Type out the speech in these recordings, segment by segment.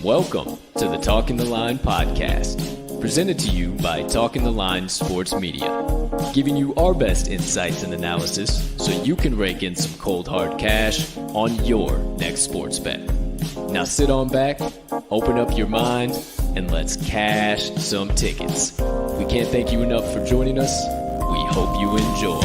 Welcome to the Talking the Line podcast, presented to you by Talking the Line Sports Media, giving you our best insights and analysis so you can rake in some cold hard cash on your next sports bet. Now sit on back, open up your mind, and let's cash some tickets. We can't thank you enough for joining us. We hope you enjoy.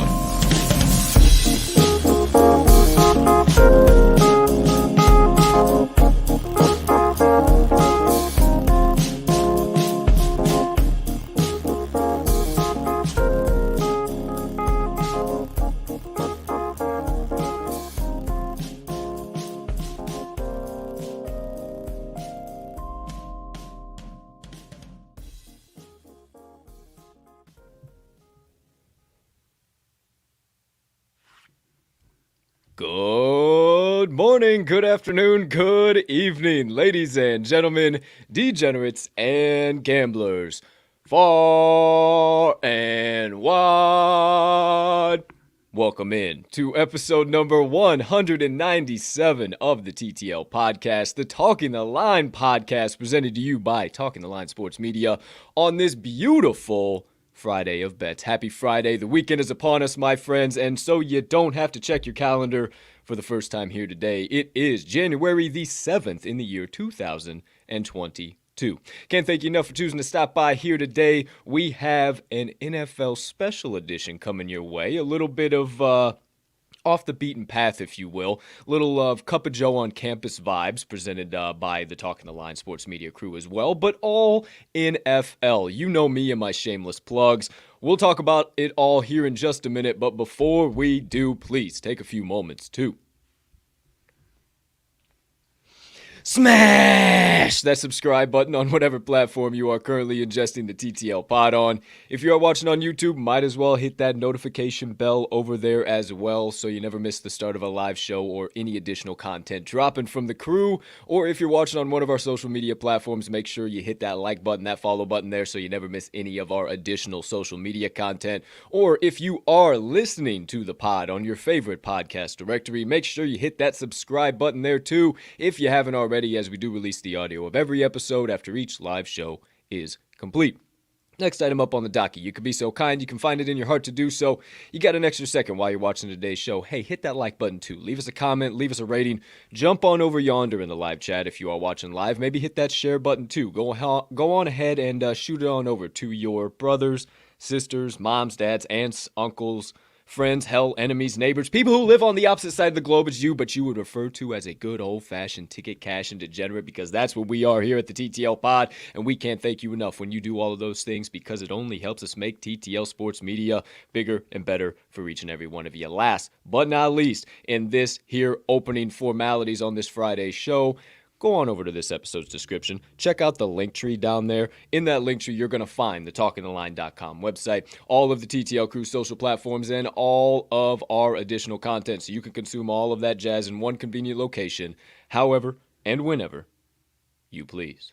Good morning, good afternoon, good evening, ladies and gentlemen, degenerates and gamblers, far and wide. Welcome in to episode number 197 of the TTL podcast, the Talking the Line podcast, presented to you by Talking the Line Sports Media on this beautiful Friday of bets. Happy Friday. The weekend is upon us, my friends, and so you don't have to check your calendar for the first time here today. It is January the 7th in the year 2022. Can't thank you enough for choosing to stop by here today. We have an NFL special edition coming your way. A little bit of off the beaten path, if you will. Little Cup of Joe on campus vibes presented by the Talking the Line Sports Media crew as well, but all NFL. You know me and my shameless plugs. We'll talk about it all here in just a minute, but before we do, please take a few moments to smash that subscribe button on whatever platform you are currently ingesting the TTL pod on. If you are watching on YouTube, might as well hit that notification bell over there as well so you never miss the start of a live show or any additional content dropping from the crew. Or if you're watching on one of our social media platforms, make sure you hit that like button, that follow button there so you never miss any of our additional social media content. Or if you are listening to the pod on your favorite podcast directory, make sure you hit that subscribe button there too if you haven't already, as we do release the audio of every episode after each live show is complete. Next item up on the docket. You can be so kind, you can find it in your heart to do so. You got an extra second while you're watching today's show. Hey, hit that like button too. Leave us a comment, leave us a rating. Jump on over yonder in the live chat if you are watching live. Maybe hit that share button too. Go on ahead and shoot it on over to your brothers, sisters, moms, dads, aunts, uncles, friends, hell, enemies, neighbors, people who live on the opposite side of the globe as you, but you would refer to as a good old-fashioned ticket cash and degenerate, because that's what we are here at the TTL Pod, and we can't thank you enough when you do all of those things, because it only helps us make TTL Sports Media bigger and better for each and every one of you. Last but not least, in this here opening formalities on this Friday show, go on over to this episode's description. Check out the link tree down there. In that link tree, you're going to find the talkingtheline.com website, all of the TTL Crew social platforms, and all of our additional content. So you can consume all of that jazz in one convenient location, however and whenever you please.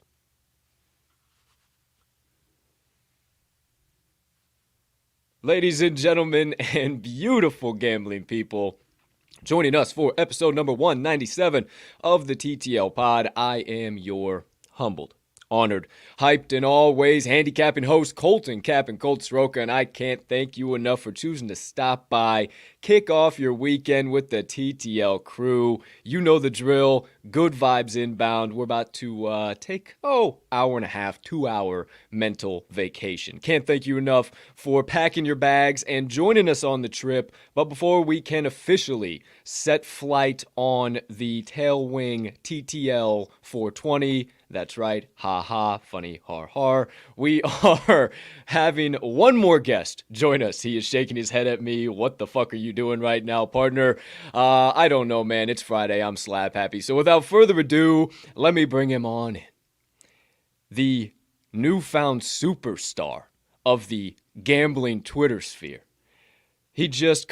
Ladies and gentlemen, and beautiful gambling people, joining us for episode number 197 of the TTL Pod, I am your humbled, honored, hyped, and always handicapping host, Colt and Colt Sroka, and I can't thank you enough for choosing to stop by, kick off your weekend with the TTL Crew. You know the drill, good vibes inbound. We're about to take, hour and a half, 2 hour mental vacation. Can't thank you enough for packing your bags and joining us on the trip. But before we can officially set flight on the Tailwing TTL 420, that's right, ha ha, funny, har har, we are having one more guest join us. He is shaking his head at me. What the fuck are you doing right now, partner? I don't know, man. It's Friday. I'm slap happy. So without further ado, let me bring him on in. The newfound superstar of the gambling Twitter sphere. He just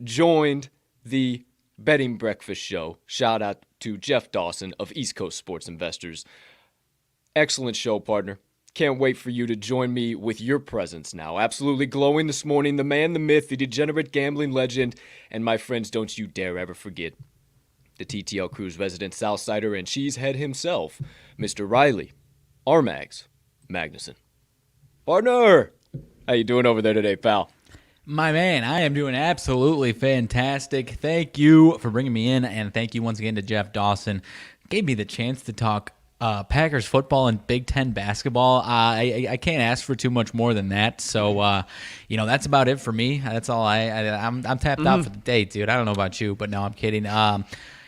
joined the Betting Breakfast Show. Shout out to Jeff Dawson of East Coast Sports Investors. Excellent show, partner. Can't wait for you to join me with your presence now. Absolutely glowing this morning, the man, the myth, the degenerate gambling legend, and my friends, don't you dare ever forget the TTL Crew's resident Southsider and cheesehead himself, Mr. Riley RMags Magnuson. Partner, how you doing over there today, pal? My man, I am doing absolutely fantastic. Thank you for bringing me in, and thank you once again to Jeff Dawson. Gave me the chance to talk Packers football and Big Ten basketball. I can't ask for too much more than that. So, that's about it for me. That's all. I'm tapped out for the day, dude. I don't know about you, but no, I'm kidding.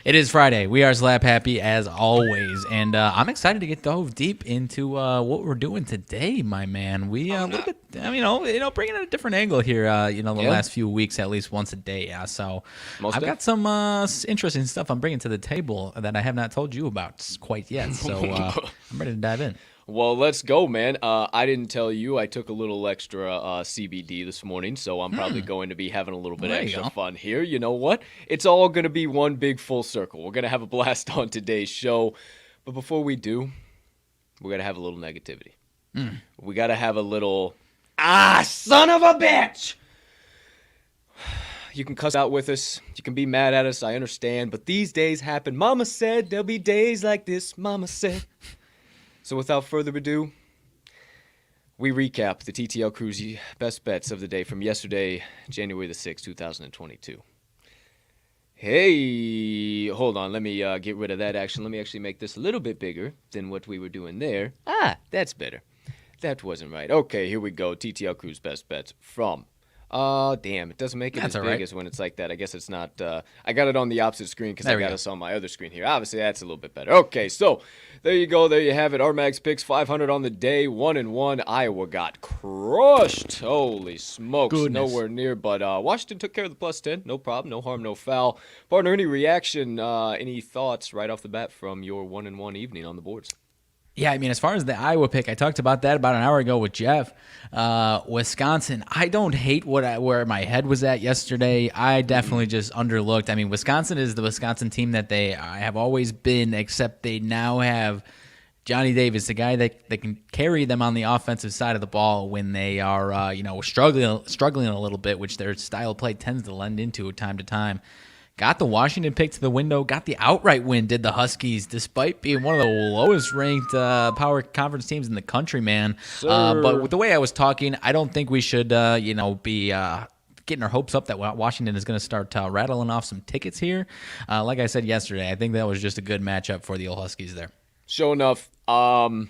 It is Friday. We are slap happy as always, and I'm excited to get dove deep into what we're doing today, my man. We a little bit, bringing in a different angle here. The last few weeks, at least once a day. So I've got some interesting stuff I'm bringing to the table that I have not told you about quite yet. So I'm ready to dive in. Well, let's go, man. I didn't tell you I took a little extra CBD this morning, so I'm probably going to be having a little bit extra fun here. You know what? It's all going to be one big full circle. We're going to have a blast on today's show. But before we do, we're going to have a little negativity. We got to have a little, son of a bitch! You can cuss out with us. You can be mad at us. I understand. But these days happen. Mama said there'll be days like this. Mama said. So without further ado, we recap the TTL Crew's best bets of the day from yesterday, January the 6th, 2022. Hey, hold on. Let me get rid of that action. Let me actually make this a little bit bigger than what we were doing there. That's better. That wasn't right. Okay, here we go. TTL Crew's best bets from... damn, it doesn't make it as big as when it's like that. I guess it's not, I got it on the opposite screen because I got us on my other screen here. Obviously, that's a little bit better. Okay, so there you go. There you have it. RMags picks 500 on the day, 1-1. Iowa got crushed. Holy smokes. Goodness. Nowhere near, but Washington took care of the plus 10. No problem. No harm, no foul. Partner, any reaction, any thoughts right off the bat from your 1-1 evening on the boards? Yeah, I mean, as far as the Iowa pick, I talked about that about an hour ago with Jeff. Wisconsin, I don't hate where my head was at yesterday. I definitely just underlooked. I mean, Wisconsin is the Wisconsin team that they have always been, except they now have Johnny Davis, the guy that can carry them on the offensive side of the ball when they are, struggling a little bit, which their style of play tends to lend into time to time. Got the Washington pick to the window, got the outright win, did the Huskies, despite being one of the lowest-ranked power conference teams in the country, man. But with the way I was talking, I don't think we should, be getting our hopes up that Washington is going to start rattling off some tickets here. Like I said yesterday, I think that was just a good matchup for the old Huskies there. Sure enough. I'm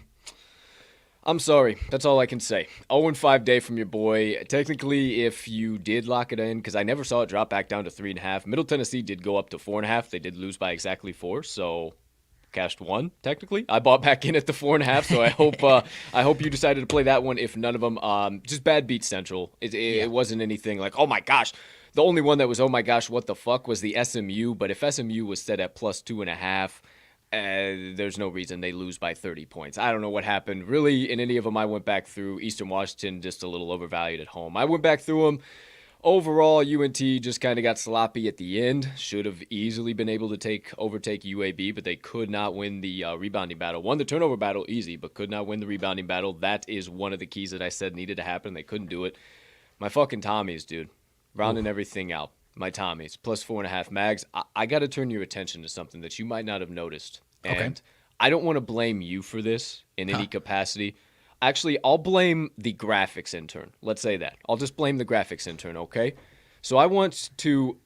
I'm sorry. That's all I can say. 0-5 day from your boy. Technically, if you did lock it in, because I never saw it drop back down to 3.5. Middle Tennessee did go up to 4.5. They did lose by exactly 4, so cashed 1, technically. I bought back in at the 4.5, so I hope you decided to play that one, if none of them. Just bad beat Central. It wasn't anything like, oh my gosh. The only one that was, oh my gosh, what the fuck, was the SMU. But if SMU was set at plus 2.5, there's no reason they lose by 30 points. I don't know what happened. Really, in any of them, I went back through. Eastern Washington, just a little overvalued at home. I went back through them. Overall, UNT just kind of got sloppy at the end. Should have easily been able to overtake UAB, but they could not win the rebounding battle. Won the turnover battle easy, but could not win the rebounding battle. That is one of the keys that I said needed to happen. They couldn't do it. My fucking Tommies, dude. Rounding everything out. My Tommies, plus 4.5 mags. I got to turn your attention to something that you might not have noticed. And I don't want to blame you for this in any capacity. Actually, I'll blame the graphics intern. Let's say that. I'll just blame the graphics intern, okay? So I want you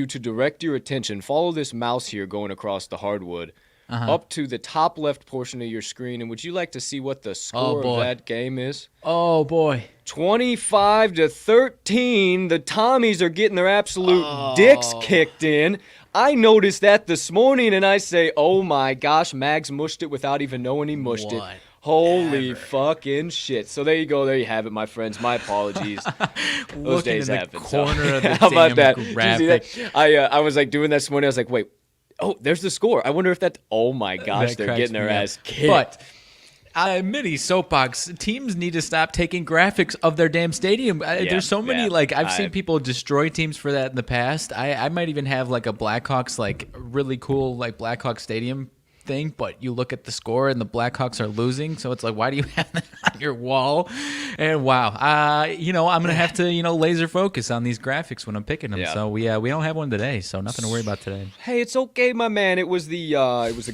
to direct your attention. Follow this mouse here going across the hardwood up to the top left portion of your screen. And would you like to see what the score of that game is? Oh, boy. 25-13. The Tommies are getting their absolute dicks kicked in. I noticed that this morning, and I say, oh my gosh, Mags mushed it without even knowing he mushed it. Holy fucking shit. So there you go. There you have it, my friends. My apologies. Those days happen. Corner of the how about that? graphic. Did you see that? I was like doing that this morning. I was like, wait. Oh, there's the score. I wonder if that. Oh my gosh, they're getting their ass kicked. But mini soapbox teams need to stop taking graphics of their damn stadium. There's so many I've seen people destroy teams for that in the past. I might even have like a Blackhawks really cool Blackhawks stadium thing, but you look at the score and the Blackhawks are losing, so it's like, why do you have that on your wall? And wow, I'm gonna have to laser focus on these graphics when I'm picking them. So we don't have one today, so nothing to worry about today. Hey, it's okay, my man. It was the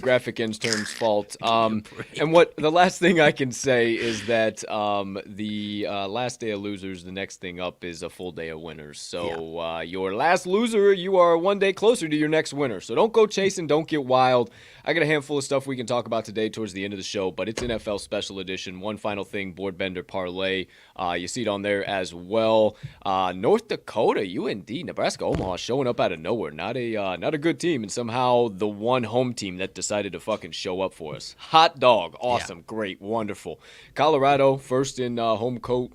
graphic intern's fault. And what the last thing I can say is that the last day of losers, the next thing up is a full day of winners. So your last loser, you are one day closer to your next winner. So don't go chasing, don't get wild. I got a handful of stuff we can talk about today towards the end of the show, but it's NFL Special Edition. One final thing, board bender parlay. You see it on there as well. North Dakota, UND, Nebraska, Omaha showing up out of nowhere. Not a good team, and somehow the one home team that decided to fucking show up for us. Hot dog, awesome, great, wonderful. Colorado first in home coat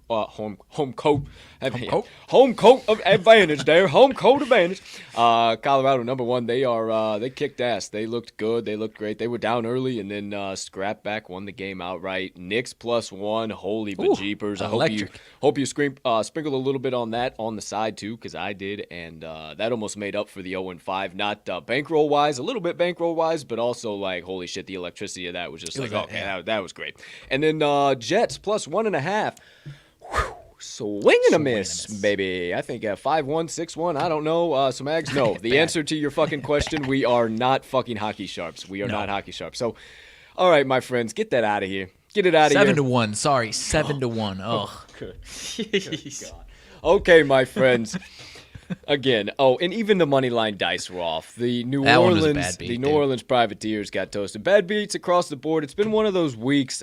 advantage there. Home coat advantage. Colorado number 1. They kicked ass. They looked good. They looked great. They were down early and then scrapped back, won the game outright. Knicks +1. Holy bejeepers! I hope you sprinkled a little bit on that on the side too, because I did, and that almost made up for the 0-5. Not bankroll wise, a little bit bankroll wise, but also holy shit, the electricity of that was just that was great. And then Jets +1.5. Swing and a miss, baby. I think 5-1, 6-1. I don't know. So, Mags, no. The answer to your fucking question, we are not fucking hockey sharps. We are not hockey sharps. So, all right, my friends, get that out of here. Get it out of here. 7-1. Sorry, 7-1. Oh, good God. Okay, my friends. Again, and even the money line dice were off. The New Orleans Privateers got toasted. Bad beats across the board. It's been one of those weeks.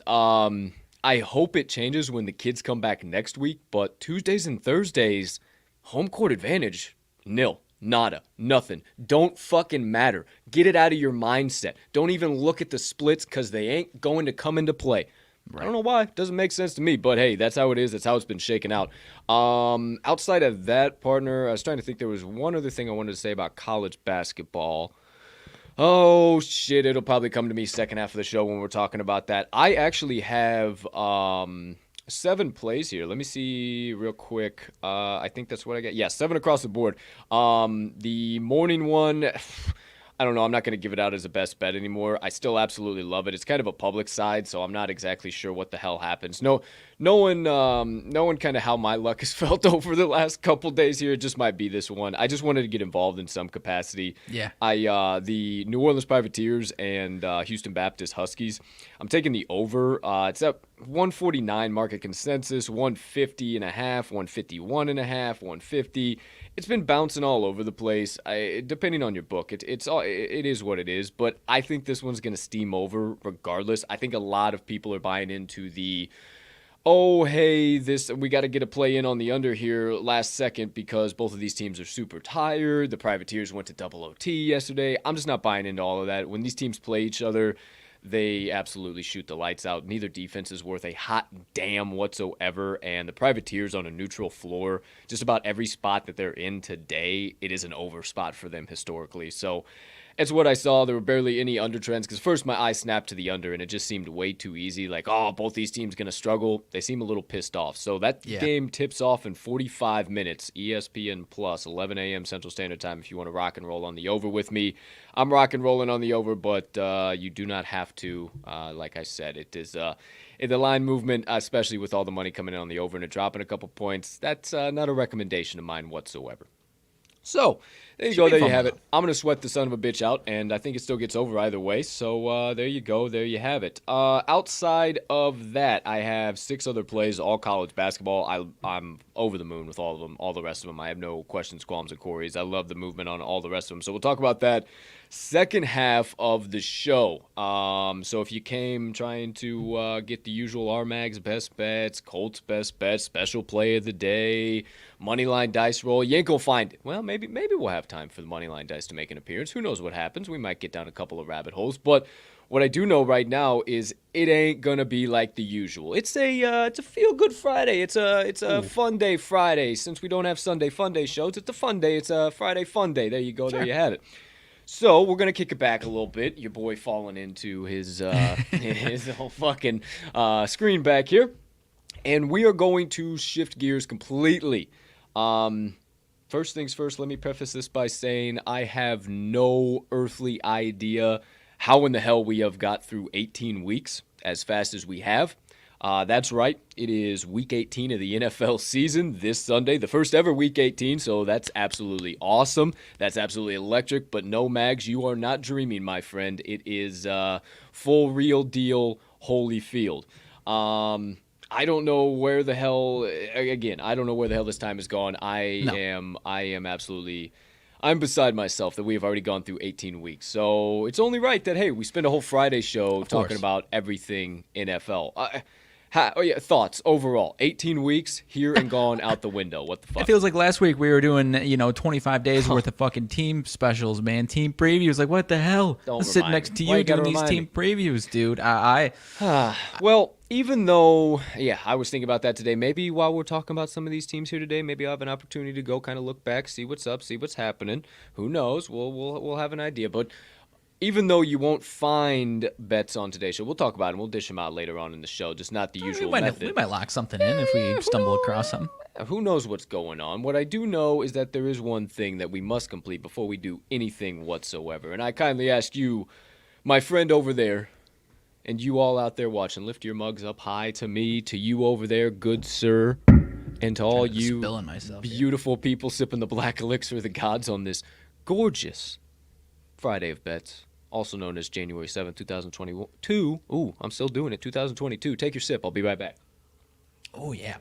I hope it changes when the kids come back next week, but Tuesdays and Thursdays, home court advantage, nil, nada, nothing. Don't fucking matter. Get it out of your mindset. Don't even look at the splits because they ain't going to come into play. Right. I don't know why. It doesn't make sense to me, but hey, that's how it is. That's how it's been shaken out. Outside of that, partner, I was trying to think there was one other thing I wanted to say about college basketball. Oh, shit, it'll probably come to me second half of the show when we're talking about that. I actually have 7 plays here. Let me see real quick. I think that's what I got. Yeah, 7 across the board. The morning one, I don't know. I'm not going to give it out as a best bet anymore. I still absolutely love it. It's kind of a public side, so I'm not exactly sure what the hell happens. Knowing kind of how my luck has felt over the last couple days here, it just might be this one. I just wanted to get involved in some capacity. Yeah. The New Orleans Privateers and Houston Baptist Huskies, I'm taking the over. It's at 149 market consensus, 150.5, 151.5, 150. It's been bouncing all over the place. Depending on your book, it is what it is. But I think this one's going to steam over regardless. I think a lot of people are buying into the oh, hey, we got to get a play in on the under here last second because both of these teams are super tired. The Privateers went to double OT yesterday. I'm just not buying into all of that. When these teams play each other, they absolutely shoot the lights out. Neither defense is worth a hot damn whatsoever, and the Privateers on a neutral floor, just about every spot that they're in today, it is an over spot for them historically. So it's what I saw. There were barely any under trends because first my eye snapped to the under and it just seemed way too easy. Like, oh, both these teams going to struggle. They seem a little pissed off. So that game tips off in 45 minutes, ESPN Plus, 11 a.m. Central Standard Time if you want to rock and roll on the over with me. I'm rock and rolling on the over, but you do not have to. Like I said, it is in the line movement, especially with all the money coming in on the over and it dropping a couple points. That's not a recommendation of mine whatsoever. So, there you go. There you have it. I'm going to sweat the son of a bitch out, and I think it still gets over either way. So, there you go. There you have it. Outside of that, I have 6 other plays, all college basketball. I'm over the moon with all of them, all the rest of them. I have no questions, qualms, or queries. I love the movement on all the rest of them. So, we'll talk about that second half of the show. So, if you came trying to get the usual RMags best bets, Colts best bets, special play of the day, moneyline dice roll, you ain't gonna find it. Well, maybe we'll have time for the moneyline dice to make an appearance. Who knows what happens? We might get down a couple of rabbit holes. But what I do know right now is it ain't gonna be like the usual. It's a feel good Friday. It's a fun day Friday. Since we don't have Sunday fun day shows, it's a fun day. It's a Friday fun day. There you go. Sure. There you have it. So we're gonna kick it back a little bit. Your boy falling into his his whole fucking screen back here, and we are going to shift gears completely. First things first, let me preface this by saying I have no earthly idea how in the hell we have got through 18 weeks as fast as we have. That's right. It is week 18 of the NFL season this Sunday, the first ever week 18. So that's absolutely awesome. That's absolutely electric. But no, Mags, you are not dreaming, my friend. It is full real deal Holyfield. I don't know where the hell, again, I don't know where the hell this time has gone. I am absolutely, I'm beside myself that we have already gone through 18 weeks. So it's only right that, hey, we spend a whole Friday show talking about everything NFL. Thoughts overall? 18 weeks here and gone out the window. What the fuck? It feels like last week we were doing, 25 days worth of fucking team specials, man. Team previews. Like, what the hell? I'm sitting next to you doing these team previews, dude. Well, even though, I was thinking about that today. Maybe while we're talking about some of these teams here today, maybe I'll have an opportunity to go kind of look back, see what's up, see what's happening. Who knows? We'll have an idea. But even though you won't find bets on today's show, we'll talk about them. We'll dish them out later on in the show, just not the usual method. We might lock something in if we stumble across something. Who knows what's going on? What I do know is that there is one thing that we must complete before we do anything whatsoever. And I kindly ask you, my friend over there, and you all out there watching, lift your mugs up high to me, to you over there, good sir, and to all you beautiful people sipping the black elixir of the gods on this gorgeous Friday of Bets, also known as January 7th, 2022. Ooh, I'm still doing it. 2022. Take your sip. I'll be right back. Oh, yeah.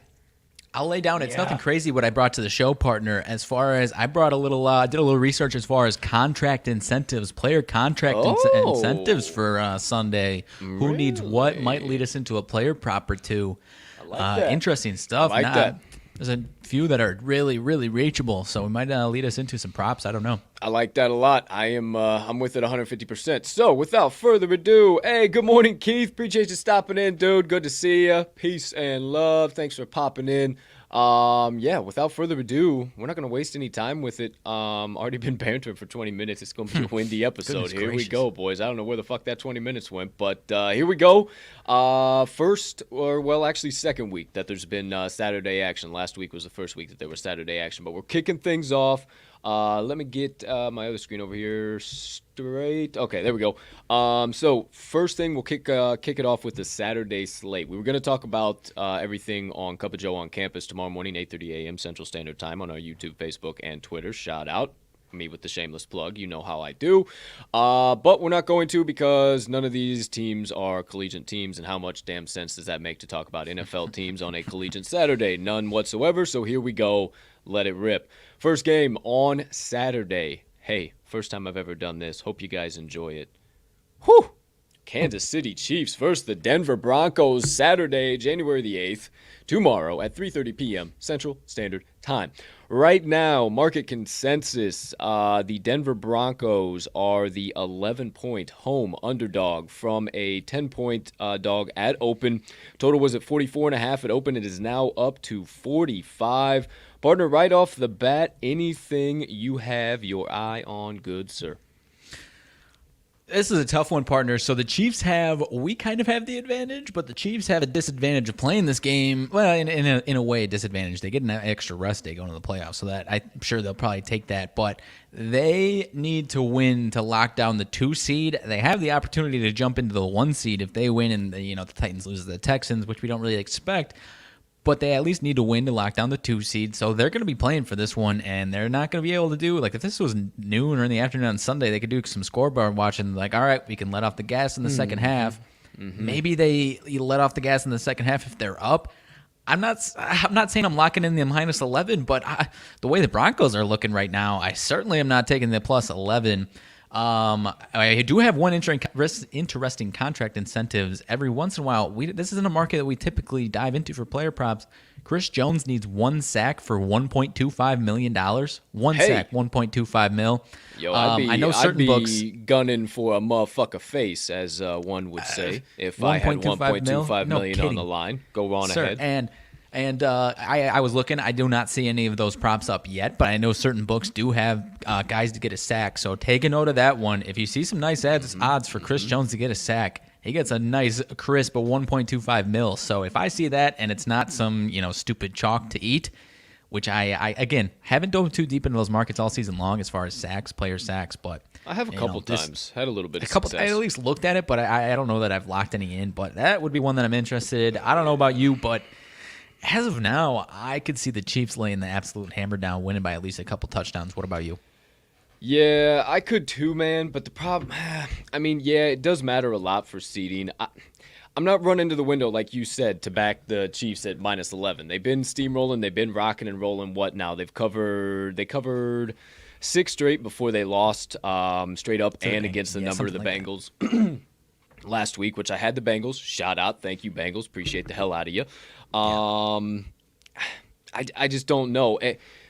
I'll lay down. It's nothing crazy what I brought to the show, partner. As far as I brought did a little research as far as contract incentives, player contract incentives for Sunday. Really? Who needs what might lead us into a player prop or two. I like that. Interesting stuff. I like that. There's a few that are really, really reachable, so it might lead us into some props. I don't know. I like that a lot. I'm with it 150%. So, without further ado, hey, good morning, Keith. Appreciate you stopping in, dude. Good to see you. Peace and love. Thanks for popping in. Without further ado, we're not going to waste any time with it. Already been bantering for 20 minutes. It's going to be a windy episode. Here we go, boys. I don't know where the fuck that 20 minutes went, but here we go. Second week that there's been Saturday action. Last week was the first week that there was Saturday action, but we're kicking things off. Let me get my other screen over here straight. Okay, there we go. So first thing, we'll kick it off with the Saturday slate. We were going to talk about everything on Cup of Joe on campus tomorrow morning, 8:30 a.m. Central Standard Time on our YouTube, Facebook, and Twitter. Shout out. Me with the shameless plug. You know how I do. But we're not going to because none of these teams are collegiate teams, and how much damn sense does that make to talk about NFL teams on a collegiate Saturday? None whatsoever. So here we go. Let it rip. First game on Saturday. Hey, first time I've ever done this. Hope you guys enjoy it. Whew. Kansas City Chiefs versus the Denver Broncos, Saturday, January the 8th, tomorrow at 3:30 p.m. Central Standard Time. Right now, market consensus, the Denver Broncos are the 11-point home underdog from a 10-point dog at open. Total was at 44.5 at open. It is now up to 45. Partner, right off the bat, anything you have your eye on, good sir? This is a tough one, partner. So the Chiefs we kind of have the advantage, but the Chiefs have a disadvantage of playing this game. Well, in a way, a disadvantage. They get an extra rest day going to the playoffs, so that I'm sure they'll probably take that. But they need to win to lock down the 2 seed. They have the opportunity to jump into the 1 seed if they win and the Titans lose to the Texans, which we don't really expect. But they at least need to win to lock down the 2 seed. So they're going to be playing for this one, and they're not going to be able to do, like, if this was noon or in the afternoon on Sunday, they could do some scoreboard watching, like, all right, we can let off the gas in the second half. Maybe they let off the gas in the second half if they're up. I'm not saying I'm locking in the minus 11, but the way the Broncos are looking right now, I certainly am not taking the plus 11. I do have one interesting contract incentives. Every once in a while, this isn't a market that we typically dive into for player props. Chris Jones needs 1 sack for $1.25 million. One sack, $1.25 million. Yo, I'd be books gunning for a motherfucker face, as one would say, if I had $1.25 million on the line. Go on ahead. And I was looking. I do not see any of those props up yet, but I know certain books do have guys to get a sack. So take a note of that one. If you see some nice odds for Chris Jones to get a sack, he gets a nice crisp of $1.25 million. So if I see that and it's not some stupid chalk to eat, which I again haven't dove too deep into those markets all season long as far as player sacks, but I have a couple times had a little bit of success. I at least looked at it, but I don't know that I've locked any in. But that would be one that I'm interested. I don't know about you, but as of now, I could see the Chiefs laying the absolute hammer down, winning by at least a couple touchdowns. What about you? Yeah, I could too, man. But the problem, it does matter a lot for seeding. I'm not running to the window, like you said, to back the Chiefs at minus 11. They've been steamrolling. They've been rocking and rolling. What now? They covered 6 straight before they lost straight up and against the number of the Bengals. Last week, which I had the Bengals. Shout out. Thank you, Bengals. Appreciate the hell out of you. I just don't know.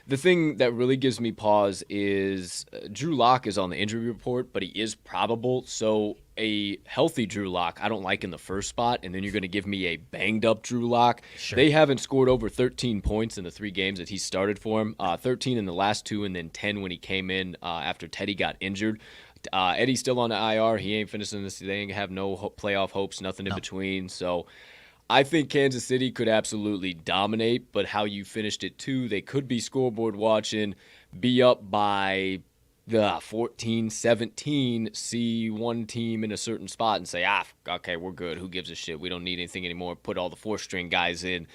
The thing that really gives me pause is Drew Lock is on the injury report, but he is probable. So a healthy Drew Lock, I don't like in the first spot, and then you're going to give me a banged-up Drew Lock. Sure. They haven't scored over 13 points in the 3 games that he started for him. 13 in the last 2, and then 10 when he came in after Teddy got injured. Eddie's still on the IR. He ain't finishing this. They ain't have no playoff hopes, nothing in between. So I think Kansas City could absolutely dominate, but how you finished it too, they could be scoreboard watching, be up by 14-17, see one team in a certain spot and say, okay, we're good. Who gives a shit? We don't need anything anymore. Put all the 4-string guys in,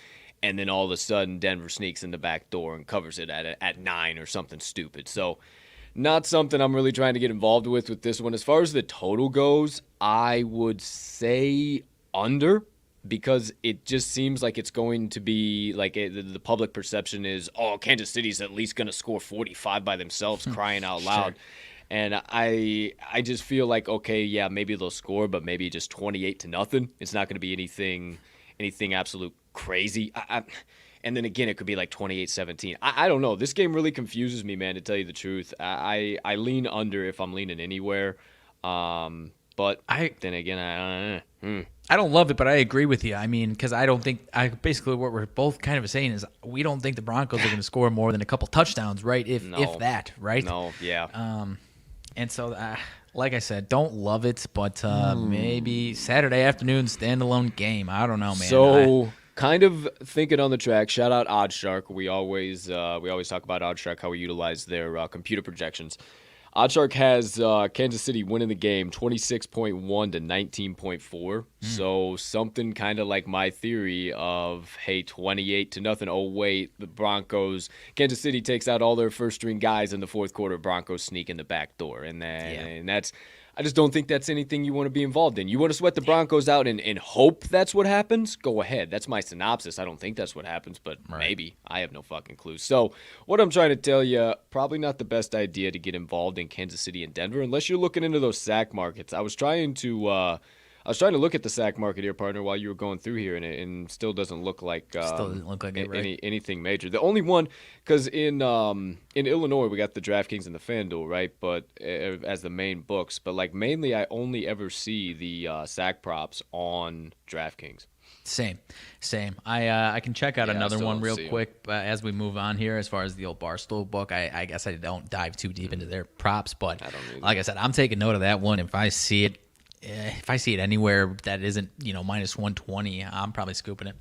and then all of a sudden Denver sneaks in the back door and covers it at 9 or something stupid. So not something I'm really trying to get involved with this one. As far as the total goes, I would say under, because it just seems like it's going to be like the public perception is, Kansas City's at least going to score 45 by themselves, crying out loud. Sure. And I just feel like, okay, yeah, maybe they'll score, but maybe just 28-0. It's not going to be anything absolute crazy. And then again, it could be like 28-17. I don't know. This game really confuses me, man, to tell you the truth. I lean under if I'm leaning anywhere. But then again, I don't love it, but I agree with you. I mean, because I don't think basically what we're both kind of saying is we don't think the Broncos are going to score more than a couple touchdowns, right? If that, right? No, yeah. And so, like I said, don't love it, but maybe Saturday afternoon standalone game. I don't know, man. So kind of thinking on the track. Shout out OddsShark. We always talk about OddsShark, how we utilize their computer projections. OddsShark has Kansas City winning the game 26.1 to 19.4. So something kind of like my theory of, hey, 28-0. Oh, wait, the Broncos, Kansas City takes out all their first-string guys in the fourth quarter. Broncos sneak in the back door. And that's, I just don't think that's anything you want to be involved in. You want to sweat the Broncos out and hope that's what happens? Go ahead. That's my synopsis. I don't think that's what happens, but maybe. I have no fucking clue. So what I'm trying to tell you, probably not the best idea to get involved in Kansas City and Denver unless you're looking into those sack markets. I was trying to I was trying to look at the sack market here, partner, while you were going through here, and it still doesn't look like Still doesn't look like it, right? anything major. The only one, because in Illinois we got the DraftKings and the FanDuel, right? But as the main books, but like mainly I only ever see the sack props on DraftKings. Same. I can check out another one real see quick as we move on here. As far as the old Barstool book, I guess I don't dive too deep into their props, but like I said, I'm taking note of that one. If I see it anywhere that isn't minus 120, I'm probably scooping it.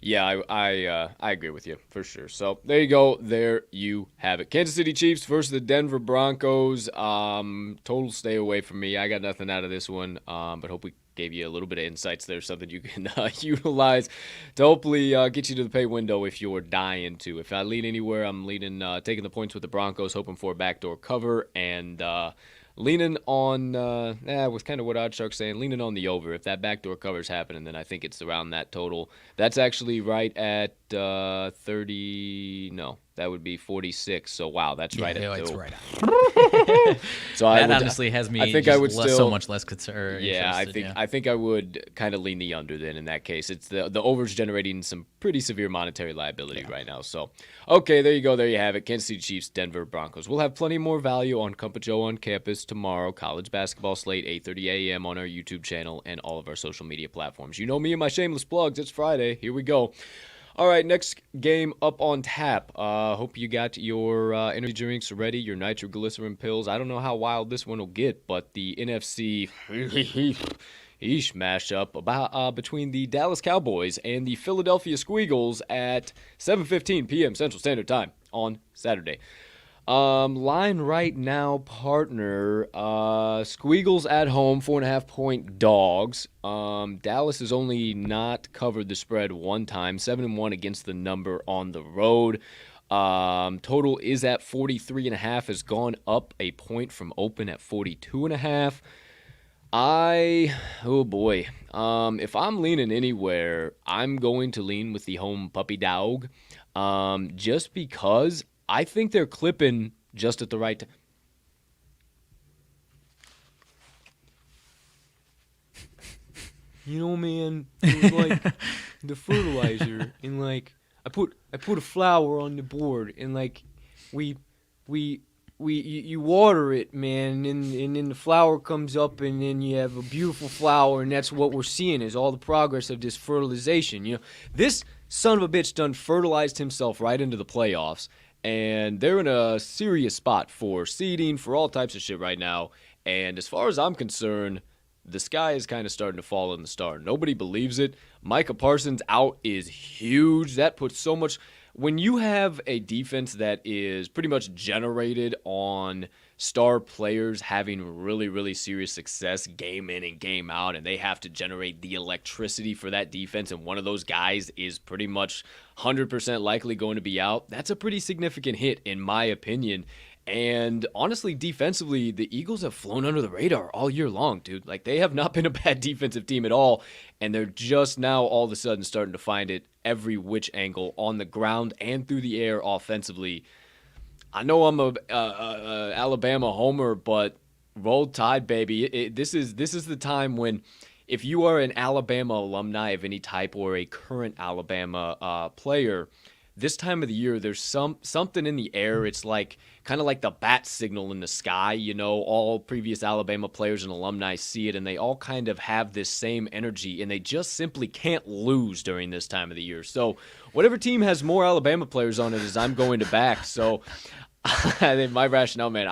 Yeah, I agree with you for sure. So there you go. There you have it. Kansas City Chiefs versus the Denver Broncos. Total stay away from me. I got nothing out of this one, but hope we gave you a little bit of insights there, something you can utilize to hopefully get you to the pay window if you're dying to. If I lean anywhere, I'm leaning taking the points with the Broncos, hoping for a backdoor cover, and leaning on with kind of what Oddshark's saying, leaning on the over. If that backdoor cover's happening, then I think it's around that total. That's actually right at 30. No, that would be 46. So wow, that's right at it's the right. So that honestly has me. I think I would so much less concerned. Yeah, I think I would kind of lean the under then in that case. It's the over's generating some pretty severe monetary liability right now. So okay, there you go. There you have it. Kansas City Chiefs, Denver Broncos. We'll have plenty more value on Cup of Joe on campus tomorrow. College basketball slate 8:30 a.m. on our YouTube channel and all of our social media platforms. You know me and my shameless plugs. It's Friday. Here we go. All right, next game up on tap. Hope you got your energy drinks ready, your nitroglycerin pills. I don't know how wild this one will get, but the NFC mashup about between the Dallas Cowboys and the Philadelphia Squeagles at 7:15 p.m. Central Standard Time on Saturday. Line right now, partner. Squeagles at home, 4.5-point dogs. Dallas has only not covered the spread one time, 7-1 against the number on the road. Total is at 43.5, has gone up a point from open at 42.5. Oh boy. If I'm leaning anywhere, I'm going to lean with the home puppy dog. Just because I think they're clipping just at the right time. Man, it was like the fertilizer, and like I put a flower on the board, and like you water it, man, and then the flower comes up, and then you have a beautiful flower, and that's what we're seeing is all the progress of this fertilization. This son of a bitch done fertilized himself right into the playoffs. And they're in a serious spot for seeding, for all types of shit right now. And as far as I'm concerned, the sky is kind of starting to fall in the star. Nobody believes it. Micah Parsons out is huge. That puts so much. When you have a defense that is pretty much generated on star players having really, really serious success game in and game out, and they have to generate the electricity for that defense, and one of those guys is pretty much 100% likely going to be out, that's a pretty significant hit, in my opinion. And honestly, defensively, the Eagles have flown under the radar all year long, dude. Like, they have not been a bad defensive team at all, and they're just now all of a sudden starting to find it every which angle on the ground and through the air offensively. I know I'm a Alabama homer, but roll tide, baby. This is the time when, if you are an Alabama alumni of any type or a current Alabama player, this time of the year, there's something in the air. It's like kind of like the bat signal in the sky. All previous Alabama players and alumni see it, and they all kind of have this same energy, and they just simply can't lose during this time of the year. So whatever team has more Alabama players on it is I'm going to back. So I think my rationale, man,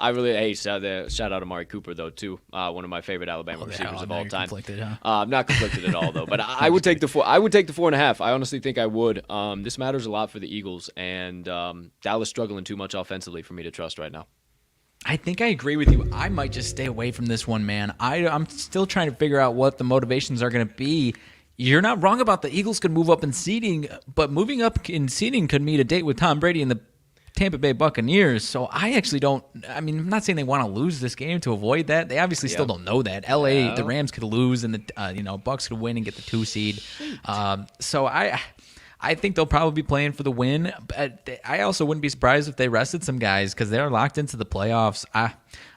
I really shout out Amari Cooper though too, one of my favorite Alabama receivers of all time. Conflicted, huh? I'm not conflicted at all though, but I would take the 4.5. I honestly think I would. This matters a lot for the Eagles, and Dallas struggling too much offensively for me to trust right now. I think I agree with you. I might just stay away from this one, man. I'm still trying to figure out what the motivations are going to be. You're not wrong about the Eagles could move up in seeding, but moving up in seeding could mean a date with Tom Brady and the Tampa Bay Buccaneers. So I actually don't. I mean, I'm not saying they want to lose this game to avoid that. They obviously still don't know that. LA, the Rams could lose, and the Bucs could win and get the 2 seed. So I think they'll probably be playing for the win, but I also wouldn't be surprised if they rested some guys because they're locked into the playoffs.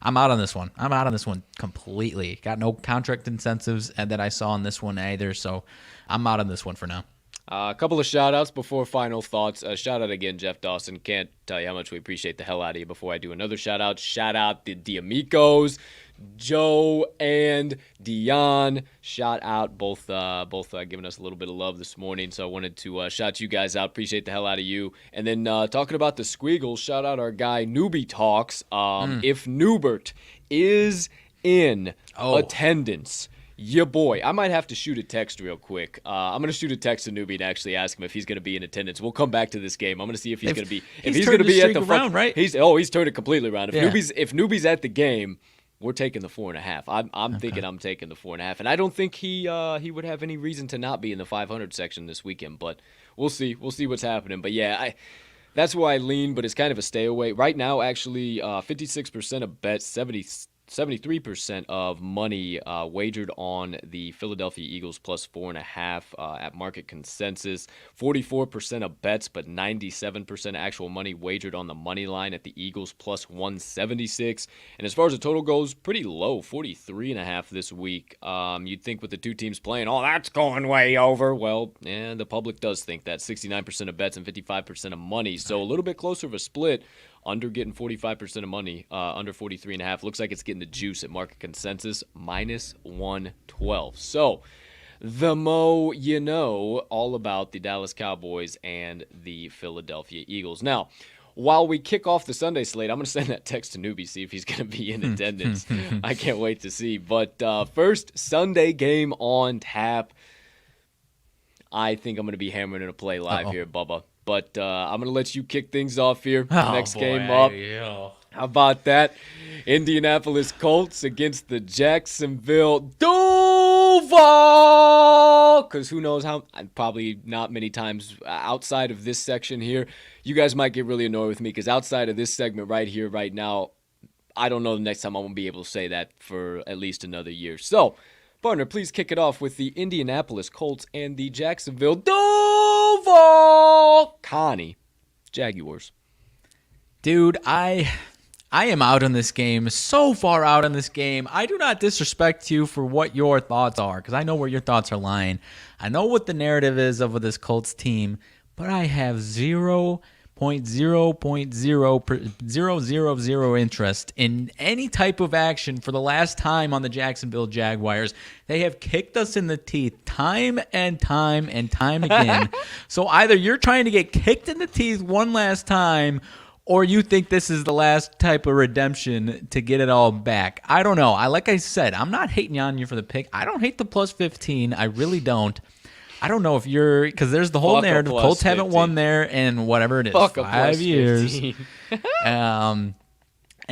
I'm out on this one. I'm out on this one completely. Got no contract incentives that I saw on this one either, so I'm out on this one for now. A couple of shout-outs before final thoughts. Shout-out again, Jeff Dawson. Can't tell you how much we appreciate the hell out of you before I do another shout-out. Shout-out the Amigos, Joe and Dion. Shout-out, both giving us a little bit of love this morning, so I wanted to shout you guys out. Appreciate the hell out of you. And then talking about the Squiggles, shout-out our guy, Newbie Talks. If Newbert is in attendance, your boy, I might have to shoot a text real quick. I'm gonna shoot a text to Newbie and actually ask him if he's gonna be in attendance. We'll come back to this game. I'm gonna see if he's gonna be at the front. Right? He's turned it completely around. If Newbie's at the game, we're taking the 4.5. I'm thinking I'm taking the 4.5, and I don't think he would have any reason to not be in the 500 section this weekend. But we'll see. We'll see what's happening. But yeah, that's where I lean. But it's kind of a stay away right now. Actually, 56% of bets, 73% of money wagered on the Philadelphia Eagles plus 4.5 at market consensus. 44% of bets, but 97% actual money wagered on the money line at the Eagles plus 176. And as far as the total goes, pretty low, 43.5 this week. You'd think with the two teams playing, that's going way over. Well, yeah, the public does think that. 69% of bets and 55% of money. So a little bit closer of a split. Under getting 45% of money, under 43.5. Looks like it's getting the juice at market consensus, minus 112. So, the mo you know all about the Dallas Cowboys and the Philadelphia Eagles. Now, while we kick off the Sunday slate, I'm going to send that text to Newbie, see if he's going to be in attendance. I can't wait to see. But first Sunday game on tap. I think I'm going to be hammering in a play live here, Bubba. But I'm going to let you kick things off here. Next game up. Yeah. How about that? Indianapolis Colts against the Jacksonville Duval. Because who knows how, probably not many times outside of this section here. You guys might get really annoyed with me because outside of this segment right here, right now, I don't know the next time I'm going to be able to say that for at least another year. So, partner, please kick it off with the Indianapolis Colts and the Jacksonville Duval Connie Jaguars. Dude, I am out on this game, so far out on this game. I do not disrespect you for what your thoughts are, because I know where your thoughts are lying. I know what the narrative is of this Colts team, but I have 0.00000 interest in any type of action for the last time on the Jacksonville Jaguars. They have kicked us in the teeth time and time and time again. So either you're trying to get kicked in the teeth one last time, or you think this is the last type of redemption to get it all back. I don't know. Like I said, I'm not hating on you for the pick. I don't hate the plus 15. I really don't. I don't know if you're, because there's the whole narrative. Colts haven't won there in whatever it is, 5 years. And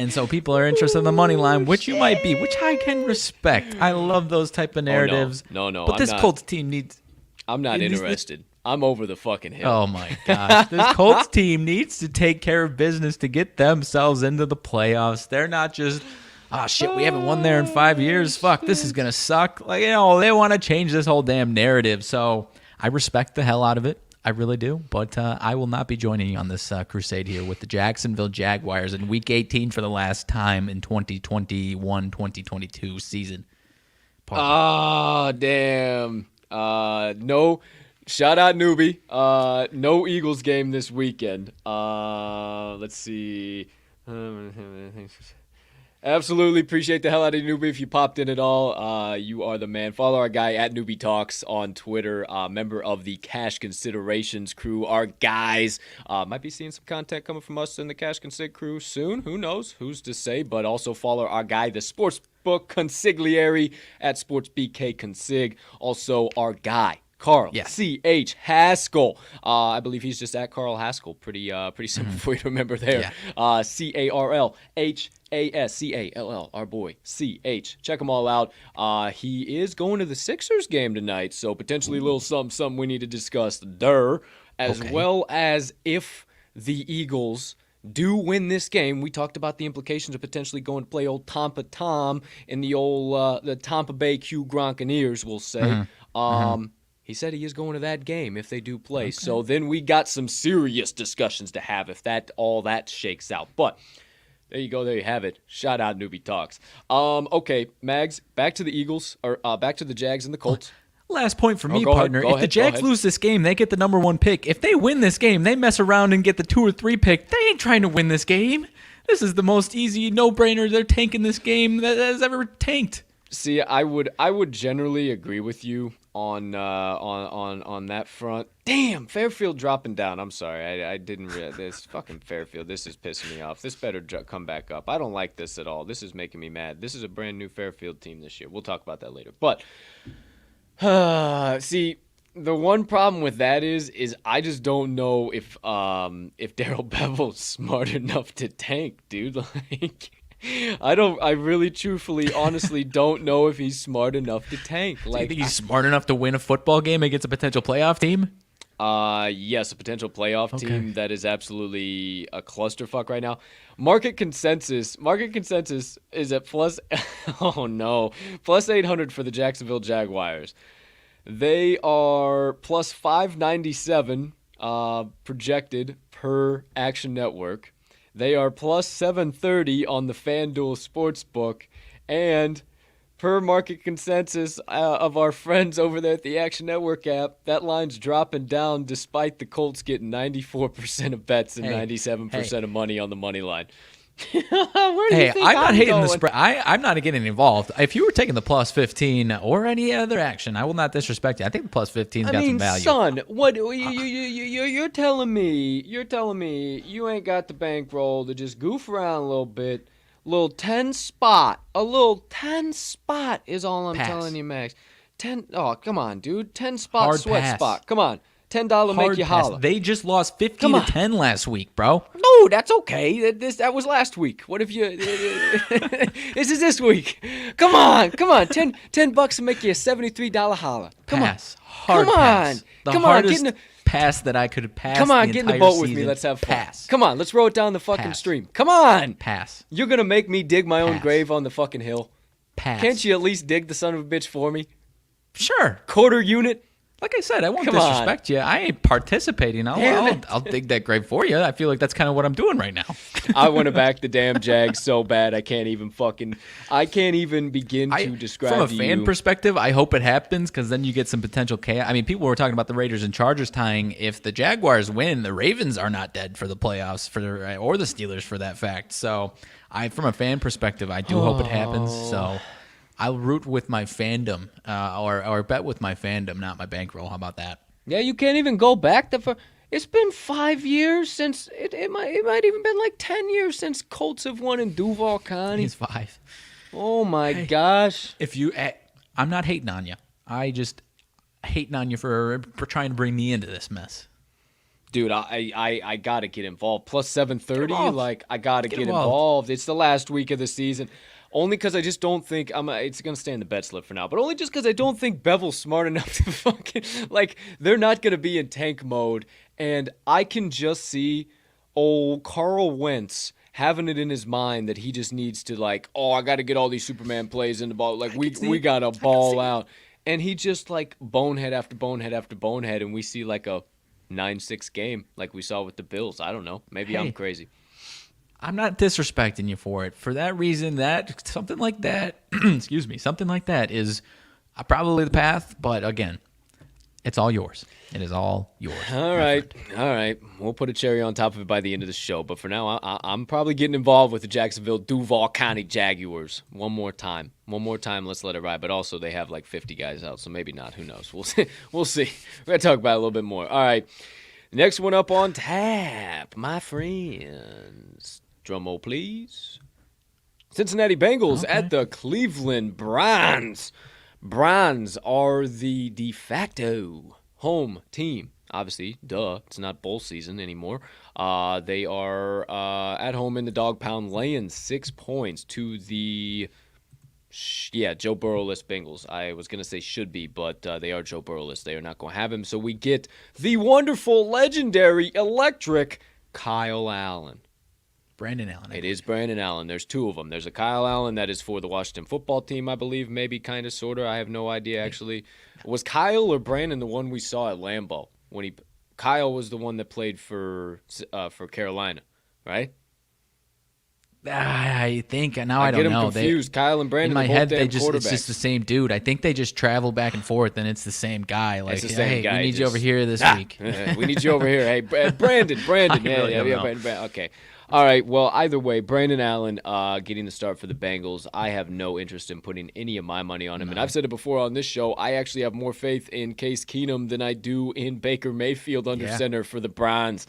so people are interested in the money line, which you might be, which I can respect. I love those type of narratives. No, but this Colts team needs. I'm not interested. I'm over the fucking hill. Oh my gosh. This Colts team needs to take care of business to get themselves into the playoffs. They're not just, shit, we haven't won there in 5 years. Fuck, this is going to suck. They want to change this whole damn narrative. So I respect the hell out of it. I really do. But I will not be joining you on this crusade here with the Jacksonville Jaguars in Week 18 for the last time in 2021-2022 season. Damn. No. Shout out Newbie. No Eagles game this weekend. Let's see. Absolutely appreciate the hell out of you, Newbie. If you popped in at all, you are the man. Follow our guy at Newbie Talks on Twitter. Member of the Cash Considerations crew. Our guys might be seeing some content coming from us in the Cash Consid crew soon. Who knows? Who's to say? But also follow our guy, the Sportsbook Consigliere at SportsBK Consig. Also our guy, Carl C.H. Haskell. I believe he's just at Carl Haskell. Pretty simple for you to remember there. Yeah. CarlHaskall, our boy, C.H. Check them all out. He is going to the Sixers game tonight, so potentially a little something we need to discuss there, as well as if the Eagles do win this game. We talked about the implications of potentially going to play old Tampa Tom in the old the Tampa Bay Q Gronkaneers, we'll say. He said he is going to that game if they do play. Okay. So then we got some serious discussions to have if all that shakes out. But there you go. There you have it. Shout out Newbie Talks. Okay, Mags, back to the Eagles, or back to the Jags and the Colts. Last point for me, partner. If the Jags lose this game, they get the number 1 pick. If they win this game, they mess around and get the 2 or 3 pick. They ain't trying to win this game. This is the most easy no-brainer. They're tanking this game that has ever tanked. See, I would generally agree with you on that front. Damn, Fairfield dropping down. I'm sorry, I didn't realize this. Fucking Fairfield, this is pissing me off. This better come back up. I don't like this at all. This is making me mad. This is a brand new Fairfield team this year. We'll talk about that later. But see, the one problem with that is I just don't know if Darrell Bevel's smart enough to tank, dude. Like, I really, truthfully, honestly don't know if he's smart enough to tank. Like, do you think he's smart enough to win a football game against a potential playoff team? Yes, a potential playoff team that is absolutely a clusterfuck right now. Market consensus is at plus 800 for the Jacksonville Jaguars. They are plus 597 projected per Action Network. They are plus 730 on the FanDuel Sportsbook, and per market consensus of our friends over there at the Action Network app, that line's dropping down despite the Colts getting 94% of bets and 97% of money on the money line. Where do you think I'm not hating the spread. I'm not getting involved. If you were taking the plus 15 or any other action, I will not disrespect you. I think the plus 15's got some value. Son, what you're telling me? You're telling me you ain't got the bankroll to just goof around a little bit. A little 10 spot is all I'm telling you, Max. 10. Oh, come on, dude. 10 spot Hard sweat pass. Spot. Come on. $10 make you holler. They just lost 50-10 last week, bro. No, that's okay. That was last week. What if you? This is this week. Come on. $10 to make you a $73 holler. Come pass. on. Hard come pass. on. Come on. Get in the pass that I could pass. Come on, get in the boat with me. Let's have fun. Pass. Come on, let's row it down the fucking stream. Come on. Pass. You're gonna make me dig my own grave on the fucking hill. Pass. Can't you at least dig the son of a bitch for me? Sure. Quarter unit. Like I said, I won't disrespect you. I ain't participating. I'll dig that grave for you. I feel like that's kind of what I'm doing right now. I want to back the damn Jags so bad I can't even begin to describe from a fan perspective, I hope it happens because then you get some potential chaos. I mean, people were talking about the Raiders and Chargers tying. If the Jaguars win, the Ravens are not dead for the playoffs or the Steelers for that fact. So, from a fan perspective, I do hope it happens. So, I'll root with my fandom, or bet with my fandom, not my bankroll. How about that? Yeah, you can't even go back it's been 5 years since it might even been like 10 years since Colts have won in Duval County. It's 5. Oh my gosh! I'm not hating on you. I just hating on you for trying to bring me into this mess. Dude, I gotta get involved. Plus 730, like I gotta get involved. It's the last week of the season. Only because I just don't think it's going to stay in the bet slip for now, but only just because I don't think Bevel's smart enough to fucking, they're not going to be in tank mode, and I can just see old Carl Wentz having it in his mind that he just needs to, I got to get all these Superman plays in the ball, we got to ball out, and he just, bonehead after bonehead after bonehead, and we see, a 9-6 game like we saw with the Bills. I don't know. Maybe I'm crazy. I'm not disrespecting you for it. For that reason, something like that, something like that is probably the path. But again, it's all yours. It is all yours. All right. We'll put a cherry on top of it by the end of the show. But for now, I'm probably getting involved with the Jacksonville Duval County Jaguars one more time. Let's let it ride. But also, they have 50 guys out, so maybe not. Who knows? We'll see. We're gonna talk about it a little bit more. All right. Next one up on tap, my friends. Drum roll, please. Cincinnati Bengals at the Cleveland Browns. Browns are the de facto home team. Obviously, duh. It's not bowl season anymore. They are at home in the dog pound, laying 6 points to the Joe Burrow-less Bengals. I was going to say should be, but they are Joe Burrow-less. They are not going to have him. So we get the wonderful, legendary, electric Kyle Allen. Brandon Allen. It is Brandon Allen. There's two of them. There's a Kyle Allen that is for the Washington football team, I believe, maybe, kind of, sort of. I have no idea, actually. Was Kyle or Brandon the one we saw at Lambeau? Kyle was the one that played for Carolina, right? I think now I don't know. I get them confused. Kyle and Brandon. In my head, it's quarterbacks. just the same dude. I think they just travel back and forth, and it's the same guy. Like, it's the same guy. We need you over here this week. We need you over here. Hey, Brandon. Okay. All right. Well, either way, Brandon Allen getting the start for the Bengals. I have no interest in putting any of my money on him, and I've said it before on this show. I actually have more faith in Case Keenum than I do in Baker Mayfield under center for the Browns.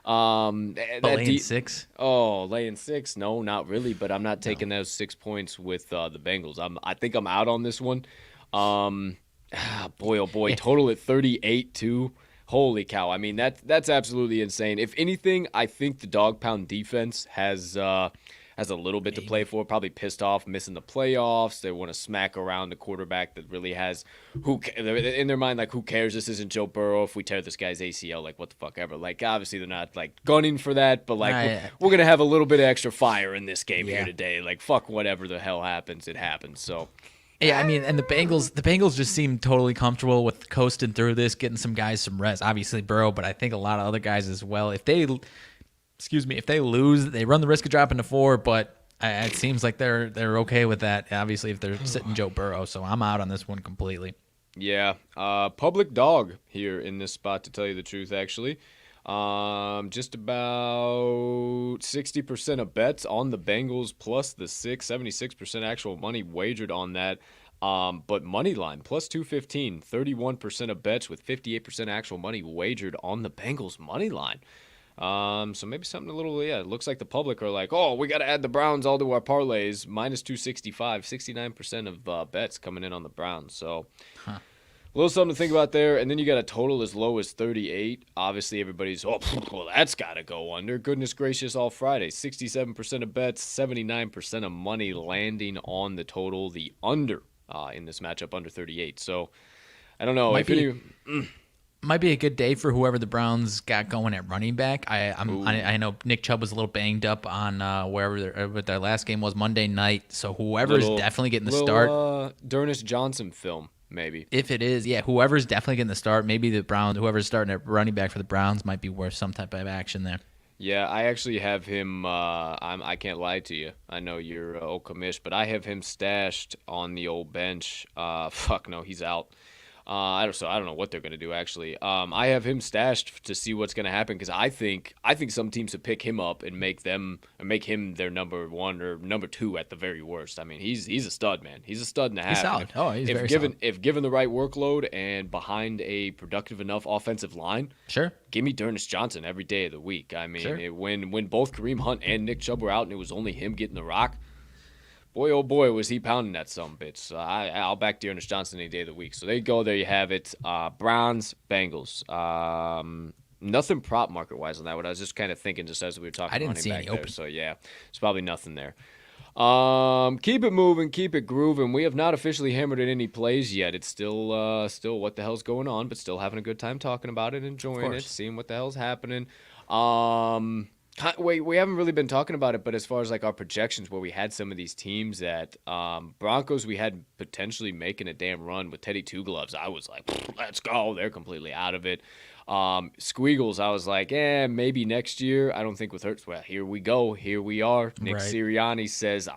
Laying 6? Oh, laying 6? No, not really. But I'm not taking those 6 points with the Bengals. I think I'm out on this one. Boy, oh boy, total at 38 too. Holy cow! I mean that's absolutely insane. If anything, I think the dog pound defense has a little bit to play for. Probably pissed off missing the playoffs. They want to smack around the quarterback that really has in their mind, like, who cares? This isn't Joe Burrow. If we tear this guy's ACL, like, what the fuck ever. Like, obviously they're not like gunning for that, but like we're gonna have a little bit of extra fire in this game here today. Like, fuck whatever the hell happens, it happens. So. Yeah, I mean, and the Bengals just seem totally comfortable with coasting through this, getting some guys some rest. Obviously Burrow, but I think a lot of other guys as well. If they lose, they run the risk of dropping to 4, but it seems like they're okay with that. Obviously, if they're sitting Joe Burrow, so I'm out on this one completely. Yeah, public dog here in this spot, to tell you the truth, actually. Just about 60% of bets on the Bengals plus the 76% actual money wagered on that. But money line plus 215, 31% of bets with 58% actual money wagered on the Bengals money line. So maybe something a little, it looks like the public are like, oh, we got to add the Browns all to our parlays. Minus 265, 69% of bets coming in on the Browns. So a little something to think about there. And then you got a total as low as 38. Obviously, everybody's, well, that's got to go under. Goodness gracious, all Friday. 67% of bets, 79% of money landing on the total, the under in this matchup, under 38. So I don't know. Might be a good day for whoever the Browns got going at running back. I know Nick Chubb was a little banged up on wherever their last game was Monday night. So whoever's definitely getting the start. D'Ernest Johnson film, maybe. If it is, whoever's definitely getting the start. Maybe the Browns, whoever's starting at running back for the Browns, might be worth some type of action there. Yeah, I actually have him. I can't lie to you. I know you're old commish, but I have him stashed on the old bench. Fuck no, he's out. I don't know what they're gonna do actually. I have him stashed to see what's gonna happen because I think some teams would pick him up and make him their number 1 or number 2 at the very worst. I mean, he's a stud, man. He's a stud and a half. He's solid. He's very solid. If given the right workload and behind a productive enough offensive line, sure. Give me D'Ernest Johnson every day of the week. I mean, sure. When both Kareem Hunt and Nick Chubb were out and it was only him getting the rock. Boy, oh boy, was he pounding that sumbitch. So I'll back D'Ernest Johnson any day of the week. So there you go. There you have it. Browns, Bengals. Nothing prop market-wise on that one. I was just kind of thinking just as we were talking. I didn't see any open. So, yeah, it's probably nothing there. Keep it moving, keep it grooving. We have not officially hammered in any plays yet. It's still what the hell's going on, but still having a good time talking about it, enjoying it, seeing what the hell's happening. We haven't really been talking about it, but as far as like our projections where we had some of these teams at Broncos, we had potentially making a damn run with Teddy Two Gloves. I was like, let's go. They're completely out of it. Squeagles, I was like, maybe next year. I don't think with Hurts. Well, here we go. Here we are. Nick Sirianni says,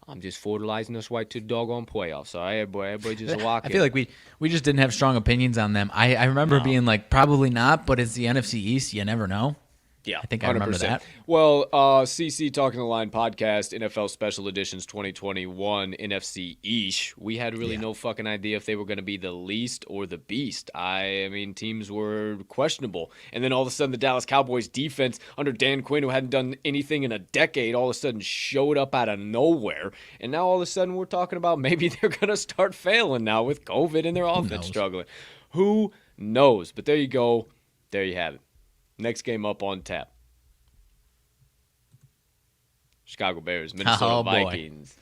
I'm just fertilizing us right to the doggone playoffs. So everybody just lock in. I feel like we just didn't have strong opinions on them. I remember being like, probably not, but it's the NFC East. You never know. Yeah, I think I remember 100%. That. Well, CC Talking the Line podcast, NFL Special Editions 2021, NFC East. We had really no fucking idea if they were going to be the least or the beast. I mean, teams were questionable. And then all of a sudden, the Dallas Cowboys defense under Dan Quinn, who hadn't done anything in a decade, all of a sudden showed up out of nowhere. And now all of a sudden, we're talking about maybe they're going to start failing now with COVID and their offense struggling. Who knows? But there you go. There you have it. Next game up on tap. Chicago Bears, Minnesota Vikings.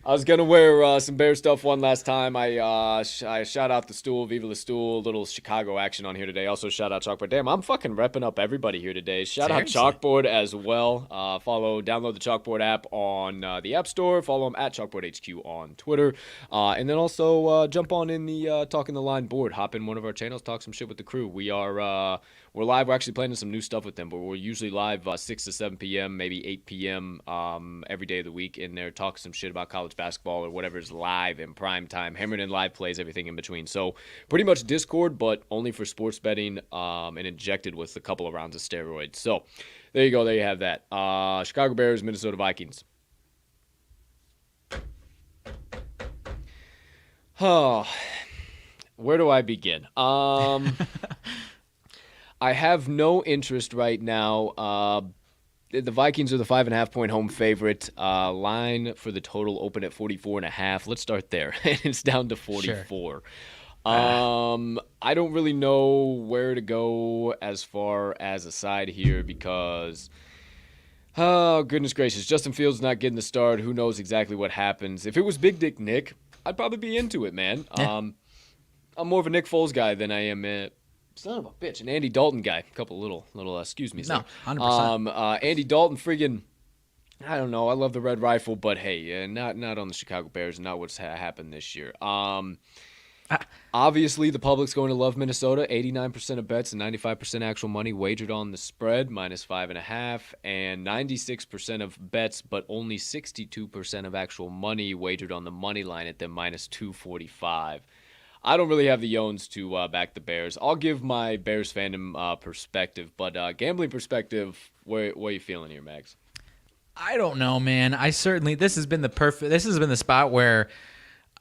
I was gonna wear some Bear stuff one last time. I shout out the Stool, Viva the Stool, little Chicago action on here today. Also shout out Chalkboard. Damn, I'm fucking repping up everybody here today. Shout out Seriously? Chalkboard as well. Download the Chalkboard app on the App Store. Follow them at Chalkboard HQ on Twitter, and then also jump on in the Talking the Line board. Hop in one of our channels, talk some shit with the crew. We're live. We're actually planning some new stuff with them, but we're usually live 6 to 7 p.m., maybe 8 p.m. Every day of the week in there, talk some shit about college basketball or whatever's live in prime time. Hammering in live plays, everything in between. So pretty much Discord, but only for sports betting and injected with a couple of rounds of steroids. So there you go. There you have that. Chicago Bears, Minnesota Vikings. Oh, where do I begin? I have no interest right now. The Vikings are the 5.5-point home favorite. Line for the total open at 44.5. Let's start there. It's down to 44. Sure. I don't really know where to go as far as a side here because, oh, goodness gracious, Justin Fields not getting the start. Who knows exactly what happens. If it was Big Dick Nick, I'd probably be into it, man. Yeah. I'm more of a Nick Foles guy than I am son of a bitch, an Andy Dalton guy. A couple little excuse me. No, 100%. Andy Dalton, friggin', I don't know. I love the red rifle, but hey, not on the Chicago Bears. Not what's happened this year. Obviously, the public's going to love Minnesota. 89% of bets and 95% actual money wagered on the spread, -5.5, and 96% of bets, but only 62% of actual money wagered on the money line at them, -245. I don't really have the yawns to back the Bears. I'll give my Bears fandom perspective, but gambling perspective, what are you feeling here, Mags? I don't know, man. This has been the spot where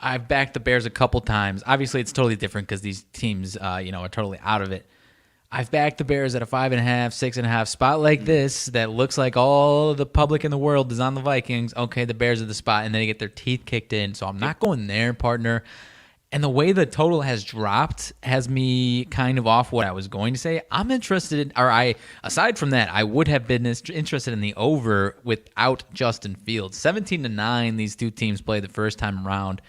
I've backed the Bears a couple times. Obviously, it's totally different because these teams, are totally out of it. I've backed the Bears at a 5.5, 6.5 spot like this that looks like all the public in the world is on the Vikings. Okay, the Bears are the spot, and then they get their teeth kicked in. So I'm not going there, partner. And the way the total has dropped has me kind of off what I was going to say. I'm interested, aside from that, I would have been interested in the over without Justin Fields. 17-9, these two teams played the first time around.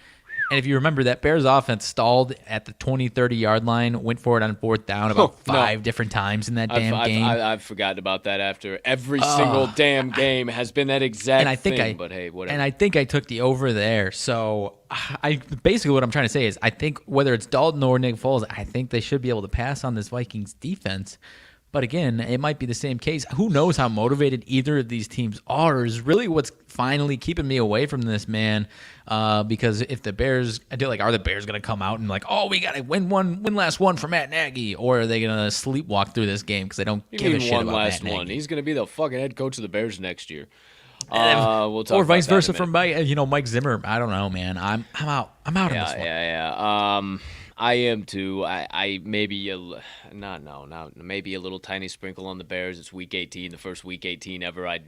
And if you remember, that Bears offense stalled at the 20, 30-yard line, went for it on fourth down about five different times in that game. I've forgotten about that after every single damn game has been that exact thing. But hey, whatever. And I think I took the over there. So basically what I'm trying to say is I think whether it's Dalton or Nick Foles, I think they should be able to pass on this Vikings defense. But again, it might be the same case. Who knows how motivated either of these teams are is really what's finally keeping me away from this, man. Because if the Bears, are the Bears going to come out and we got to win last one for Matt Nagy? Or are they going to sleepwalk through this game because they don't give a shit about Matt Nagy? He's going to be the fucking head coach of the Bears next year. We'll talk or vice versa from Mike Zimmer. I don't know, man. I'm out. I'm out on this one. Yeah. I am too. Maybe a little tiny sprinkle on the Bears. It's week 18, the first week 18 ever. I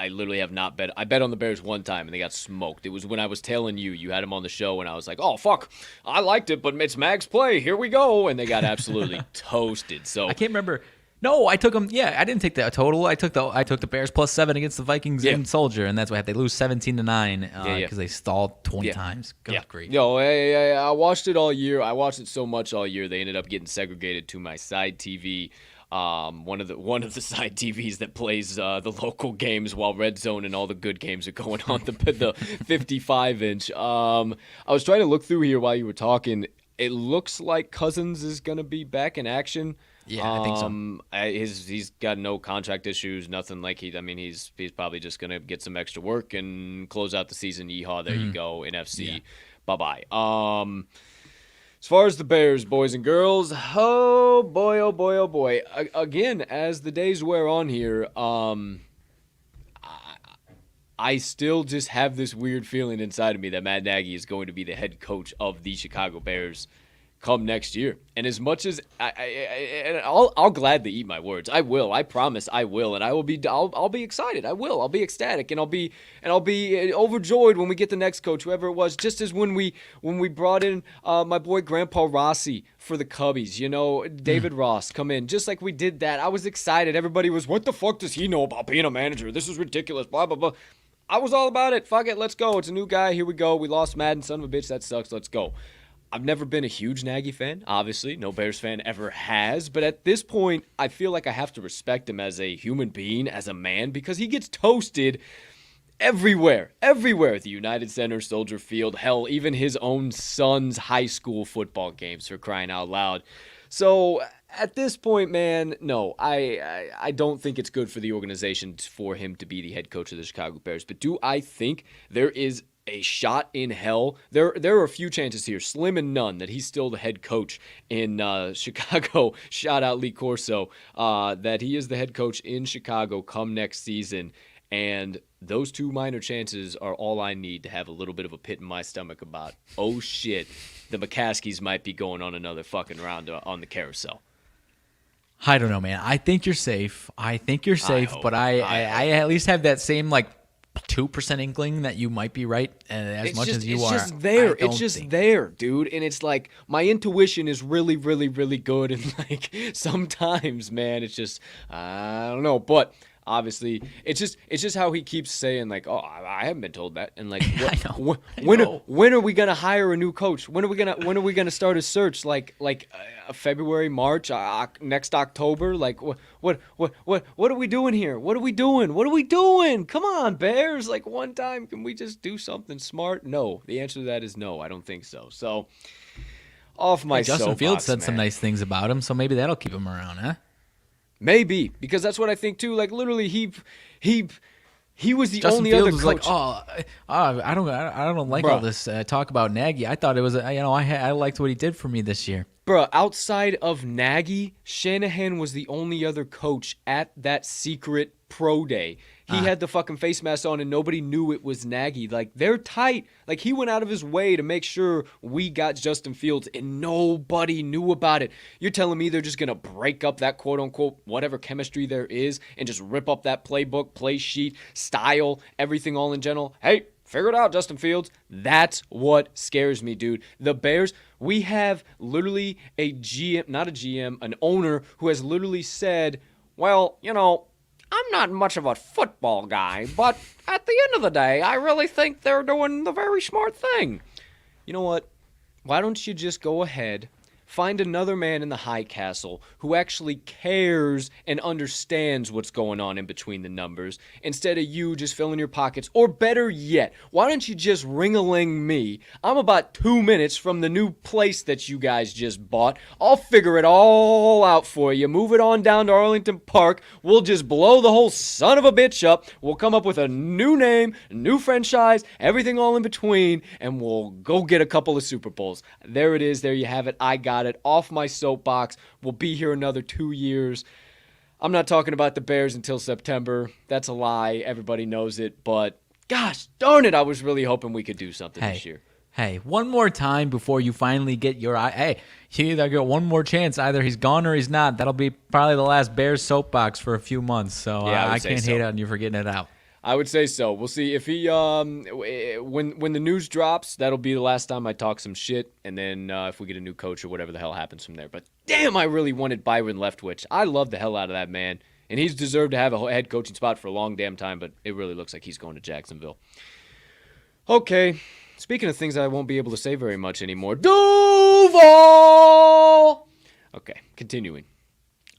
literally have not bet. I bet on the Bears one time and they got smoked. It was when I was telling you had them on the show and I was like, oh fuck, I liked it, but it's Mag's play. Here we go, and they got absolutely toasted. So I can't remember. No, I took them. Yeah, I didn't take the total. I took the Bears +7 against the Vikings in Soldier, and that's why they lose 17-9 because they stalled 20 times. Good grief. I watched it all year. I watched it so much all year. They ended up getting segregated to my side TV. One of the side TVs that plays the local games while Red Zone and all the good games are going on the 55-inch. I was trying to look through here while you were talking. It looks like Cousins is going to be back in action. Yeah, I think so. He's got no contract issues, nothing he's probably just going to get some extra work and close out the season. Yeehaw, there you go, NFC. Yeah. Bye-bye. As far as the Bears, boys and girls, oh boy. Again, as the days wear on here, I still just have this weird feeling inside of me that Matt Nagy is going to be the head coach of the Chicago Bears come next year. And as much as I'll gladly eat my words. I will. I promise I will. And I'll be excited. I will. I'll be ecstatic and I'll be overjoyed when we get the next coach, whoever it was, just as when we brought in my boy Grandpa Rossi for the Cubbies, David Ross come in, just like we did that. I was excited. Everybody was, what the fuck does he know about being a manager? This is ridiculous, blah blah blah. I was all about it. Fuck it, let's go. It's a new guy. Here we go. We lost Madden, son of a bitch. That sucks. Let's go. I've never been a huge Nagy fan, obviously. No Bears fan ever has. But at this point, I feel like I have to respect him as a human being, as a man, because he gets toasted everywhere. The United Center, Soldier Field, hell, even his own son's high school football games, for crying out loud. So at this point, man, no, I don't think it's good for the organization for him to be the head coach of the Chicago Bears. But do I think there is a shot in hell? There are a few chances here, slim and none, that he's still the head coach in Chicago. Shout out Lee Corso, that he is the head coach in Chicago come next season. And those two minor chances are all I need to have a little bit of a pit in my stomach about, oh shit, the McCaskies might be going on another fucking round on the carousel. I don't know, man. I think you're safe. But I at least have that same 2% inkling that you might be right, as much as you are. It's just there. It's just there, dude. And it's like my intuition is really, really, really good. And sometimes, man, it's just I don't know. But obviously, it's just how he keeps saying oh, I haven't been told that. And when are we gonna hire a new coach? When are we gonna start a search? February, March, next October? What are we doing here? What are we doing? Come on, Bears! One time, can we just do something smart? No, the answer to that is no. I don't think so. So off my soapbox, Justin Fields said man. some nice ththings about him, so maybe that'll keep him around, huh? Maybe, because that's what I think too. Literally, he was the Justin only Fields other coach. I don't like all this talk about Nagy. I thought it was, I liked what he did for me this year. Bruh, outside of Nagy, Shanahan was the only other coach at that secret pro day. He had the fucking face mask on and nobody knew it was Nagy. They're tight. He went out of his way to make sure we got Justin Fields and nobody knew about it. You're telling me they're just going to break up that quote-unquote whatever chemistry there is and just rip up that playbook, play sheet, style, everything all in general? Hey, figure it out, Justin Fields. That's what scares me, dude. The Bears, we have literally a GM, not a GM, an owner who has literally said, well, I'm not much of a football guy, but at the end of the day, I really think they're doing the very smart thing. You know what? Why don't you just go ahead, find another man in the high castle who actually cares and understands what's going on in between the numbers, instead of you just filling your pockets? Or better yet, why don't you just ring-a-ling me? I'm about 2 minutes from the new place that you guys just bought. I'll figure it all out for you. Move it on down to Arlington Park. We'll just blow the whole son of a bitch up. We'll come up with a new name, new franchise, everything all in between, and we'll go get a couple of Super Bowls. There it is. There you have it. I got it. Off my soapbox. We'll be here another 2 years. I'm not talking about the Bears until September. That's a lie. Everybody knows it. But gosh darn it, I was really hoping we could do something this year. Hey, one more time before you finally get your eye. Hey, you either get one more chance. Either he's gone or he's not. That'll be probably the last Bears soapbox for a few months. So yeah, I can't hate on you for getting it out. I would say so. We'll see if he when the news drops, that'll be the last time I talk some shit, and then if we get a new coach or whatever the hell happens from there. But damn, I really wanted Byron Leftwich. I love the hell out of that man, and he's deserved to have a head coaching spot for a long damn time. But it really looks like he's going to Jacksonville. Okay, speaking of things I won't be able to say very much anymore, Duval. Okay, continuing.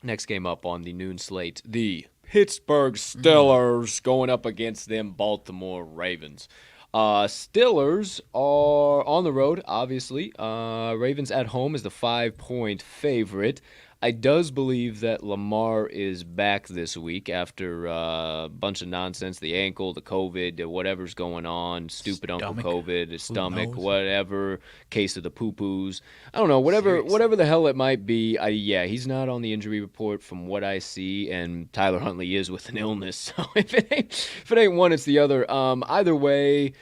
Next game up on the noon slate, the Pittsburgh Steelers going up against them Baltimore Ravens. Steelers are on the road, obviously. Ravens at home is the 5-point favorite. I does believe that Lamar is back this week after a bunch of nonsense, the ankle, the COVID, whatever's going on, stupid Uncle COVID, his stomach, whatever, case of the poo-poos. I don't know, whatever the hell it might be. Yeah, he's not on the injury report from what I see, and Tyler Huntley is with an illness. So if it ain't one, it's the other. Either way,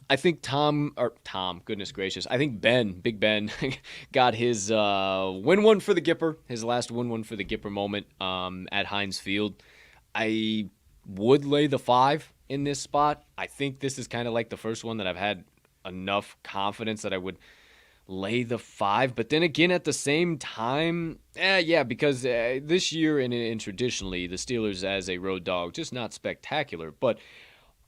I think Tom, goodness gracious, I think Big Ben, got his win one for the Gipper, his last win one for the Gipper moment at Heinz Field. I would lay the 5 in this spot. I think this is kind of like the first one that I've had enough confidence that I would lay the 5. But then again, at the same time, because this year and traditionally, the Steelers as a road dog, just not spectacular. But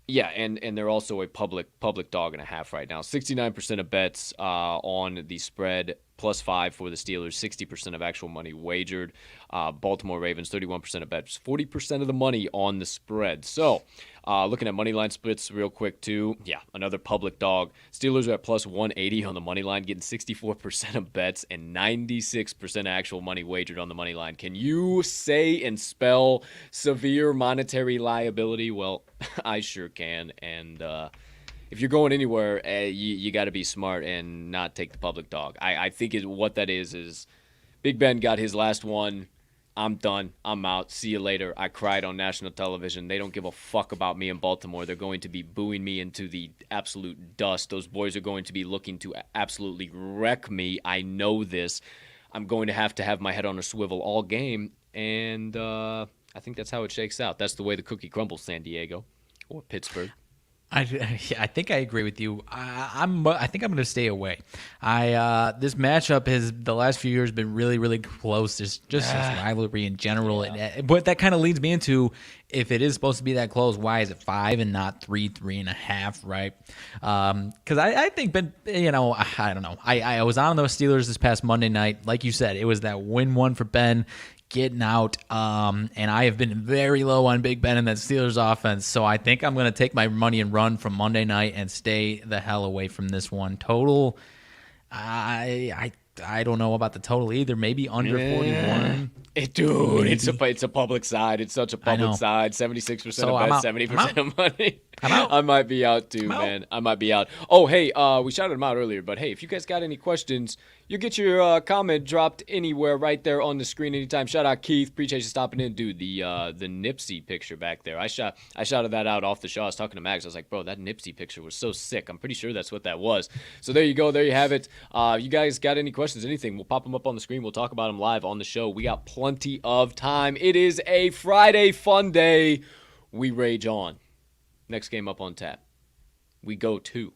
yeah, and they're also a public dog and a half right now. 69% of bets on the spread, +5 for the Steelers, 60% of actual money wagered. Baltimore Ravens, 31% of bets, 40% of the money on the spread. So, looking at money line splits real quick too. Yeah, another public dog. Steelers are at +180 on the money line, getting 64% of bets and 96% actual money wagered on the money line. Can you say and spell severe monetary liability? Well, I sure can. And if you're going anywhere, you got to be smart and not take the public dog. I think what that is Big Ben got his last one. I'm done. I'm out. See you later. I cried on national television. They don't give a fuck about me in Baltimore. They're going to be booing me into the absolute dust. Those boys are going to be looking to absolutely wreck me. I know this. I'm going to have my head on a swivel all game, and I think that's how it shakes out. That's the way the cookie crumbles, San Diego or Pittsburgh. I think I agree with you. I think I'm going to stay away. This matchup has the last few years been really, really close. There's just this rivalry in general. Yeah. But that kind of leads me into, if it is supposed to be that close, why is it 5 and not 3.5, right? Because I think Ben, I don't know. I was on those Steelers this past Monday night. Like you said, it was that win one for Ben getting out, and I have been very low on Big Ben and that Steelers offense, so I think I'm going to take my money and run from Monday night and stay the hell away from this one. Total, I don't know about the total either. Maybe under 41. Dude, maybe. It's a public side. It's such a public side. 76% of bets, 70% of money. I might be out too, man. I might be out. Oh, hey, we shouted them out earlier, but hey, if you guys got any questions, you get your comment dropped anywhere right there on the screen anytime. Shout out Keith. Appreciate you stopping in, dude. The Nipsey picture back there. I shouted that out off the show. I was talking to Max. I was like, bro, that Nipsey picture was so sick. I'm pretty sure that's what that was. So there you go. There you have it. You guys got any questions, anything, we'll pop them up on the screen. We'll talk about them live on the show. We got plenty of time. It is a Friday fun day. We rage on. Next game up on tap. We go to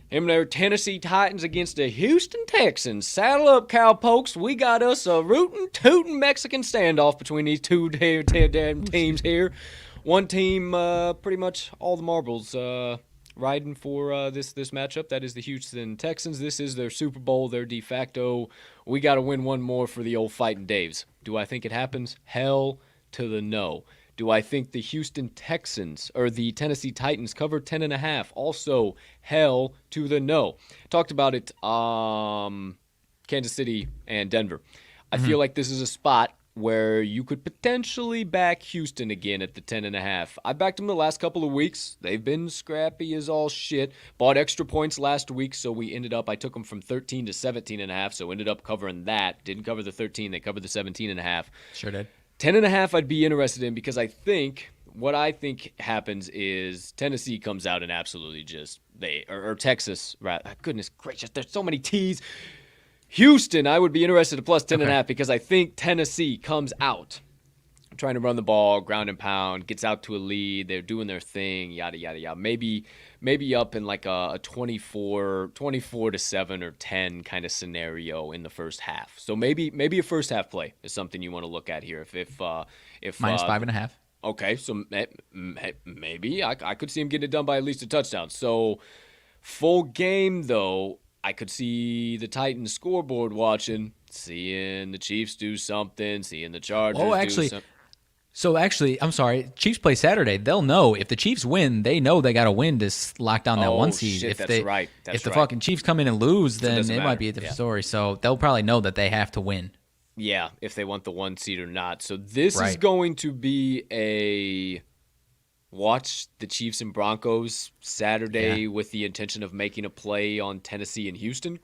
him there, Tennessee Titans against the Houston Texans. Saddle up, cowpokes. We got us a rootin', tootin' Mexican standoff between these two damn teams here. One team, pretty much all the marbles riding for this matchup. That is the Houston Texans. This is their Super Bowl, their de facto. We got to win one more for the old Fighting Daves. Do I think it happens? Hell to the no. Do I think the Houston Texans or the Tennessee Titans cover 10.5? Also, hell to the no. Talked about it, Kansas City and Denver. I feel like this is a spot where you could potentially back Houston again at the 10.5. I backed them the last couple of weeks. They've been scrappy as all shit. Bought extra points last week, so I took them from 13 to 17.5, so ended up covering that. Didn't cover the 13, they covered the 17.5. Sure did. 10.5 I'd be interested in because what I think happens is Tennessee comes out and absolutely or Texas, right? Goodness gracious, there's so many T's. Houston, I would be interested in plus 10.5 because I think Tennessee comes out trying to run the ball, ground and pound, gets out to a lead. They're doing their thing, yada, yada, yada. Maybe up in like a 24 to 7 or 10 kind of scenario in the first half. So maybe a first half play is something you want to look at here. If minus 5.5. Okay, so maybe I could see him getting it done by at least a touchdown. So full game though, I could see the Titans scoreboard watching, seeing the Chiefs do something, seeing the Chargers do something. So actually, I'm sorry, Chiefs play Saturday. They'll know. If the Chiefs win, they know they got to win to lock down that one seed. Shit, if the fucking Chiefs come in and lose, then it might be a different story. So they'll probably know that they have to win. Yeah, if they want the one seed or not. So this is going to be a watch the Chiefs and Broncos Saturday with the intention of making a play on Tennessee and Houston, ?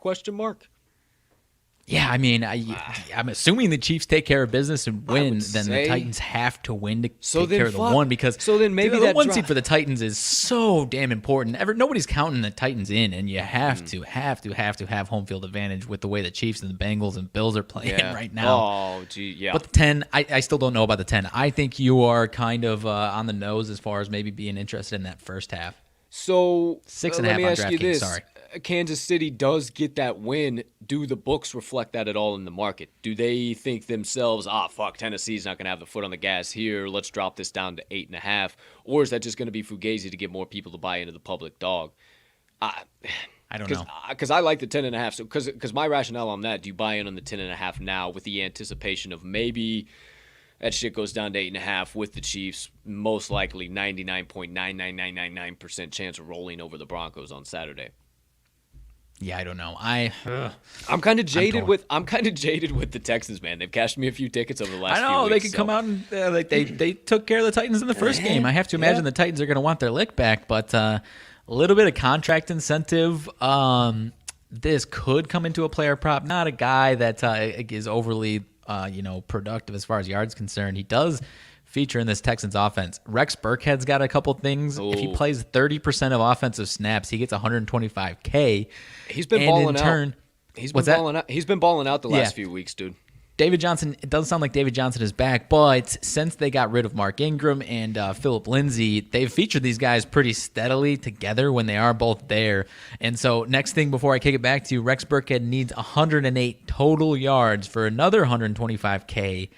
Yeah, I mean, I'm assuming the Chiefs take care of business and win, then the Titans have to win to take care of the one because maybe the one seed for the Titans is so damn important. Nobody's counting the Titans in, and you have to have home field advantage with the way the Chiefs and the Bengals and Bills are playing right now. Oh, gee, yeah. But the 10, I still don't know about the 10. I think you are kind of on the nose as far as maybe being interested in that first half. So 6.5 let me on ask you DraftKings. this. Sorry. Kansas City does get that win, do the books reflect that at all in the market? Do they think themselves, fuck, Tennessee's not going to have the foot on the gas here, let's drop this down to 8.5? Or is that just going to be fugazi to get more people to buy into the public dog? I don't know. Because I like the 10.5. So because my rationale on that, do you buy in on the 10.5 now with the anticipation of maybe that shit goes down to 8.5 with the Chiefs, most likely 99.99999% chance of rolling over the Broncos on Saturday? Yeah, I don't know. I'm kind of jaded with the Texans, man. They've cashed me a few tickets over the last few weeks. I know they could come out and they took care of the Titans in the first game. I have to imagine the Titans are going to want their lick back, but a little bit of contract incentive. This could come into a player prop. Not a guy that is overly productive as far as yards concerned. He does feature in this Texans offense. Rex Burkhead's got a couple things. If he plays 30% of offensive snaps, he gets $125K. He's been balling out. He's been balling out the last few weeks, dude. David Johnson, it doesn't sound like David Johnson is back, but since they got rid of Mark Ingram and Phillip Lindsay, they've featured these guys pretty steadily together when they are both there. And so next thing before I kick it back to you, Rex Burkhead needs 108 total yards for another $125K.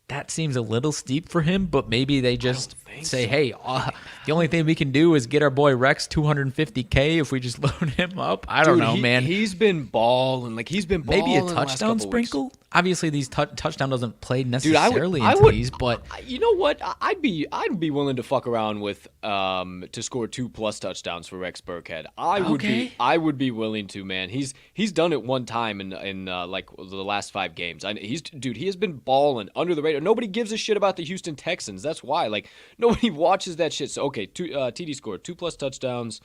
That seems a little steep for him, but maybe they just say, hey, the only thing we can do is get our boy Rex $250K if we just load him up. I don't know, man. He's been balling. Maybe a touchdown sprinkle? Obviously, these touchdown doesn't play necessarily into these, but you know what? I'd be willing to fuck around with to score 2+ touchdowns for Rex Burkhead. I would be willing to, man. He's done it one time in like the last 5 games. He has been balling under the radar. Nobody gives a shit about the Houston Texans. That's why, nobody watches that shit. So TD scored 2+ touchdowns.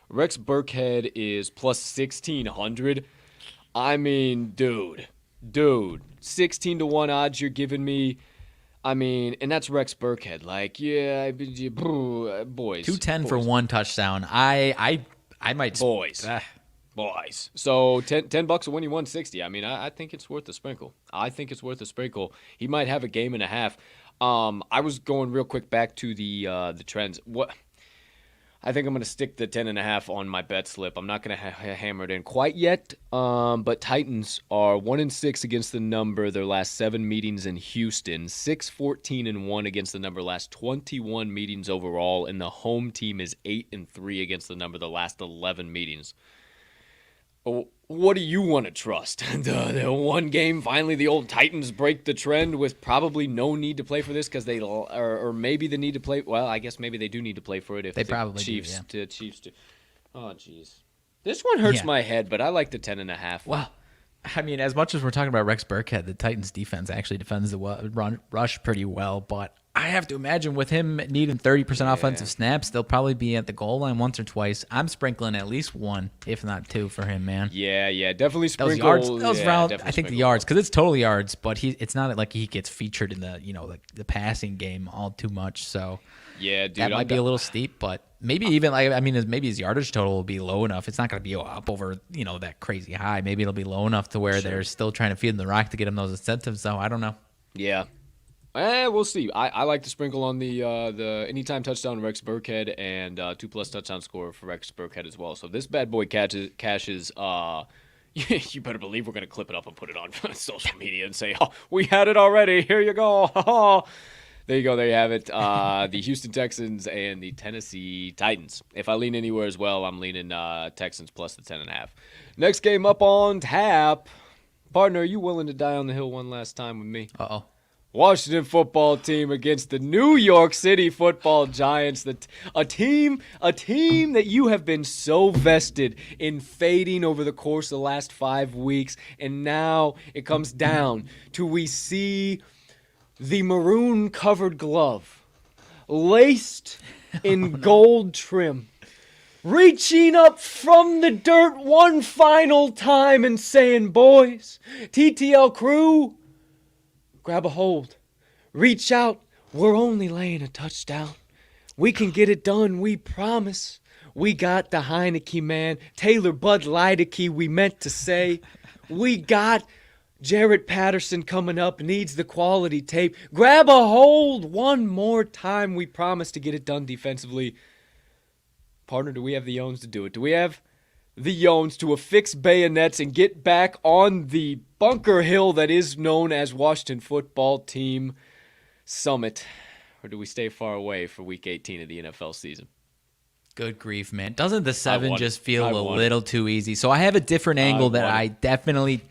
Rex Burkhead is plus 1,600. I mean, dude, 16-1 odds you're giving me. I mean, and that's Rex Burkhead. Boys. 210 for 1 touchdown. I might. Boys. So $10 will win you 160. I mean, I think it's worth a sprinkle. He might have a game and a half. I was going real quick back to the trends. I think I'm going to stick the 10.5 on my bet slip. I'm not going to hammer it in quite yet. But Titans are 1-6 against the number their last 7 meetings in Houston. 6-14-1 against the number last 21 meetings overall, and the home team is 8-3 against the number the last 11 meetings. What do you want to trust? The one game, finally, the old Titans break the trend with probably no need to play for this because they, or maybe the need to play. Well, I guess maybe they do need to play for it if they probably Chiefs do. Oh, jeez. This one hurts my head, but I like the 10.5. Well, I mean, as much as we're talking about Rex Burkhead, the Titans defense actually defends the rush pretty well, but I have to imagine with him needing 30% offensive snaps, they'll probably be at the goal line once or twice. I'm sprinkling at least 1, if not 2 for him, man. Yeah, definitely sprinkle. Those round, I think the yards, because it's total yards, but it's not like he gets featured in the passing game all too much. So yeah, dude, that might be a little steep, but maybe even maybe his yardage total will be low enough. It's not going to be up over that crazy high. Maybe it'll be low enough to where they're still trying to feed him the rock to get him those incentives. So I don't know. Yeah. We'll see. I like to sprinkle on the anytime touchdown Rex Burkhead and 2+ touchdown score for Rex Burkhead as well. So this bad boy cashes. You better believe we're gonna clip it up and put it on social media and say, "Oh, we had it already. Here you go." There you go. There you have it. The Houston Texans and the Tennessee Titans. If I lean anywhere as well, I'm leaning Texans plus the 10.5. Next game up on tap. Partner, are you willing to die on the hill one last time with me? Uh-oh. Washington football team against the New York City football Giants. A team that you have been so vested in fading over the course of the last 5 weeks. And now it comes down to we see the maroon-covered glove laced in gold trim, reaching up from the dirt one final time and saying, boys, TTL Crew, grab a hold. Reach out. We're only laying a touchdown. We can get it done, we promise. We got the Heineke man. Taylor Bud Lideke, we meant to say. We got Jarrett Patterson coming up, needs the quality tape. Grab a hold one more time. We promise to get it done defensively. Partner, do we have the owns to do it? Do we have the Yones to affix bayonets and get back on the bunker hill that is known as Washington Football Team Summit? Or do we stay far away for Week 18 of the NFL season? Good grief, man. Doesn't the 7 just feel a want little too easy? So I have a different angle that I definitely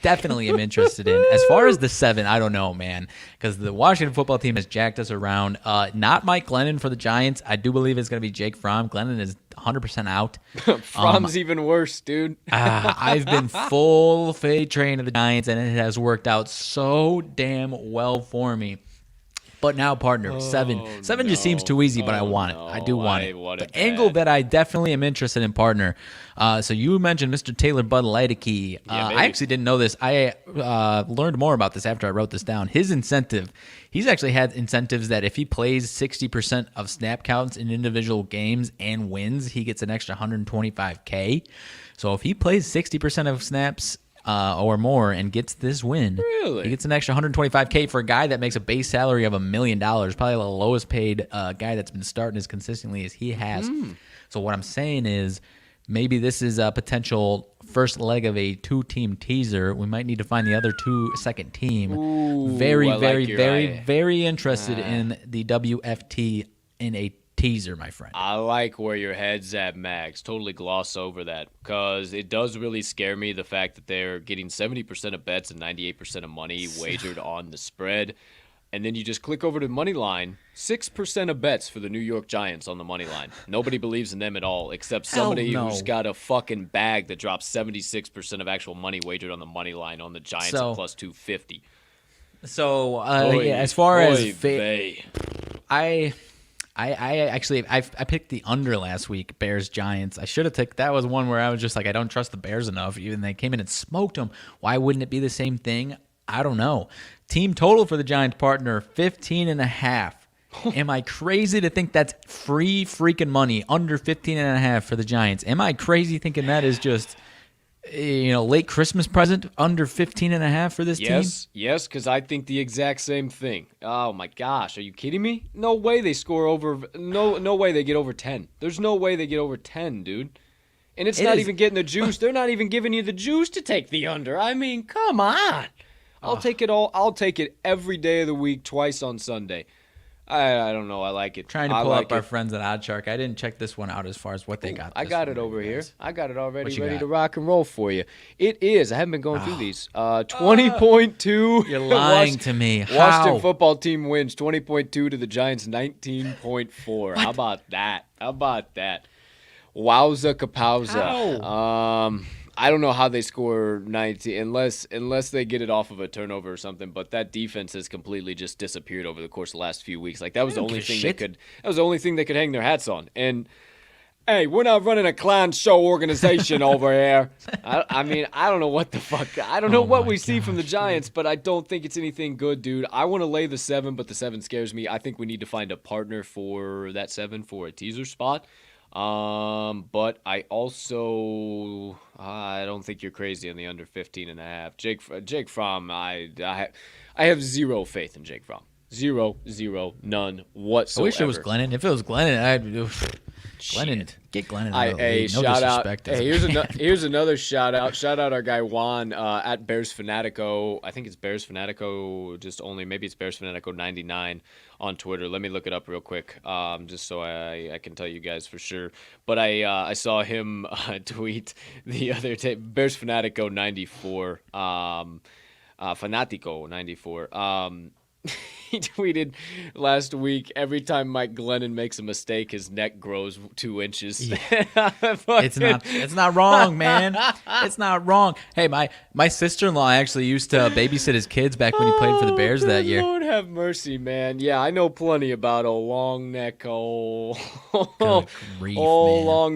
am interested in. As far as the 7, I don't know, man, because the Washington Football Team has jacked us around. Not Mike Glennon for the Giants. I do believe it's going to be Jake Fromm. Glennon is 100% out. Fromm's even worse, dude. I've been full fade train of the Giants, and it has worked out so damn well for me. But now, partner, 7 just seems too easy, but I want it. I do want it. The angle that I definitely am interested in, partner. So you mentioned Mr. Taylor Bud Lightkey. I actually didn't know this. I learned more about this after I wrote this down. His incentive, he's actually had incentives that if he plays 60% of snap counts in individual games and wins, he gets an extra $125K. So if he plays 60% of snaps or more and gets this win, he gets an extra $125K for a guy that makes a base salary of $1 million, probably the lowest paid guy that's been starting as consistently as he has. So what I'm saying is maybe this is a potential first leg of a 2-team teaser. We might need to find the other second team. Very interested in the WFT in a teaser, my friend. I like where your head's at, Max. Totally gloss over that because it does really scare me, the fact that they're getting 70% of bets and 98% of money wagered on the spread. And then you just click over to the money line, 6% of bets for the New York Giants on the money line. Nobody believes in them at all except somebody who's got a fucking bag that drops 76% of actual money wagered on the money line on the Giants at plus 250. So, as far as I picked the under last week, Bears Giants. I should have taken that. Was one where I was just like, I don't trust the Bears enough. Even they came in and smoked them. Why wouldn't it be the same thing? I don't know. Team total for the Giants, partner, 15.5. Am I crazy to think that's free freaking money under 15.5 for the Giants? Am I crazy thinking that is just late Christmas present under 15.5 for this team? Yes, because I think the exact same thing. Oh my gosh, are you kidding me? No way they score over. No way they get over 10. There's no way they get over 10, dude. And it's not even getting the juice. They're not even giving you the juice to take the under. I mean, come on. I'll take it all. I'll take it every day of the week, twice on Sunday. I don't know. I like it. Trying to pull up our friends at OddShark. I didn't check this one out as far as what they got. I got it over here. I got it already ready to rock and roll for you. It is. I haven't been going through these. 20.2. You're lying to me. Washington Football Team wins 20.2 to the Giants 19.4. How about that? Wowza kapowza. I don't know how they score 90 unless they get it off of a turnover or something. But that defense has completely just disappeared over the course of the last few weeks. Like that was the only thing they could. That was the only thing they could hang their hats on. And hey, we're not running a clown show organization over here. I mean, I don't know what the fuck. I don't know what we see from the Giants, but I don't think it's anything good, dude. I want to lay the 7, but the 7 scares me. I think we need to find a partner for that 7 for a teaser spot. But I also I don't think you're crazy on the under 15.5. Jake Fromm, I have zero faith in Jake Fromm. Zero, none whatsoever. I wish it was Glennon. If it was Glennon, get Glennon. Hey, no shout out. disrespect. Hey, here's another shout out. Shout out our guy Juan at Bears Fanatico. I think it's Bears Fanatico. Maybe it's Bears Fanatico 99 on Twitter. Let me look it up real quick, just so I can tell you guys for sure. But I saw him tweet the other day. Bears Fanatico 94. Fanatico 94. He tweeted last week, every time Mike Glennon makes a mistake, his neck grows 2 inches. Yeah. It's not wrong, man. It's not wrong. Hey, my sister-in-law actually used to babysit his kids back when he played for the Bears that year. Lord have mercy, man. Yeah, I know plenty about a long neck, long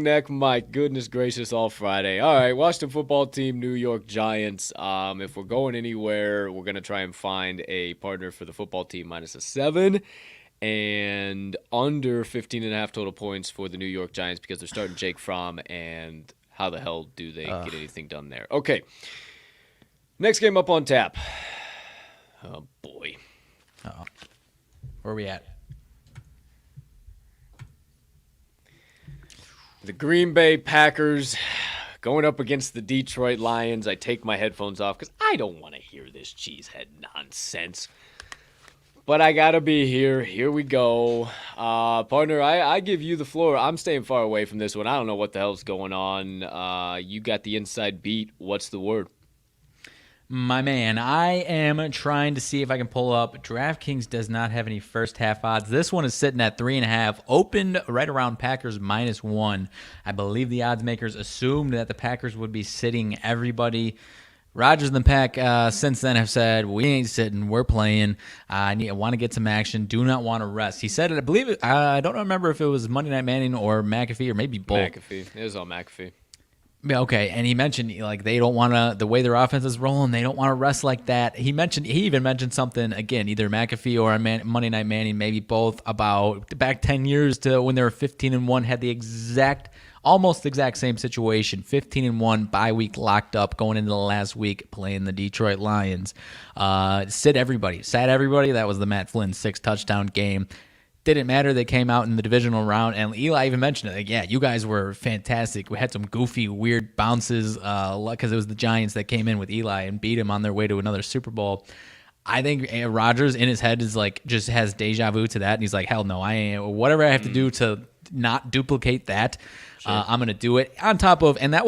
neck Mike. Goodness gracious, all Friday. All right, Washington Football Team, New York Giants. If we're going anywhere, we're going to try and find a partner for the football team minus a 7 and under 15.5 total points for the New York Giants because they're starting Jake Fromm, and how the hell do they get anything done there? Okay. Next game up on tap. Oh, boy. Uh-oh. Where are we at? The Green Bay Packers going up against the Detroit Lions. I take my headphones off because I don't want to hear this cheesehead nonsense. But I gotta be here. Here we go. Partner, I give you the floor. I'm staying far away from this one. I don't know what the hell's going on. You got the inside beat. What's the word? My man, I am trying to see if I can pull up. DraftKings does not have any first half odds. This one is sitting at 3.5, opened right around Packers -1. I believe the odds makers assumed that the Packers would be sitting everybody. Rodgers and the Pack since then have said, we ain't sitting, we're playing. I want to get some action, do not want to rest. He said it, I believe it, I don't remember if it was Monday Night Manning or McAfee or maybe both. McAfee. It was all McAfee. Yeah, okay, and he mentioned like they don't want to, the way their offense is rolling, they don't want to rest like that. He even mentioned something again, either McAfee or Monday Night Manning, maybe both, about back 10 years to when they were 15-1, had the almost exact same situation, 15-1 bye week locked up going into the last week playing the Detroit Lions. Sat everybody. That was the Matt Flynn 6-touchdown game. Didn't matter. They came out in the divisional round, and Eli even mentioned it. Like, yeah, you guys were fantastic. We had some goofy, weird bounces because it was the Giants that came in with Eli and beat him on their way to another Super Bowl. I think Rodgers in his head is like just has deja vu to that, and he's like, hell no, I ain't. Whatever I have to do to not duplicate that, sure. I'm gonna do it. On top of, and that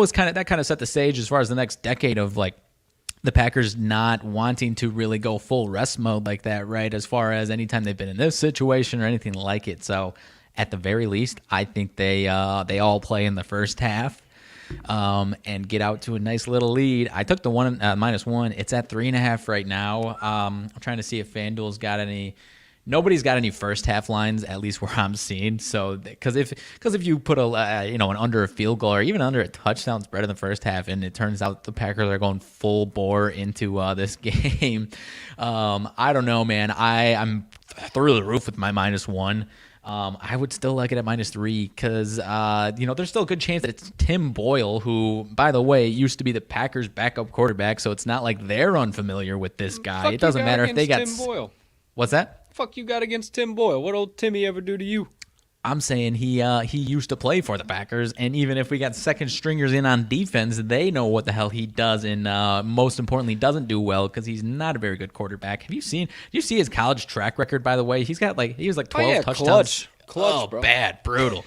kind of set the stage as far as the next decade of like the Packers not wanting to really go full rest mode like that, right? As far as anytime they've been in this situation or anything like it. So at the very least, I think they all play in the first half and get out to a nice little lead. I took the -1. It's at 3.5 right now. I'm trying to see if FanDuel's got any. Nobody's got any first half lines, at least where I'm seeing. So, because if you put an under a field goal or even under a touchdown spread in the first half, and it turns out the Packers are going full bore into this game, I don't know, man. I'm through the roof with my -1. I would still like it at -3 because there's still a good chance that it's Tim Boyle, who, by the way, used to be the Packers' backup quarterback. So it's not like they're unfamiliar with this guy. It doesn't matter if they got Tim Boyle. What's that? Fuck you got against Tim Boyle? What old Timmy ever do to you? I'm saying he used to play for the Packers, and even if we got second stringers in on defense, they know what the hell he does, and most importantly, doesn't do well because he's not a very good quarterback. Did you see his college track record? By the way, he was like 12 touchdowns. Clutch, bro. Bad, brutal.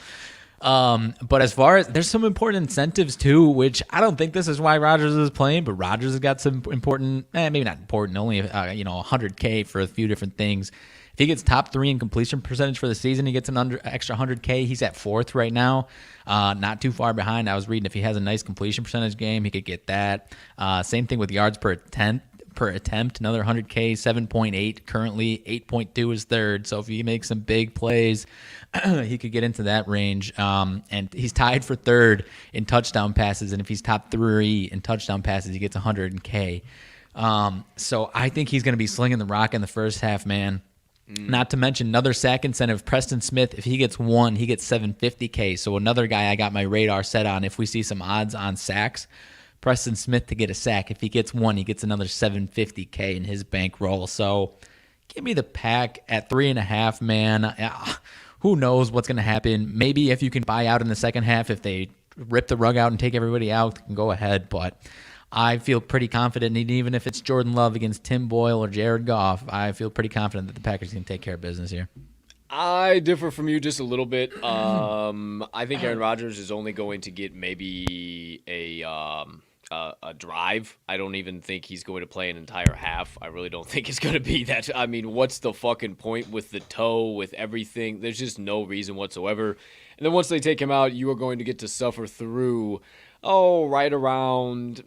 But as far as there's some important incentives too, which I don't think this is why Rodgers is playing, but Rodgers has got some important, maybe not important, only $100K for a few different things. If he gets top 3 in completion percentage for the season, he gets an extra $100K. He's at 4th right now, not too far behind. I was reading if he has a nice completion percentage game, he could get that. Same thing with yards per attempt, another $100K, 7.8 currently, 8.2 is 3rd. So if he makes some big plays, he could get into that range. And he's tied for 3rd in touchdown passes, and if he's top 3 in touchdown passes, he gets $100K. So I think he's going to be slinging the rock in the first half, man. Not to mention another sack incentive. Preston Smith, if he gets 1, he gets $750K. So another guy I got my radar set on. If we see some odds on sacks, Preston Smith to get a sack. If he gets 1, he gets another $750K in his bankroll. So give me the Pack at 3.5, man. Who knows what's going to happen? Maybe if you can buy out in the second half, if they rip the rug out and take everybody out, can go ahead. But I feel pretty confident, and even if it's Jordan Love against Tim Boyle or Jared Goff, I feel pretty confident that the Packers can take care of business here. I differ from you just a little bit. I think Aaron Rodgers is only going to get maybe a drive. I don't even think he's going to play an entire half. I really don't think it's going to be that. I mean, what's the fucking point with the toe, with everything? There's just no reason whatsoever. And then once they take him out, you are going to get to suffer through right around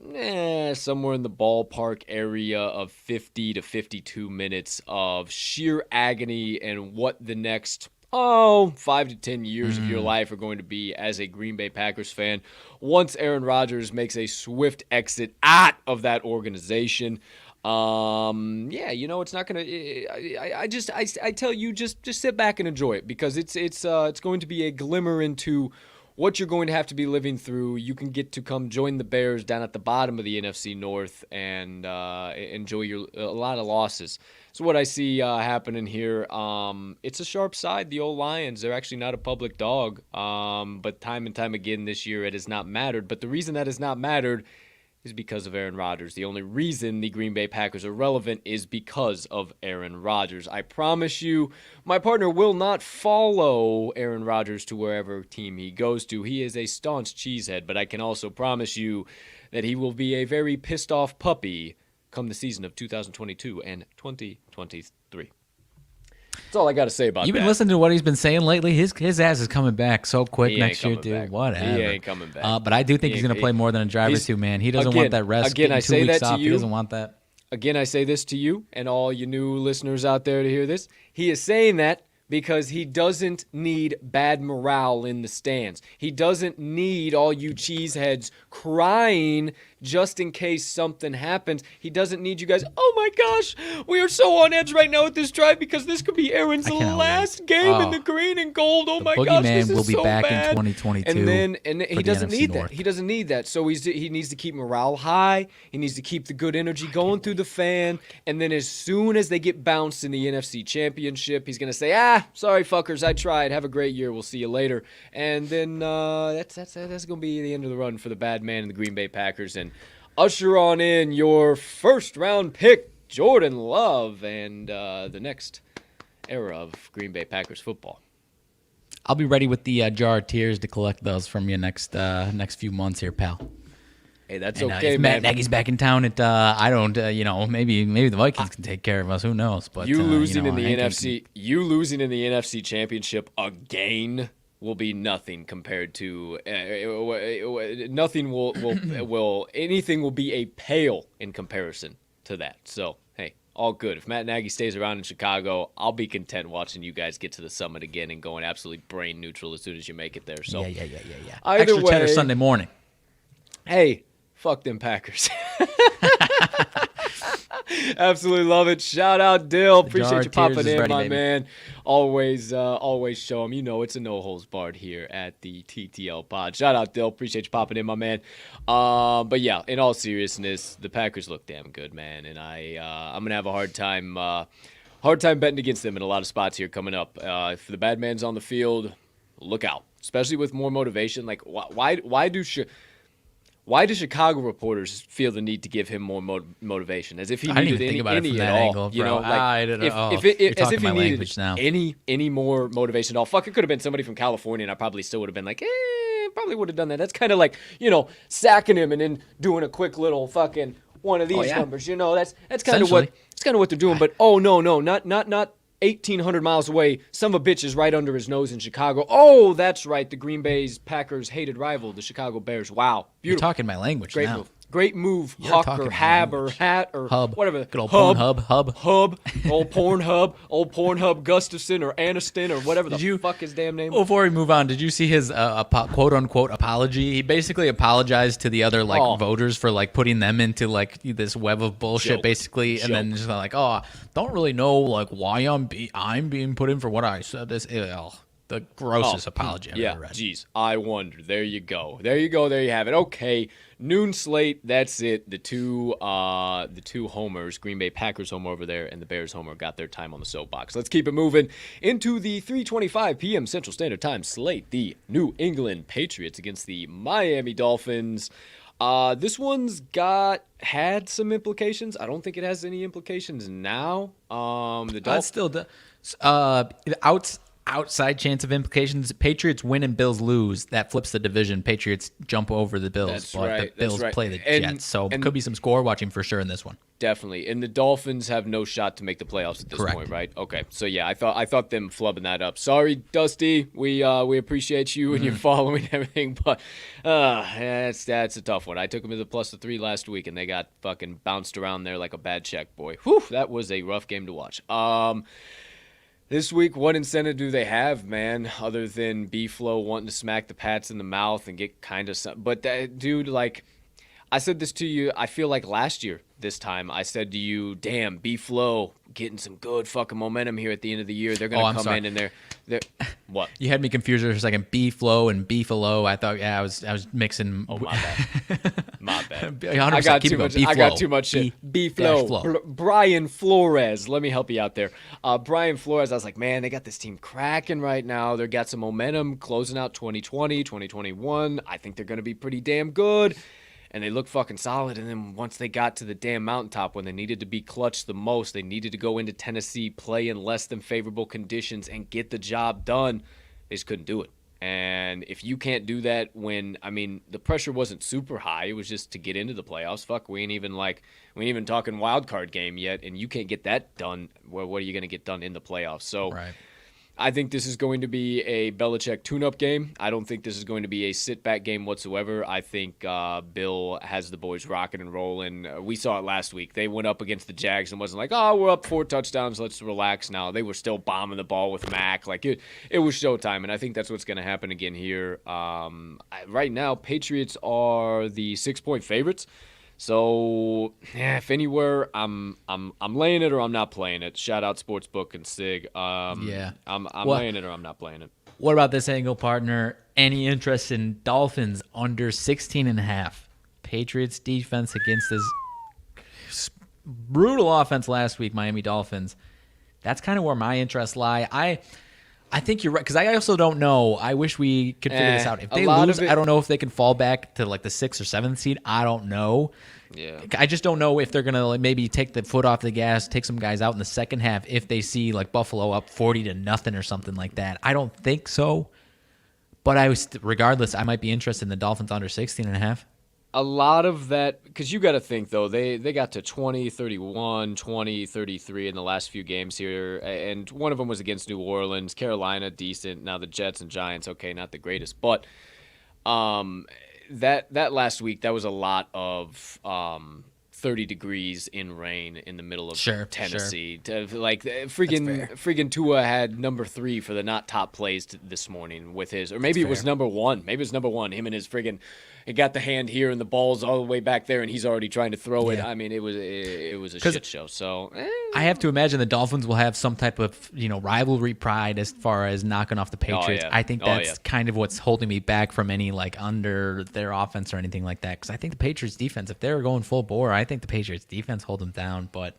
somewhere in the ballpark area of 50 to 52 minutes of sheer agony and what the next 5 to 10 years of your life are going to be as a Green Bay Packers fan once Aaron Rodgers makes a swift exit out of that organization. It's not gonna. I tell you, just sit back and enjoy it, because it's going to be a glimmer into what you're going to have to be living through. You can get to come join the Bears down at the bottom of the NFC North and enjoy a lot of losses. So what I see happening here, it's a sharp side, the old Lions. They're actually not a public dog, but time and time again this year it has not mattered. But the reason that has not mattered is because of Aaron Rodgers. The only reason the Green Bay Packers are relevant is because of Aaron Rodgers. I promise you, my partner will not follow Aaron Rodgers to wherever team he goes to. He is a staunch cheesehead, but I can also promise you that he will be a very pissed off puppy come the season of 2022 and 2023. That's all I got to say about that. You've been listening to what he's been saying lately. His ass is coming back so quick next year, dude. Back. Whatever. He ain't coming back. But I do think he's going to play more than a drive or two, man. He doesn't want that rest. Again, I say 2 weeks that to off. you. He doesn't want that. Again, I say this to you and all you new listeners out there to hear this. He is saying that because he doesn't need bad morale in the stands. He doesn't need all you cheeseheads crying just in case something happens. He doesn't need you guys, oh my gosh, we are so on edge right now with this drive because this could be Aaron's last game in the green and gold. Oh my gosh, this is will be so back bad. in 2022. And he doesn't need that. He doesn't need that. So he needs to keep morale high. He needs to keep the good energy going through the fan. And then as soon as they get bounced in the NFC Championship, he's going to say, sorry fuckers, I tried. Have a great year. We'll see you later. And then that's going to be the end of the run for the bad man in the Green Bay Packers. And usher on in your first-round pick, Jordan Love, and the next era of Green Bay Packers football. I'll be ready with the jar of tears to collect those from you next few months here, pal. Hey, that's and, okay, if man. Matt Nagy's back in town. I don't, maybe the Vikings can take care of us. Who knows? But you losing in the NFC Championship again will be nothing compared to nothing anything will be a pale in comparison to that. So hey, all good. If Matt Nagy stays around in Chicago, I'll be content watching you guys get to the summit again and going absolutely brain neutral as soon as you make it there. So yeah. Either Extra way, cheddar Sunday morning. Hey, fuck them Packers. Absolutely love it. Shout out, Dill. Appreciate you popping in, my man. Always show them. You know it's a no holds barred here at the TTL Pod. Shout out, Dill. Appreciate you popping in, my man. But yeah, in all seriousness, the Packers look damn good, man, and I'm gonna have a hard time betting against them in a lot of spots here coming up. If the bad man's on the field, look out. Especially with more motivation. Like why do Chicago reporters feel the need to give him more motivation, as if he needed any at all? Angle, you know, like as if he needed any more motivation at all. Fuck, it could have been somebody from California, and I probably still would have been like, probably would have done that. That's kind of like, sacking him and then doing a quick little fucking one of these numbers. That's kind of what they're doing. But no, not 1,800 miles away, some of a bitch is right under his nose in Chicago. Oh, that's right. The Green Bay's Packers' hated rival, the Chicago Bears. Wow. Beautiful. You're talking my language Great now. move. Great move, You're Huck or Hab or Hat or Hub. Whatever. Good old Pornhub. Hub. Old Pornhub Gustafson or Aniston or whatever fuck his damn name. Before we move on, did you see his quote-unquote apology? He basically apologized to the other voters for putting them into this web of bullshit, basically, and then just don't really know why I'm being put in for what I said. The grossest apology I've ever read. Jeez, I wonder. There you go. There you have it. Okay, noon slate. That's it. The two homers, Green Bay Packers homer over there and the Bears homer, got their time on the soapbox. Let's keep it moving into the 3:25 p.m. Central Standard Time slate. The New England Patriots against the Miami Dolphins. This one's had some implications. I don't think it has any implications now. The Dolphins still outside chance of implications. Patriots win and Bills lose. That flips the division. Patriots jump over the Bills, the Bills play the Jets. So it could be some score watching for sure in this one. Definitely. And the Dolphins have no shot to make the playoffs at this point, right? Okay. So yeah, I thought them flubbing that up. Sorry, Dusty. We appreciate you and your following and everything, but that's a tough one. I took them to the +3 last week, and they got fucking bounced around there like a bad check, boy. Whew, that was a rough game to watch. This week, what incentive do they have, man, other than B-Flow wanting to smack the Pats in the mouth and get kind of something? But, dude, I said this to you, I feel like last year this time, I said to you, damn, B-Flow, getting some good fucking momentum here at the end of the year. They're going to come in and they're what? You had me confused for a second. Beefalo and Beefalo. I thought, I was mixing. Oh, my bad. My bad. I got too much shit. Beefalo. Brian Flores. Let me help you out there. Brian Flores, I was like, man, they got this team cracking right now. They got some momentum closing out 2020, 2021. I think they're going to be pretty damn good. And they look fucking solid. And then once they got to the damn mountaintop, when they needed to be clutch the most, they needed to go into Tennessee, play in less than favorable conditions, and get the job done. They just couldn't do it. And if you can't do that when, the pressure wasn't super high. It was just to get into the playoffs. Fuck, we ain't even talking wild card game yet. And you can't get that done. Well, what are you going to get done in the playoffs? So right. I think this is going to be a Belichick tune-up game. I don't think this is going to be a sit-back game whatsoever. I think Bill has the boys rocking and rolling. We saw it last week. They went up against the Jags and wasn't like, oh, we're up 4 touchdowns, let's relax now. They were still bombing the ball with Mac. Like, it was showtime, and I think that's what's going to happen again here. Right now, Patriots are the 6-point favorites. So, if anywhere, I'm laying it or I'm not playing it. Shout out Sportsbook and Sig. I'm laying it or I'm not playing it. What about this angle, partner? Any interest in Dolphins under 16.5? Patriots defense against this brutal offense last week, Miami Dolphins. That's kind of where my interests lie. I think you're right, because I also don't know. I wish we could figure this out. If they lose, I don't know if they can fall back to like the 6th or 7th seed. I don't know. Yeah. I just don't know if they're going to maybe take the foot off the gas, take some guys out in the second half if they see like Buffalo up 40-0 or something like that. I don't think so. But regardless, I might be interested in the Dolphins under 16.5. A lot of that, because you got to think, though, they got to 20-31, 20-33 in the last few games here, and one of them was against New Orleans. Carolina, decent. Now the Jets and Giants, okay, not the greatest. But that last week, that was a lot of 30 degrees in rain in the middle of Tennessee. Sure. Like, friggin' Tua had number 3 for the not top plays this morning with his, or maybe it was number 1. Maybe it was number 1. Him and his friggin', he got the hand here and the ball's all the way back there and he's already trying to throw it. It was a shit show. So I have to imagine the Dolphins will have some type of rivalry pride as far as knocking off the Patriots. I think that's kind of what's holding me back from any like under their offense or anything like that. Because I think the Patriots defense, if they're going full bore, I think the Patriots defense hold them down, but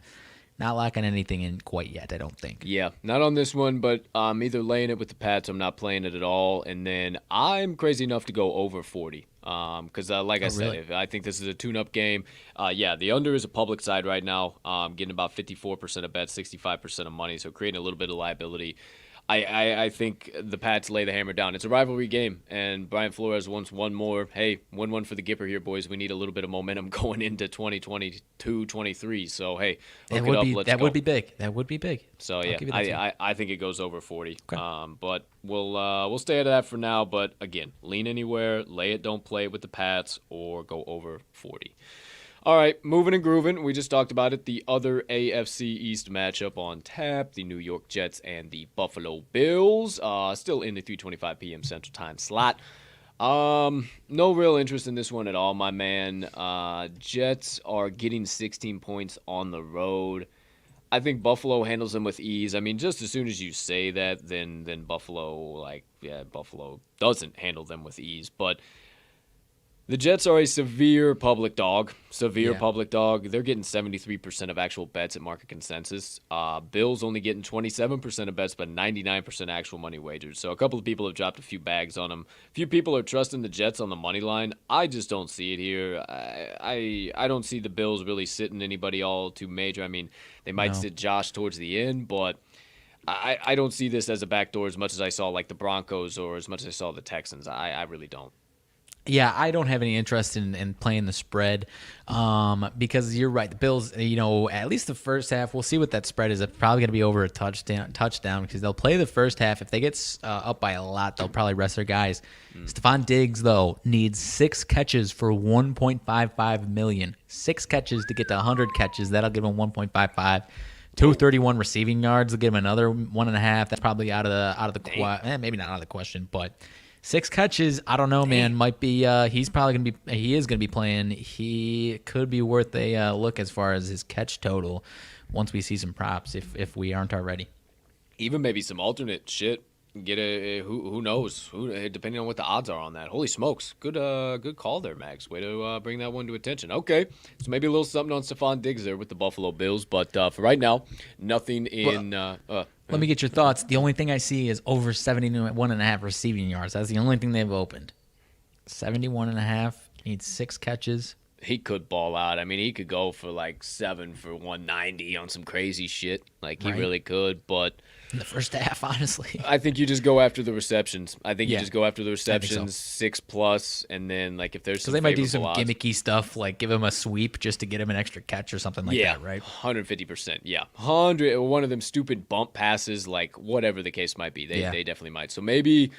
not locking anything in quite yet, I don't think. Yeah, not on this one, but I'm either laying it with the Pats, I'm not playing it at all, and then I'm crazy enough to go over 40. Because like I said, I think this is a tune-up game. The under is a public side right now. Getting about 54% of bets, 65% of money, so creating a little bit of liability. I think the Pats lay the hammer down. It's a rivalry game, and Brian Flores wants one more. Hey, win one for the Gipper here, boys. We need a little bit of momentum going into 2022-23. So, hey, hook it up. Let's go. That would be big. That would be big. So, yeah, I think it goes over 40. Okay. But we'll stay out of that for now. But, again, lean anywhere, lay it, don't play it with the Pats, or go over 40. All right, moving and grooving. We just talked about it. The other AFC East matchup on tap, the New York Jets and the Buffalo Bills, still in the 3:25 p.m. Central Time slot. No real interest in this one at all, my man. Jets are getting 16 points on the road. I think Buffalo handles them with ease. I mean, just as soon as you say that, then Buffalo doesn't handle them with ease, but the Jets are a severe public dog. They're getting 73% of actual bets at market consensus. Bills only getting 27% of bets, but 99% actual money wagers. So a couple of people have dropped a few bags on them. A few people are trusting the Jets on the money line. I just don't see it here. I don't see the Bills really sitting anybody all too major. I mean, they might sit Josh towards the end, but I don't see this as a backdoor as much as I saw like the Broncos or as much as I saw the Texans. I really don't. Yeah, I don't have any interest in playing the spread because you're right. The Bills, at least the first half, we'll see what that spread is. It's probably going to be over a touchdown because they'll play the first half. If they get up by a lot, they'll probably rest their guys. Stephon Diggs, though, needs 6 catches for $1.55 million. 6 catches to get to 100 catches. That'll give him 1.55. 231 receiving yards will give him another 1.5. That's probably out of the maybe not out of the question, but 6 catches, I don't know, man. Might be he is going to be playing. He could be worth a look as far as his catch total once we see some props if we aren't already. Even maybe some alternate shit. Get who knows? Depending on what the odds are on that. Holy smokes. Good call there, Max. Way to bring that one to attention. Okay. So maybe a little something on Stephon Diggs there with the Buffalo Bills, but for right now, nothing in let me get your thoughts. The only thing I see is over 71.5 receiving yards. That's the only thing they've opened. 71.5, needs 6 catches. He could ball out. I mean, he could go for like 7 for 190 on some crazy shit. Like, he really could, but in the first half, honestly. I think you just go after the receptions. You just go after the so. receptions, 6+, and then, like, if there's some because they might do some odds, gimmicky stuff, like give him a sweep just to get him an extra catch or something like that, right? 150%. Yeah, 100. One of them stupid bump passes, like whatever the case might be. They definitely might. So maybe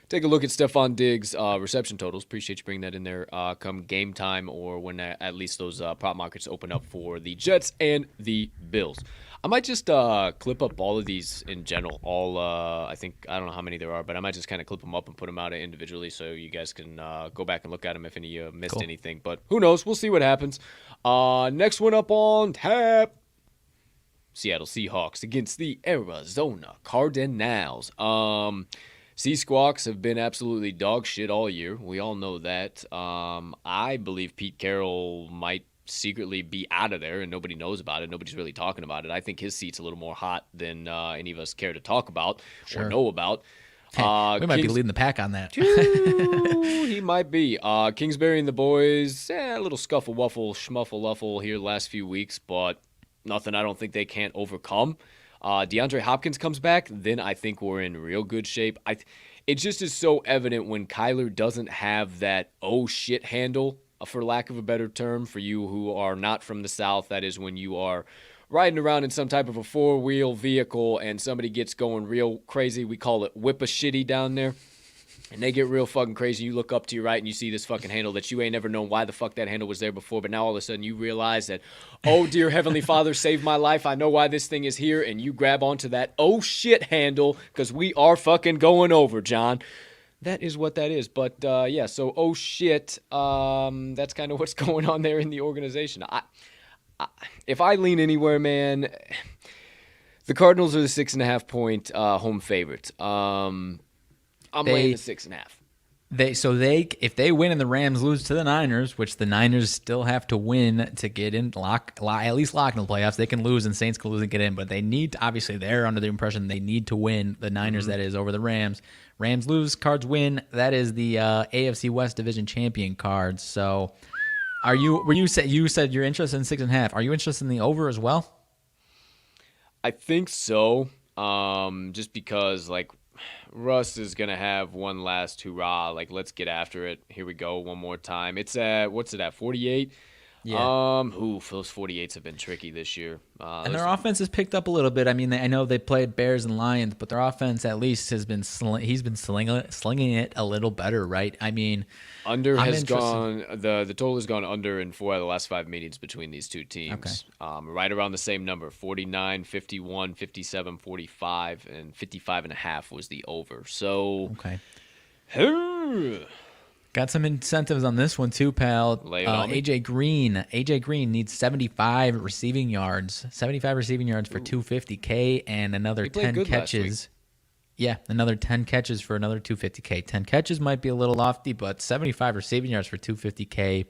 take a look at Stephon Diggs' reception totals. Appreciate you bringing that in there come game time or when at least those prop markets open up for the Jets and the Bills. I might just clip up all of these in general. I don't know how many there are, but I might just kind of clip them up and put them out individually so you guys can go back and look at them if any of you missed anything. But who knows? We'll see what happens. Next one up on tap. Seattle Seahawks against the Arizona Cardinals. Sea Squawks have been absolutely dog shit all year. We all know that. I believe Pete Carroll might secretly be out of there and nobody knows about it. Nobody's really talking about it. I think his seat's a little more hot than any of us care to talk about or know about. We might be leading the pack on that. He might be. Kingsbury and the boys, a little scuffle, wuffle, schmuffle, luffle here the last few weeks, but nothing I don't think they can't overcome. DeAndre Hopkins comes back, then I think we're in real good shape. It just is so evident when Kyler doesn't have that oh shit handle, for lack of a better term, for you who are not from the South. That is when you are riding around in some type of a four-wheel vehicle and somebody gets going real crazy. We call it whip-a-shitty down there. And they get real fucking crazy. You look up to your right and you see this fucking handle that you ain't never known why the fuck that handle was there before. But now all of a sudden you realize that, oh, dear Heavenly Father, save my life. I know why this thing is here. And you grab onto that oh shit handle because we are fucking going over, John. That is what that is. But, so oh shit, that's kind of what's going on there in the organization. If I lean anywhere, man, the Cardinals are the 6.5-point home favorites. I'm laying the 6.5. If they win and the Rams lose to the Niners, which the Niners still have to win to get in, at least lock in the playoffs. They can lose and Saints can lose and get in, but they need to, obviously they're under the impression they need to win. The Niners, that is, over the Rams. Rams lose, Cards win. That is the AFC West Division champion Cards. So, you said you're interested in 6.5? Are you interested in the over as well? I think so. Just because Russ is going to have one last hurrah. Let's get after it. Here we go one more time. It's at, what's it at, 48? Yeah. Those 48s have been tricky this year. And their offense has picked up a little bit. I mean, I know they played Bears and Lions, but their offense at least has been slinging it a little better, right? I mean, the total has gone under in 4 out of the last 5 meetings between these two teams. Okay. Right around the same number, 49, 51, 57, 45, and 55.5 was the over. So, okay. Got some incentives on this one too, pal. AJ Green needs 75 receiving yards. 75 receiving yards for $250K and another 10 catches. Yeah, another 10 catches for another $250K. 10 catches might be a little lofty, but 75 receiving yards for $250K.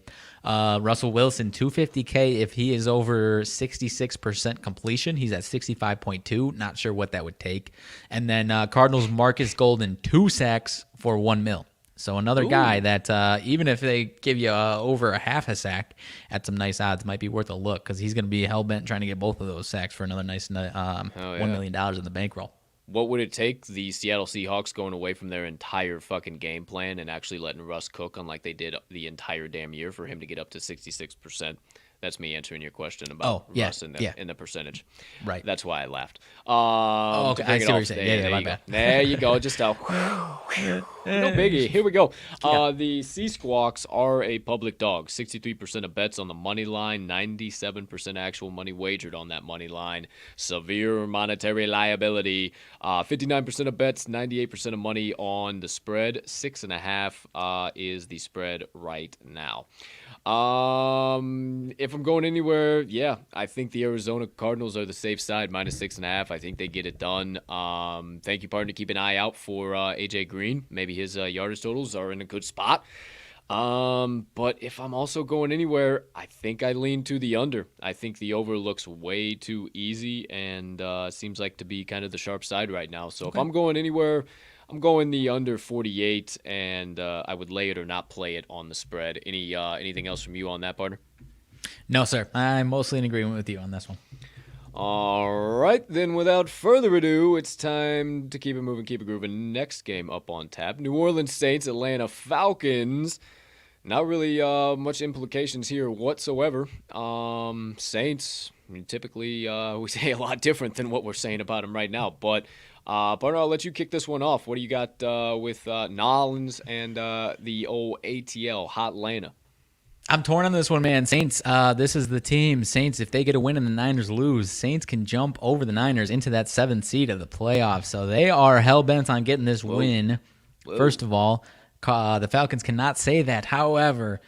Russell Wilson, $250K if he is over 66% completion. He's at 65.2. Not sure what that would take. And then Cardinals Marcus Golden, 2 sacks for $1 million. So another guy that even if they give you over a half a sack at some nice odds, might be worth a look because he's going to be hell-bent trying to get both of those sacks for another nice $1 million in the bankroll. What would it take, the Seattle Seahawks going away from their entire fucking game plan and actually letting Russ cook unlike they did the entire damn year for him to get up to 66%? That's me answering your question about Russ in the percentage. Right. That's why I laughed. Okay, I see what you're saying. Yeah, my bad. There you go. Just no biggie. Here we go. The Sea Squawks are a public dog. 63% of bets on the money line, 97% actual money wagered on that money line. Severe monetary liability. 59% of bets, 98% of money on the spread. 6.5 is the spread right now. If I'm going anywhere, I think the Arizona Cardinals are the safe side, -6.5. I think they get it done. Thank you, partner. Keep an eye out for AJ Green. Maybe his yardage totals are in a good spot. But if I'm also going anywhere, I think I lean to the under. I think the over looks way too easy and seems like to be kind of the sharp side right now. So if I'm going anywhere, I'm going the under 48, and I would lay it or not play it on the spread. Anything else from you on that, partner? No, sir. I'm mostly in agreement with you on this one. All right, then without further ado, it's time to keep it moving, keep it grooving. Next game up on tap, New Orleans Saints, Atlanta Falcons. Not really much implications here whatsoever. Saints, typically we say a lot different than what we're saying about them right now, but partner, I'll let you kick this one off. What do you got with Nolans and the old ATL, Hot Atlanta? I'm torn on this one, man. Saints, this is the team. Saints, if they get a win and the Niners lose, Saints can jump over the Niners into that 7th seed of the playoffs. So they are hell-bent on getting this win. First of all, the Falcons cannot say that. However,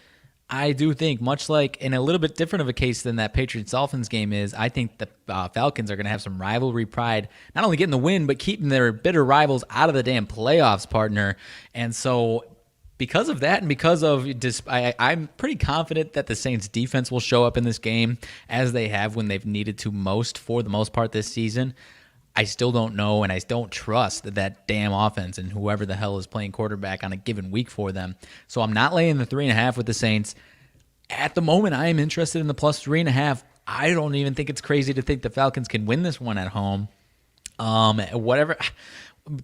I do think, much like in a little bit different of a case than that Patriots-Dolphins game is, I think the Falcons are going to have some rivalry pride, not only getting the win, but keeping their bitter rivals out of the damn playoffs, partner. And so because of that and because of I'm pretty confident that the Saints defense will show up in this game as they have when they've needed to most for the most part this season. I still don't know, and I don't trust that damn offense and whoever the hell is playing quarterback on a given week for them. So I'm not laying the 3.5 with the Saints. At the moment, I am interested in the plus 3.5. I don't even think it's crazy to think the Falcons can win this one at home.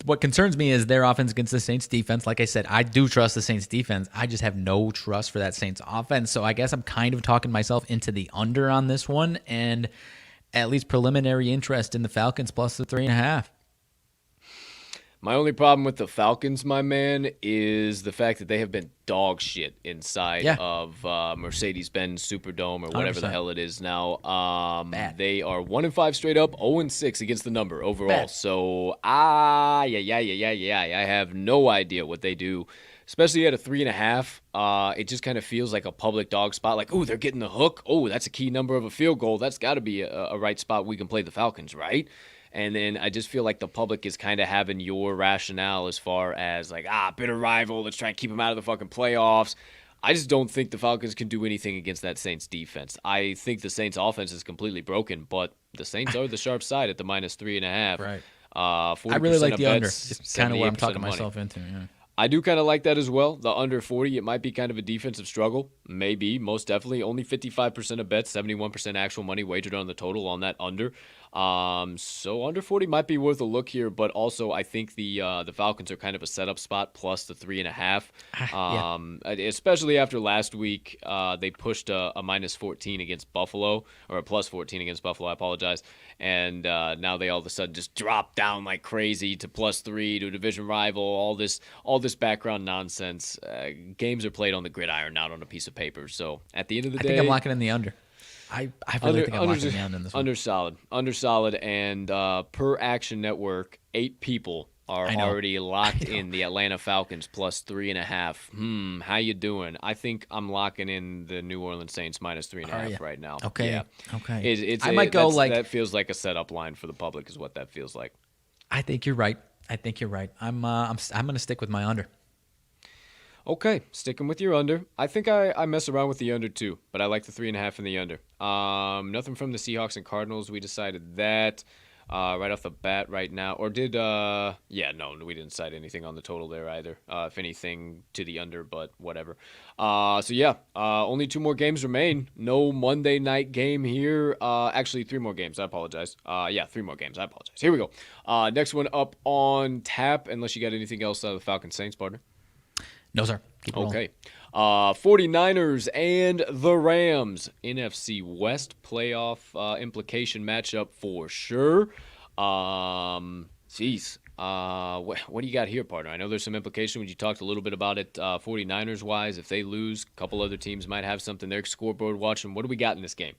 What concerns me is their offense against the Saints defense. Like I said, I do trust the Saints defense. I just have no trust for that Saints offense. So I guess I'm kind of talking myself into the under on this one, and at least preliminary interest in the Falcons plus the 3.5. My only problem with the Falcons, my man, is the fact that they have been dog shit inside of Mercedes-Benz Superdome or whatever 100%. The hell it is now. They are 1-5 straight up, 0-6 against the number overall. Bad. So, I have no idea what they do, especially at a 3.5. It just kind of feels like a public dog spot. Like, they're getting the hook. That's a key number of a field goal. That's got to be a right spot we can play the Falcons, right? And then I just feel like the public is kind of having your rationale as far as like, bitter rival, let's try and keep them out of the fucking playoffs. I just don't think the Falcons can do anything against that Saints defense. I think the Saints offense is completely broken, but the Saints are the sharp side at the minus 3.5. Right. 40% I really like the under. Bets, it's kind of what I'm talking myself into. Yeah. I do kind of like that as well. The under 40, it might be kind of a defensive struggle. Maybe, most definitely. Only 55% of bets, 71% actual money wagered on the total on that under. So under 40 might be worth a look here, but also I think the Falcons are kind of a setup spot plus the 3.5. Especially after last week, they pushed a minus 14 against Buffalo, or a plus 14 against Buffalo, I apologize. And now they all of a sudden just drop down like crazy to plus 3 to a division rival, all this background nonsense. Games are played on the gridiron, not on a piece of paper. So at the end of the day, I think I'm locking in the under. I really think I'm locking in this one. Under solid, and per Action Network, 8 people are already locked in the Atlanta Falcons plus 3.5. How you doing? I think I'm locking in the New Orleans Saints minus 3.5 right now. Okay. Yeah. Okay. I might go like that. Feels like a setup line for the public, is what that feels like. I think you're right. I'm gonna stick with my under. Okay, sticking with your under. I think I mess around with the under too, but I like the 3.5 in the under. Nothing from the Seahawks and Cardinals. We decided that right off the bat right now. Or did, no, we didn't decide anything on the total there either. If anything, to the under, but whatever. Only 2 more games remain. No Monday night game here. Actually, 3 more games. I apologize. 3 more games. I apologize. Here we go. Next one up on tap, unless you got anything else out of the Falcons Saints, partner. No, sir. Keep okay. 49ers and the Rams. NFC West playoff implication matchup for sure. Jeez. What do you got here, partner? I know there's some implication when you talked a little bit about it 49ers-wise. If they lose, a couple other teams might have something they're scoreboard watching. What do we got in this game?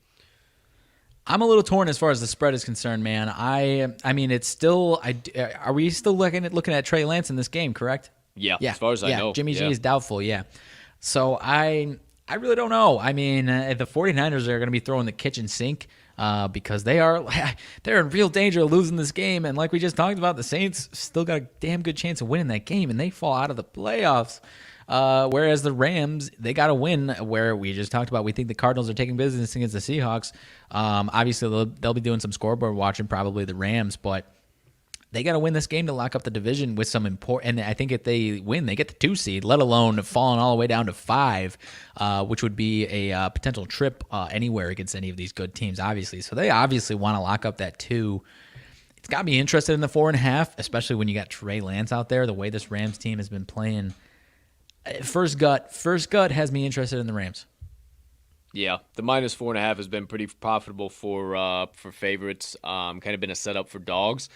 I'm a little torn as far as the spread is concerned, man. I mean, it's still. Are we still looking at Trey Lance in this game? Correct? Yeah. As far as I know, Jimmy G is doubtful. Yeah. So I really don't know. I mean, the 49ers are going to be throwing the kitchen sink because they're in real danger of losing this game. And like we just talked about, the Saints still got a damn good chance of winning that game, and they fall out of the playoffs. Whereas the Rams, they got to win. Where we just talked about, we think the Cardinals are taking business against the Seahawks. Obviously, they'll be doing some scoreboard watching, probably the Rams, but they got to win this game to lock up the division with some important. And I think if they win, they get the 2 seed, let alone falling all the way down to 5, which would be a potential trip anywhere against any of these good teams, obviously. So they obviously want to lock up that 2. It's got me interested in the 4.5, especially when you got Trey Lance out there. The way this Rams team has been playing. First gut has me interested in the Rams. Yeah, the minus 4.5 has been pretty profitable for favorites. Kind of been a setup for dogs.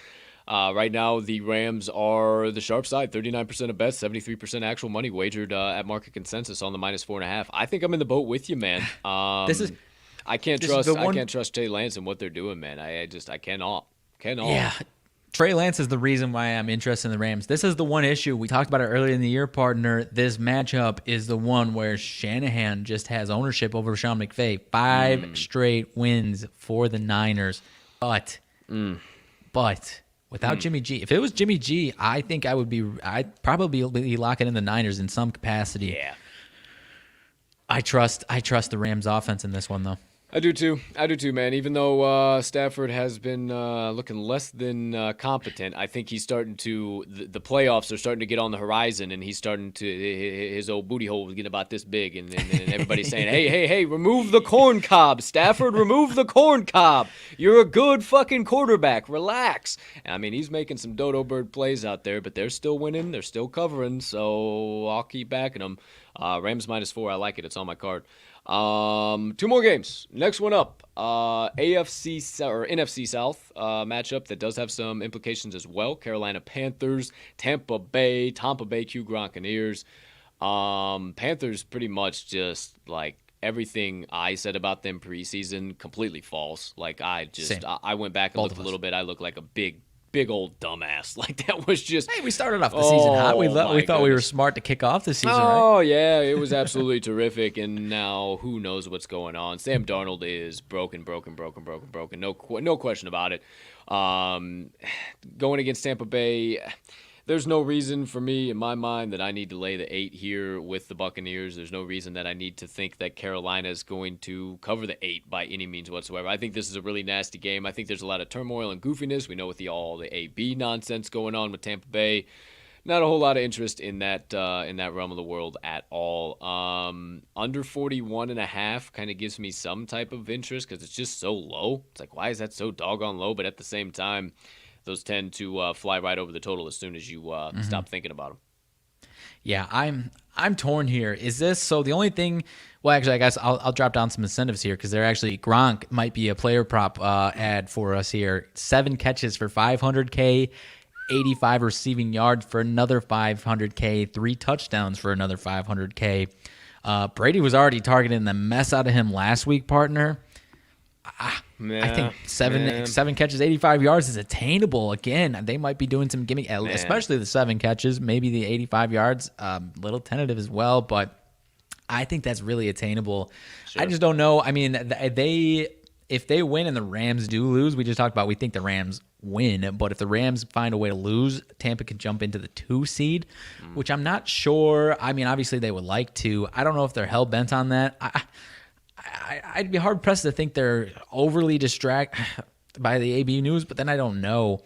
Right now, the Rams are the sharp side, 39% of bets, 73% actual money wagered at market consensus on the minus 4.5. I think I'm in the boat with you, man. I can't trust Trey Lance and what they're doing, man. I cannot. Yeah. Trey Lance is the reason why I'm interested in the Rams. This is the one issue. We talked about it earlier in the year, partner. This matchup is the one where Shanahan just has ownership over Sean McVay. 5 straight wins for the Niners. But without Jimmy G, if it was Jimmy G, I think I'd probably be locking in the Niners in some capacity. Yeah. I trust the Rams offense in this one, though. I do too, man. Even though Stafford has been looking less than competent, I think he's starting to. The playoffs are starting to get on the horizon, and he's starting to. His old booty hole was getting about this big, and everybody's saying, "Hey, remove the corn cob, Stafford. Remove the corn cob. You're a good fucking quarterback. Relax." I mean, he's making some dodo bird plays out there, but they're still winning. They're still covering, so I'll keep backing them. Rams minus 4. I like it. It's on my card. 2 more games. Next one up, NFC or NFC South matchup that does have some implications as well. Carolina Panthers, Tampa Bay Q Buccaneers. Panthers pretty much just like everything I said about them preseason completely false. Like I went back and looked a little bit. I look like a big old dumbass. Like that was just. Hey, we started off the season hot. We thought we were smart to kick off the season, right? Oh yeah, it was absolutely terrific. And now who knows what's going on? Sam Darnold is broken. No question about it. Going against Tampa Bay. There's no reason for me, in my mind, that I need to lay the 8 here with the Buccaneers. There's no reason that I need to think that Carolina is going to cover the 8 by any means whatsoever. I think this is a really nasty game. I think there's a lot of turmoil and goofiness. We know with all the AB nonsense going on with Tampa Bay. Not a whole lot of interest in that realm of the world at all. Under 41.5 kind of gives me some type of interest because it's just so low. It's like, why is that so doggone low? But at the same time, those tend to fly right over the total as soon as you stop thinking about them. Yeah, I'm torn here. Is this so? The only thing, well, actually, I guess I'll drop down some incentives here because they're actually Gronk might be a player prop ad for us here. 7 catches for $500K, 85 receiving yards for another $500K, 3 touchdowns for another $500K. Brady was already targeting the mess out of him last week, partner. I think seven catches, 85 yards is attainable. Again, they might be doing some gimmick, especially the 7 catches, maybe the 85 yards, little tentative as well, but I think that's really attainable. Sure. I just don't know. I mean, if they win and the Rams do lose, we just talked about we think the Rams win, but if the Rams find a way to lose, Tampa could jump into the 2 seed, which I'm not sure. I mean, obviously they would like to. I don't know if they're hell-bent on that. I'd be hard-pressed to think they're overly distracted by the AB news, but then I don't know.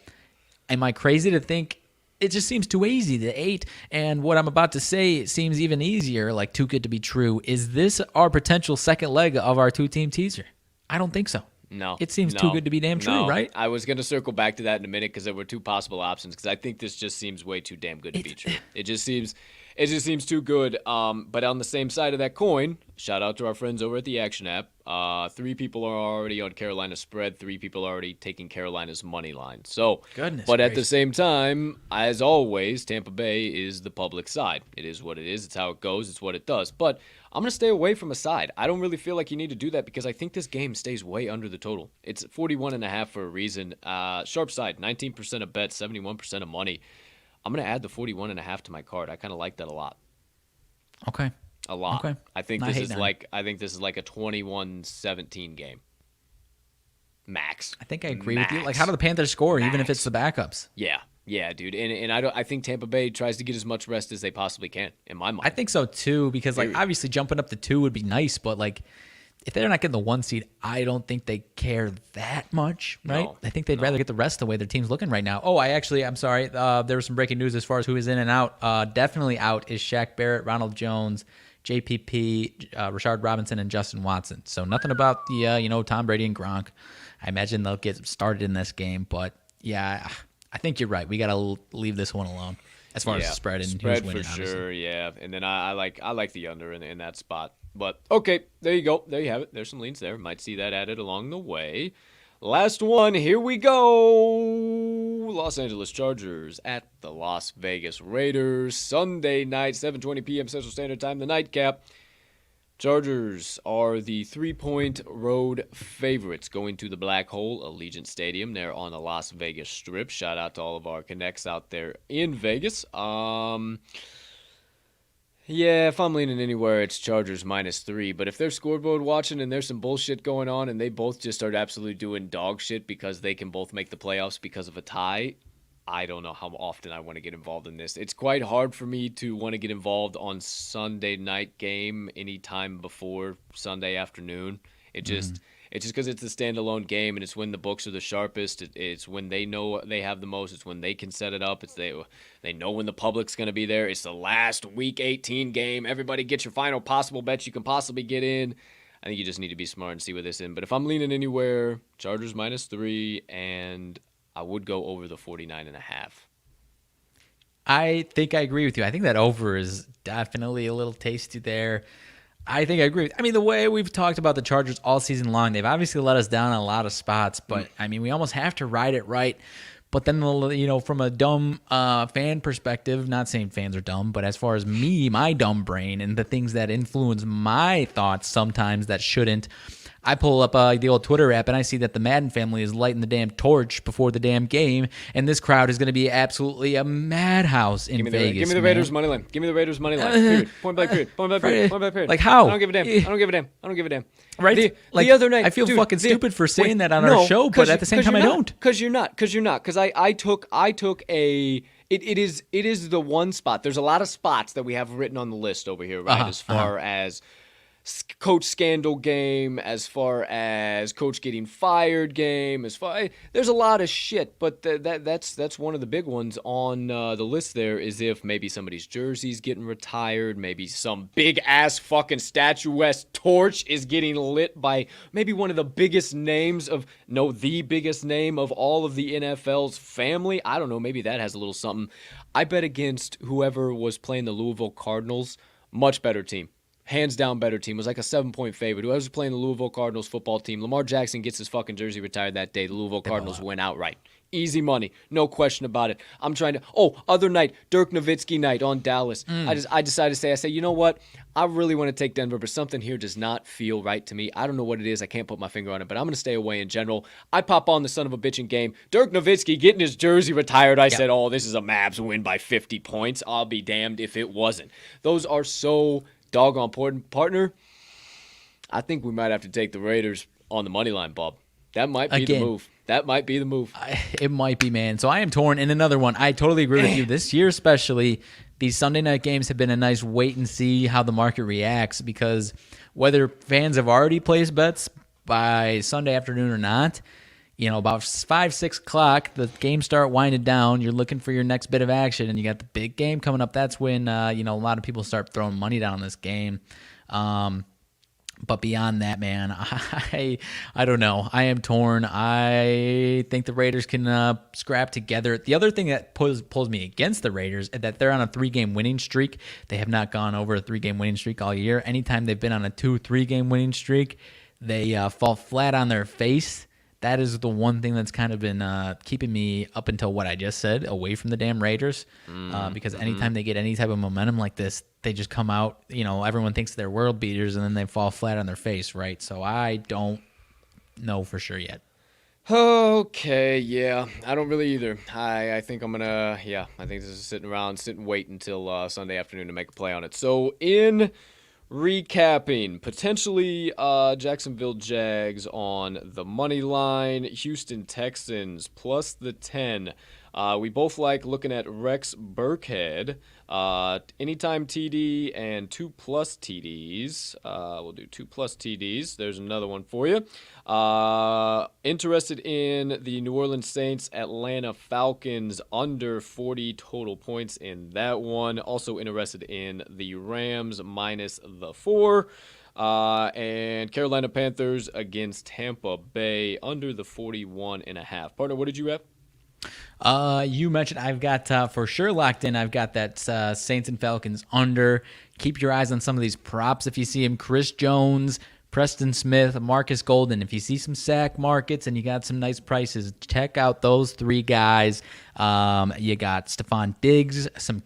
Am I crazy to think it just seems too easy, the 8, and what I'm about to say seems even easier, like too good to be true. Is this our potential second leg of our 2-team teaser? I don't think so. No. It seems too good to be damn true, right? I was going to circle back to that in a minute because there were 2 possible options because I think this just seems way too damn good to be true. It just seems... It just seems too good. But on the same side of that coin, shout out to our friends over at the Action app. 3 people are already on Carolina's spread. 3 people are already taking Carolina's money line. So, Goodness but at the gracious. same time, as always, Tampa Bay is the public side. It is what it is. It's how it goes. It's what it does. But I'm going to stay away from a side. I don't really feel like you need to do that because I think this game stays way under the total. It's 41.5 for a reason. Sharp side, 19% of bets, 71% of money. I'm going to add the 41.5 to my card. I kind of like that a lot. Okay. A lot. Okay. I think Not this hating is on like a 21-17 game. Max. I think I agree with you. Like, how do the Panthers score, even if it's the backups? Yeah, dude. And I think Tampa Bay tries to get as much rest as they possibly can, in my mind. I think so too, because like obviously jumping up to 2 would be nice, but like if they're not getting the 1 seed, I don't think they care that much, right? No, I think they'd rather get the rest the way their team's looking right now. Oh, I'm sorry. There was some breaking news as far as who is in and out. Definitely out is Shaq Barrett, Ronald Jones, JPP, Rashard Robinson, and Justin Watson. So nothing about the Tom Brady and Gronk. I imagine they'll get started in this game, but yeah, I think you're right. We got to leave this one alone as far as the spread and who's winning. For sure, obviously. yeah. And then I like the under in that spot. But okay, there you go. There you have it. There's some leans there. Might see that added along the way. Last one. Here we go. Los Angeles Chargers at the Las Vegas Raiders. Sunday night, 7:20 p.m. Central Standard Time. The nightcap. Chargers are the 3-point road favorites going to the Black Hole Allegiant Stadium. They're on the Las Vegas Strip. Shout out to all of our connects out there in Vegas. Yeah, if I'm leaning anywhere, it's Chargers -3. But if they're scoreboard watching and there's some bullshit going on and they both just start absolutely doing dog shit because they can both make the playoffs because of a tie, I don't know how often I want to get involved in this. It's quite hard for me to want to get involved on Sunday night game anytime before Sunday afternoon. It's just because it's a standalone game and it's when the books are the sharpest. It's when they know they have the most. It's when they can set it up. They know when the public's going to be there. It's the last Week 18 game. Everybody get your final possible bets you can possibly get in. I think you just need to be smart and see where this in. But if I'm leaning anywhere, Chargers -3, and I would go over the 49.5. I think I agree with you. I think that over is definitely a little tasty there. I think I agree. I mean, the way we've talked about the Chargers all season long, they've obviously let us down in a lot of spots, but I mean, we almost have to ride it right. But then, from a dumb fan perspective, not saying fans are dumb, but as far as me, my dumb brain, and the things that influence my thoughts sometimes that shouldn't, I pull up the old Twitter app and I see that the Madden family is lighting the damn torch before the damn game, and this crowd is going to be absolutely a madhouse in Vegas. Give me the Raiders money line. Give me the Raiders money line. Period. Point blank period. Point blank period. Point blank period. Like how? I don't give a damn. I don't give a damn. I don't give a damn. Right? The other night, I feel dude, fucking stupid for saying that on our show, but at the same time, I don't. Because you're not. Because I took a. It is the one spot. There's a lot of spots that we have written on the list over here, right? As far as coach scandal game, as far as coach getting fired game, there's a lot of shit, but that's one of the big ones on the list. There is if maybe somebody's jersey's getting retired, maybe some big ass fucking statuesque torch is getting lit by maybe one of the biggest names the biggest name of all of the NFL's family. I don't know, maybe that has a little something. I bet against whoever was playing the Louisville Cardinals, much better team. Hands down better team. It was like a 7-point favorite. Whoever's playing the Louisville Cardinals football team, Lamar Jackson gets his fucking jersey retired that day. The Louisville Cardinals win outright. Easy money. No question about it. I'm trying to... other night, Dirk Nowitzki night on Dallas. I decided to say, you know what? I really want to take Denver, but something here does not feel right to me. I don't know what it is. I can't put my finger on it, but I'm going to stay away in general. I pop on the son of a bitchin' game. Dirk Nowitzki getting his jersey retired. I said, this is a Mavs win by 50 points. I'll be damned if it wasn't. Those are so... doggone important, partner. I think we might have to take the Raiders on the money line, Bob. That might be the move. That might be the move. It might be, man. So I am torn. And another one, I totally agree with you. This year especially, these Sunday night games have been a nice wait and see how the market reacts, because whether fans have already placed bets by Sunday afternoon or not, about 5, 6 o'clock, the games start winding down. You're looking for your next bit of action, and you got the big game coming up. That's when, a lot of people start throwing money down on this game. But beyond that, man, I don't know. I am torn. I think the Raiders can scrap together. The other thing that pulls me against the Raiders is that they're on a 3-game winning streak. They have not gone over a 3-game winning streak all year. Anytime they've been on a 2-3-game winning streak, they fall flat on their face. That is the one thing that's kind of been keeping me, up until what I just said, away from the damn Raiders. Because anytime they get any type of momentum like this, they just come out, everyone thinks they're world beaters, and then they fall flat on their face, right? So I don't know for sure yet. Okay, yeah. I don't really either. I think I'm going to, I think this is sit and wait until Sunday afternoon to make a play on it. So in recapping, potentially Jacksonville Jags on the money line, Houston Texans plus the 10. We both like looking at Rex Burkhead, anytime TD and 2+ TDs. We'll do 2+ TDs. There's another one for you. Interested in the New Orleans Saints, Atlanta Falcons under 40 total points in that one. Also interested in the Rams minus the 4. And Carolina Panthers against Tampa Bay under the 41.5. Partner, what did you have? You mentioned I've got for sure locked in. I've got that Saints and Falcons under. Keep your eyes on some of these props if you see him. Chris Jones, Preston Smith, Marcus Golden. If you see some sack markets and you got some nice prices, check out those 3 guys. You got Stephon Diggs, some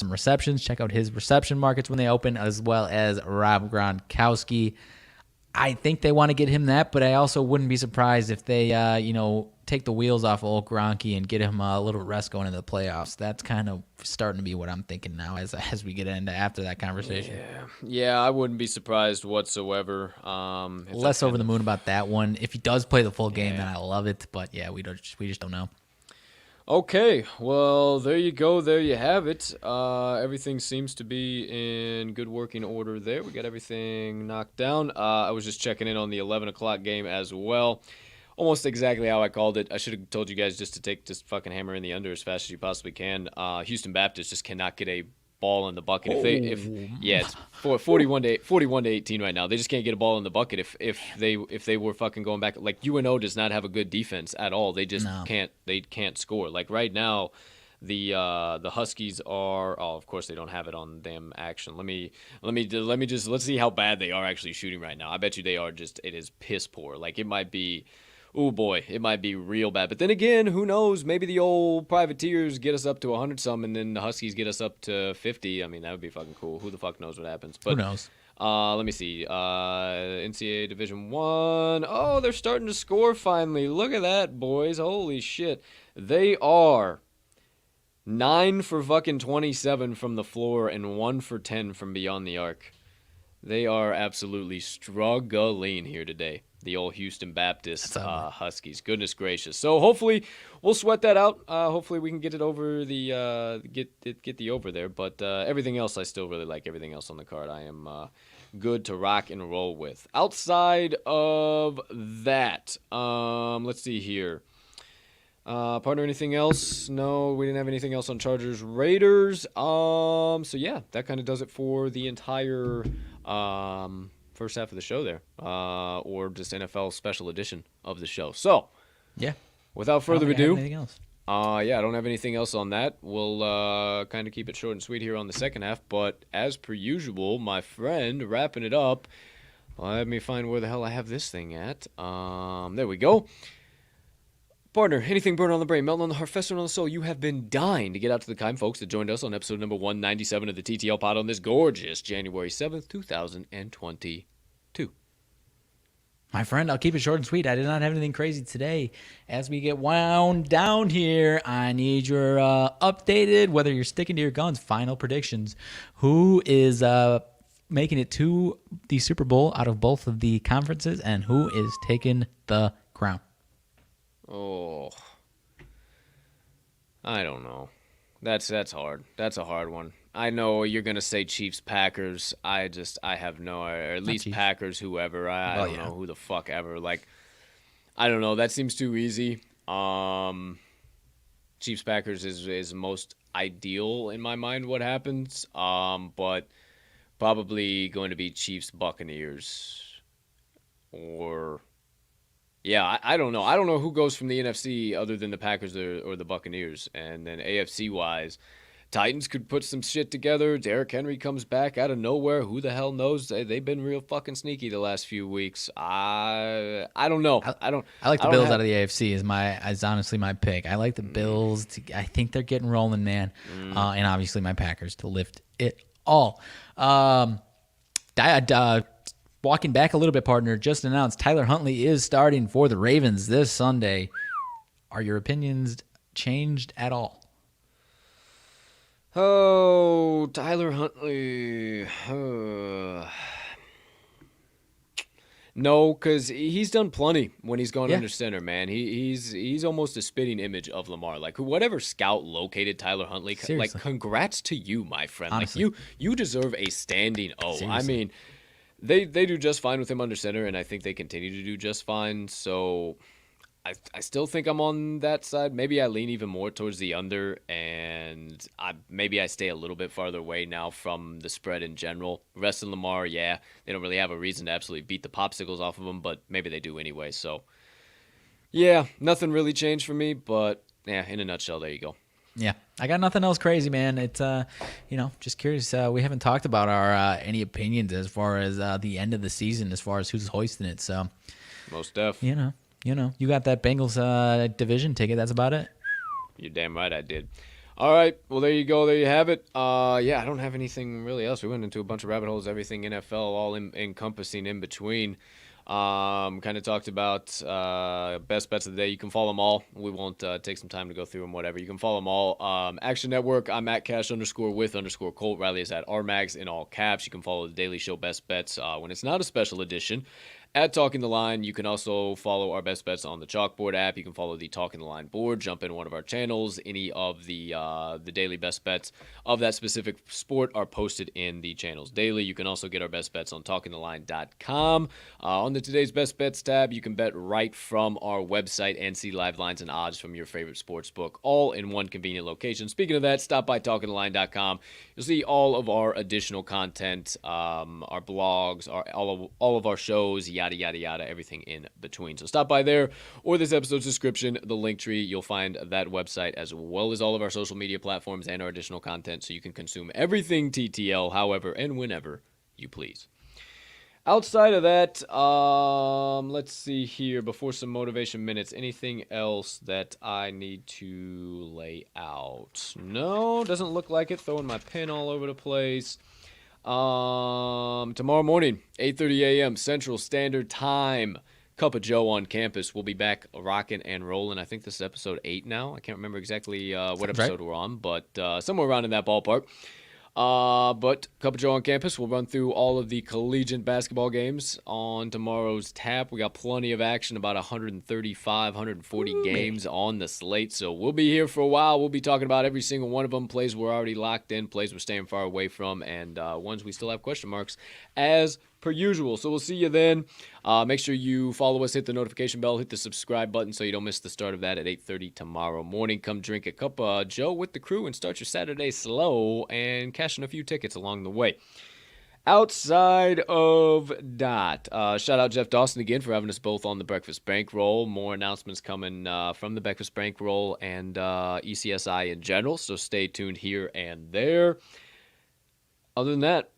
receptions. Check out his reception markets when they open, as well as Rob Gronkowski. I think they want to get him that, but I also wouldn't be surprised if they, take the wheels off of old Gronky and get him a little rest going into the playoffs. That's kind of starting to be what I'm thinking now as we get into after that conversation. Yeah, I wouldn't be surprised whatsoever. Less over the moon about that one. If he does play the full game, then I love it. But yeah, we just don't know. Okay, well, there you go. There you have it. Everything seems to be in good working order there. We got everything knocked down. I was just checking in on the 11 o'clock game as well. Almost exactly how I called it. I should have told you guys just fucking hammer in the under as fast as you possibly can. Houston Baptist just cannot get a ball in the bucket. It's 41 to 18 right now. They just can't get a ball in the bucket. If they were fucking going back, like UNO does not have a good defense at all. They just can't score. Like right now, the Huskies are. Oh, of course they don't have it on them action. Let's see how bad they are actually shooting right now. I bet you they are just. It is piss poor. Like it might be. Oh boy, it might be real bad. But then again, who knows? Maybe the old Privateers get us up to 100-some, and then the Huskies get us up to 50. I mean, that would be fucking cool. Who the fuck knows what happens? But, who knows? Let me see. NCAA Division I. Oh, they're starting to score finally. Look at that, boys. Holy shit. They are 9 for fucking 27 from the floor and 1 for 10 from beyond the arc. They are absolutely struggling here today. The old Houston Baptist Huskies. Goodness gracious. So hopefully we'll sweat that out. Hopefully we can get it over get the over there. But everything else I still really like. Everything else on the card I am good to rock and roll with. Outside of that, let's see here. Partner, anything else? No, we didn't have anything else on Chargers Raiders. So yeah, that kind of does it for the entire first half of the show there, or just NFL special edition of the show. So, yeah. Without further ado, anything else? I don't have anything else on that. We'll kind of keep it short and sweet here on the second half. But as per usual, my friend, wrapping it up. Let me find where the hell I have this thing at. There we go. Partner, anything burning on the brain, melting on the heart, festering on the soul. You have been dying to get out to the kind folks that joined us on episode number 197 of the TTL Pod on this gorgeous January 7th, 2022. My friend, I'll keep it short and sweet. I did not have anything crazy today. As we get wound down here, I need your updated, whether you're sticking to your guns, final predictions. Who is making it to the Super Bowl out of both of the conferences, and who is taking the crown? Oh, I don't know. That's hard. That's a hard one. I know you're gonna say Chiefs Packers. I have no, or at least Packers whoever. I don't know who the fuck ever. Like, I don't know. That seems too easy. Chiefs Packers is most ideal in my mind. What happens? But Probably going to be Chiefs, Buccaneers, or yeah, I don't know. I don't know who goes from the NFC other than the Packers or the Buccaneers. And then AFC wise, Titans could put some shit together. Derrick Henry comes back out of nowhere. Who the hell knows? They've been real fucking sneaky the last few weeks. I don't know. I like the Bills out of the AFC is honestly my pick. I like the Bills. I think they're getting rolling, man. And obviously my Packers to lift it all. Walking back a little bit, partner, just announced Tyler Huntley is starting for the Ravens this Sunday. Are your opinions changed at all? Oh, Tyler Huntley. No, because he's done plenty when he's gone under center, man. He's almost a spitting image of Lamar. Like, whatever scout located Tyler Huntley, like, congrats to you, my friend. Honestly. Like, you deserve a standing O. Seriously. I mean, they do just fine with him under center, and I think they continue to do just fine. So I still think I'm on that side. Maybe I lean even more towards the under, and maybe I stay a little bit farther away now from the spread in general. Rest of Lamar, yeah, they don't really have a reason to absolutely beat the popsicles off of him, but maybe they do anyway. So, yeah, nothing really changed for me, but yeah, in a nutshell, there you go. Yeah, I got nothing else crazy, man. It's just curious. We haven't talked about our any opinions as far as the end of the season, as far as who's hoisting it. So, most def. You got that Bengals division ticket. That's about it. You're damn right I did. All right, well, there you go. There you have it. Yeah, I don't have anything really else. We went into a bunch of rabbit holes, everything NFL, all encompassing in between. Kind of talked about best bets of the day. You can follow them all. We won't take some time to go through them, whatever. You can follow them all. Action Network, I'm at cash_with_Colt. Riley is at RMags in all caps. You can follow the Daily Show Best Bets when it's not a special edition at Talking the Line. You can also follow our best bets on the Chalkboard app. You can follow the Talking the Line board. Jump in one of our channels. Any of the daily best bets of that specific sport are posted in the channels daily. You can also get our best bets on talkingtheline.com. On the Today's Best Bets tab, you can bet right from our website and see live lines and odds from your favorite sports book, all in one convenient location. Speaking of that, stop by talkingtheline.com. You'll see all of our additional content, our blogs, all of our shows, yada, yada, yada, everything in between. So stop by there or this episode's description, the link tree. You'll find that website as well as all of our social media platforms and our additional content so you can consume everything TTL, however and whenever you please. Outside of that, let's see here. Before some motivation minutes, anything else that I need to lay out? No, doesn't look like it. Throwing my pen all over the place. Tomorrow morning, 8:30 a.m. Central Standard Time. Cup of Joe on campus. We'll be back rocking and rolling. I think this is episode 8 now. I can't remember exactly what episode we're on, but somewhere around in that ballpark. But Cup of Joe on campus, we'll run through all of the collegiate basketball games on tomorrow's tap. We got plenty of action, about 135, 140 games on the slate. So we'll be here for a while. We'll be talking about every single one of them. Plays we're already locked in, plays we're staying far away from, and ones we still have question marks as per usual. So we'll see you then. Make sure you follow us, hit the notification bell, hit the subscribe button so you don't miss the start of that at 8:30 tomorrow morning. Come drink a cup of Joe with the crew and start your Saturday slow and cash in a few tickets along the way. Outside of that, shout out Jeff Dawson again for having us both on the Breakfast Bankroll. More announcements coming from the Breakfast Bankroll and ECSI in general, so stay tuned here and there. Other than that,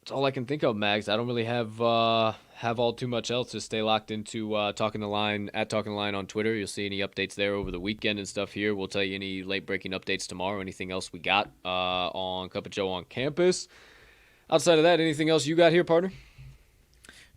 that's all I can think of, Mags. I don't really have all too much else. Just stay locked into Talking the Line, at Talking the Line on Twitter. You'll see any updates there over the weekend and stuff here. We'll tell you any late-breaking updates tomorrow, anything else we got on Cup of Joe on campus. Outside of that, anything else you got here, partner?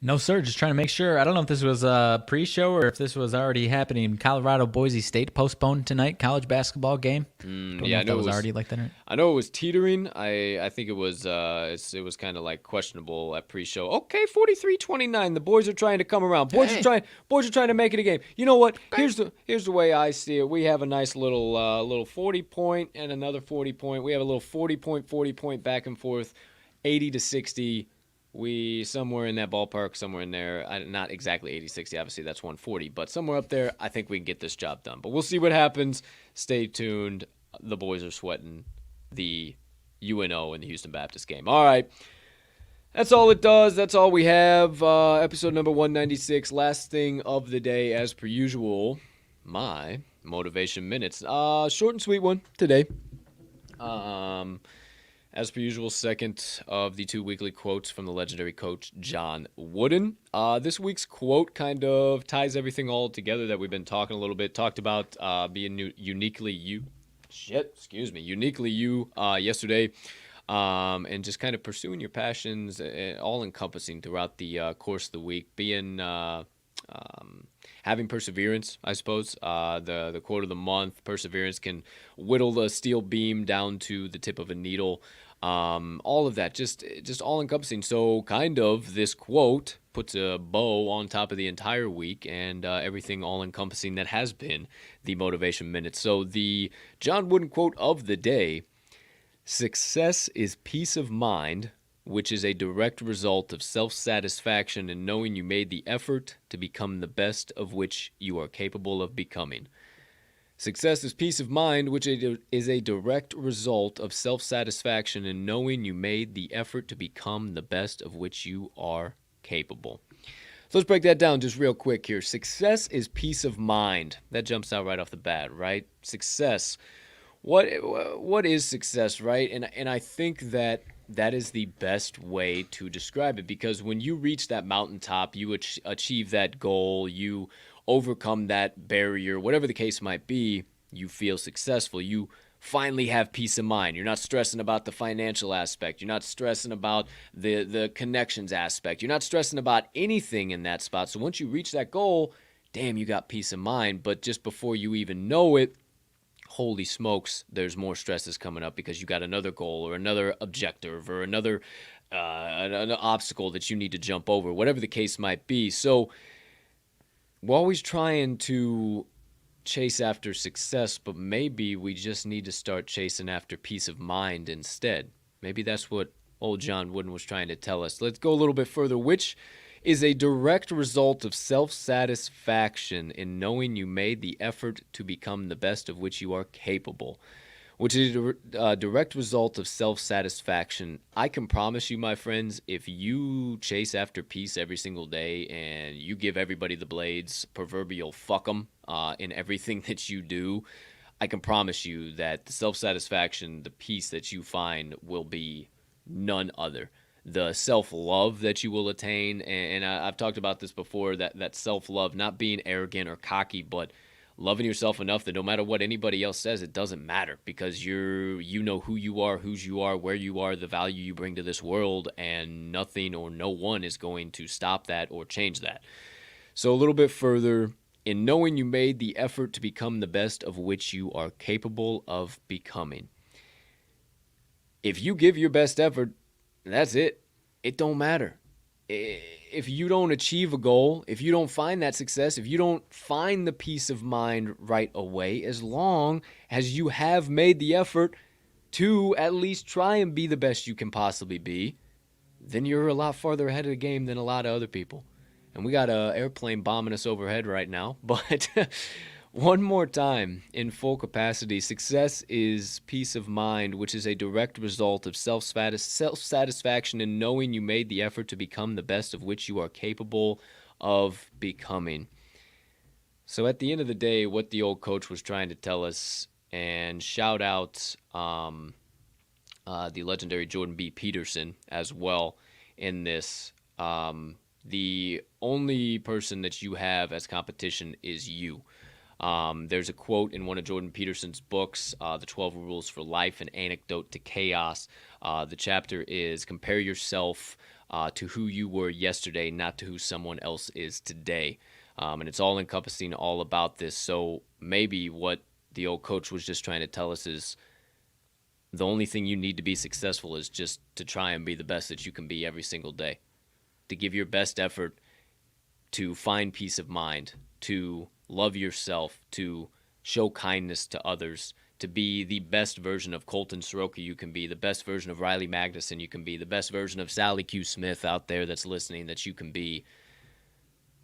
No, sir. Just trying to make sure. I don't know if this was a pre-show or if this was already happening. Colorado Boise State postponed tonight. College basketball game. Yeah, I know it was already like that. I know it was teetering. I think it was kind of like questionable at pre-show. Okay, 43-29. The boys are trying to come around. Boys are trying to make it a game. You know what? Okay. Here's the way I see it. We have a nice little 40-point and another 40-point. We have a little 40-point back and forth, 80-60. We somewhere in that ballpark, somewhere in there, not exactly 80-60, obviously that's 140, but somewhere up there, I think we can get this job done. But we'll see what happens. Stay tuned. The boys are sweating the UNO and the Houston Baptist game. All right. That's all it does. That's all we have. Episode number 196. Last thing of the day, as per usual, my motivation minutes. Short and sweet one today. As per usual, second of the 2 weekly quotes from the legendary coach John Wooden. This week's quote kind of ties everything all together that we've been talking a little bit. Talked about being uniquely you. Uniquely you yesterday. And just kind of pursuing your passions, all encompassing throughout the course of the week, being having perseverance, I suppose. The quote of the month: perseverance can whittle the steel beam down to the tip of a needle. All of that, just all encompassing. So kind of this quote puts a bow on top of the entire week and everything all encompassing that has been the motivation minute. So the John Wooden quote of the day: success is peace of mind, which is a direct result of self-satisfaction in knowing you made the effort to become the best of which you are capable of becoming. Success is peace of mind, which is a direct result of self-satisfaction in knowing you made the effort to become the best of which you are capable. So let's break that down just real quick here. Success is peace of mind. That jumps out right off the bat, right? Success. What is success, right? And I think that is the best way to describe it, because when you reach that mountaintop, you achieve that goal, you overcome that barrier, whatever the case might be, you feel successful. You finally have peace of mind. You're not stressing about the financial aspect. You're not stressing about the connections aspect. You're not stressing about anything in that spot. So once you reach that goal, damn, you got peace of mind. But just before you even know it, holy smokes, there's more stresses coming up because you got another goal or another objective or another an obstacle that you need to jump over, whatever the case might be. So we're always trying to chase after success, but maybe we just need to start chasing after peace of mind instead. Maybe that's what old John Wooden was trying to tell us. Let's go a little bit further. Which is a direct result of self-satisfaction in knowing you made the effort to become the best of which you are capable. Which is a direct result of self-satisfaction. I can promise you, my friends, if you chase after peace every single day and you give everybody the blades, proverbial fuck 'em, in everything that you do, I can promise you that the self-satisfaction, the peace that you find will be none other. The self-love that you will attain, and I've talked about this before, that self-love, not being arrogant or cocky, but loving yourself enough that no matter what anybody else says, it doesn't matter, because you know who you are, whose you are, where you are, the value you bring to this world, and nothing or no one is going to stop that or change that. So a little bit further, in knowing you made the effort to become the best of which you are capable of becoming. If you give your best effort, that's it. It don't matter. If you don't achieve a goal, if you don't find that success, if you don't find the peace of mind right away, as long as you have made the effort to at least try and be the best you can possibly be, then you're a lot farther ahead of the game than a lot of other people. And we got an airplane bombing us overhead right now, but one more time, in full capacity, success is peace of mind, which is a direct result of self-satisfaction in knowing you made the effort to become the best of which you are capable of becoming. So at the end of the day, what the old coach was trying to tell us, and shout out the legendary Jordan B. Peterson as well in this, the only person that you have as competition is you. There's a quote in one of Jordan Peterson's books, The 12 Rules for Life, an Antidote to Chaos. The chapter is compare yourself to who you were yesterday, not to who someone else is today. And it's all encompassing, all about this. So maybe what the old coach was just trying to tell us is the only thing you need to be successful is just to try and be the best that you can be every single day. To give your best effort, to find peace of mind, to love yourself, to show kindness to others, to be the best version of Colton Soroka you can be, the best version of Riley Magnuson you can be, the best version of Sally Q. Smith out there that's listening that you can be.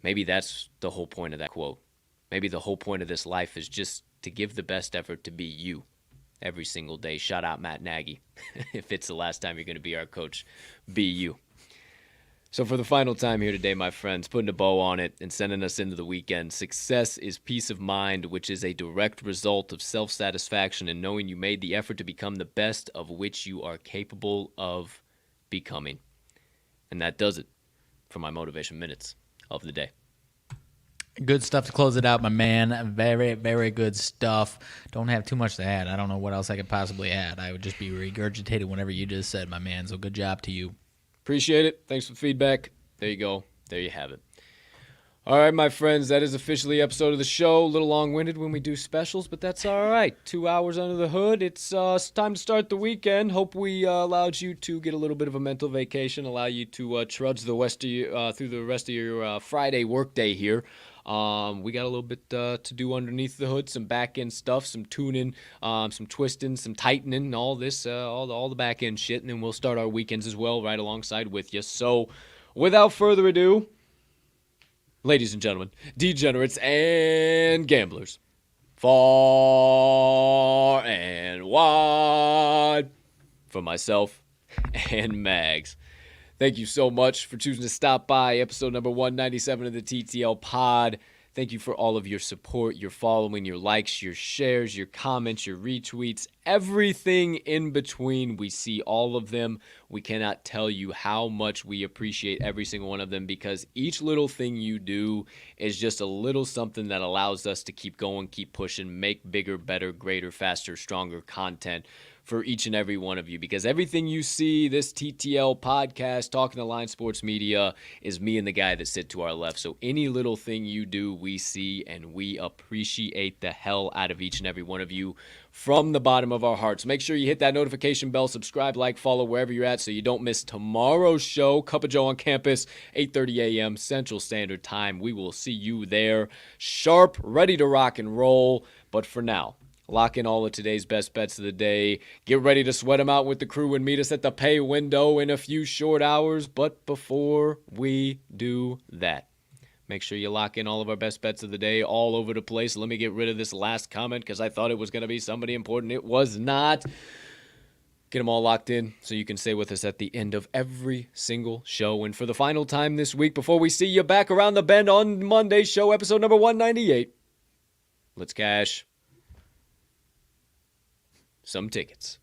Maybe that's the whole point of that quote. Maybe the whole point of this life is just to give the best effort to be you every single day. Shout out Matt Nagy. If it's the last time you're going to be our coach, be you. So for the final time here today, my friends, putting a bow on it and sending us into the weekend, success is peace of mind, which is a direct result of self-satisfaction and knowing you made the effort to become the best of which you are capable of becoming. And that does it for my motivation minutes of the day. Good stuff to close it out, my man. Very, very good stuff. Don't have too much to add. I don't know what else I could possibly add. I would just be regurgitating whatever you just said, my man. So good job to you. Appreciate it. Thanks for the feedback. There you go. There you have it. All right, my friends, that is officially episode of the show. A little long-winded when we do specials, but that's all right. 2 hours under the hood. It's time to start the weekend. Hope we allowed you to get a little bit of a mental vacation, allow you to trudge the rest of your, through the rest of your Friday workday here. We got a little bit to do underneath the hood, some back-end stuff, some tuning, some twisting, some tightening, all this, all the back-end shit, and then we'll start our weekends as well right alongside with you. So, without further ado, ladies and gentlemen, degenerates and gamblers, far and wide, for myself and Mags. Thank you so much for choosing to stop by episode number 197 of the TTL Pod. Thank you for all of your support, your following, your likes, your shares, your comments, your retweets, everything in between. We see all of them. We cannot tell you how much we appreciate every single one of them because each little thing you do is just a little something that allows us to keep going, keep pushing, make bigger, better, greater, faster, stronger content for each and every one of you, because everything you see, this TTL podcast, Talking to Line Sports Media, is me and the guy that sit to our left. So any little thing you do, we see, and we appreciate the hell out of each and every one of you from the bottom of our hearts. Make sure you hit that notification bell, subscribe, like, follow wherever you're at so you don't miss tomorrow's show, Cup of Joe on Campus, 8:30 a.m. Central Standard Time. We will see you there, sharp, ready to rock and roll. But for now, lock in all of today's best bets of the day. Get ready to sweat them out with the crew and meet us at the pay window in a few short hours. But before we do that, make sure you lock in all of our best bets of the day all over the place. Let me get rid of this last comment because I thought it was going to be somebody important. It was not. Get them all locked in so you can stay with us at the end of every single show. And for the final time this week, before we see you back around the bend on Monday's show, episode number 198, let's cash some tickets.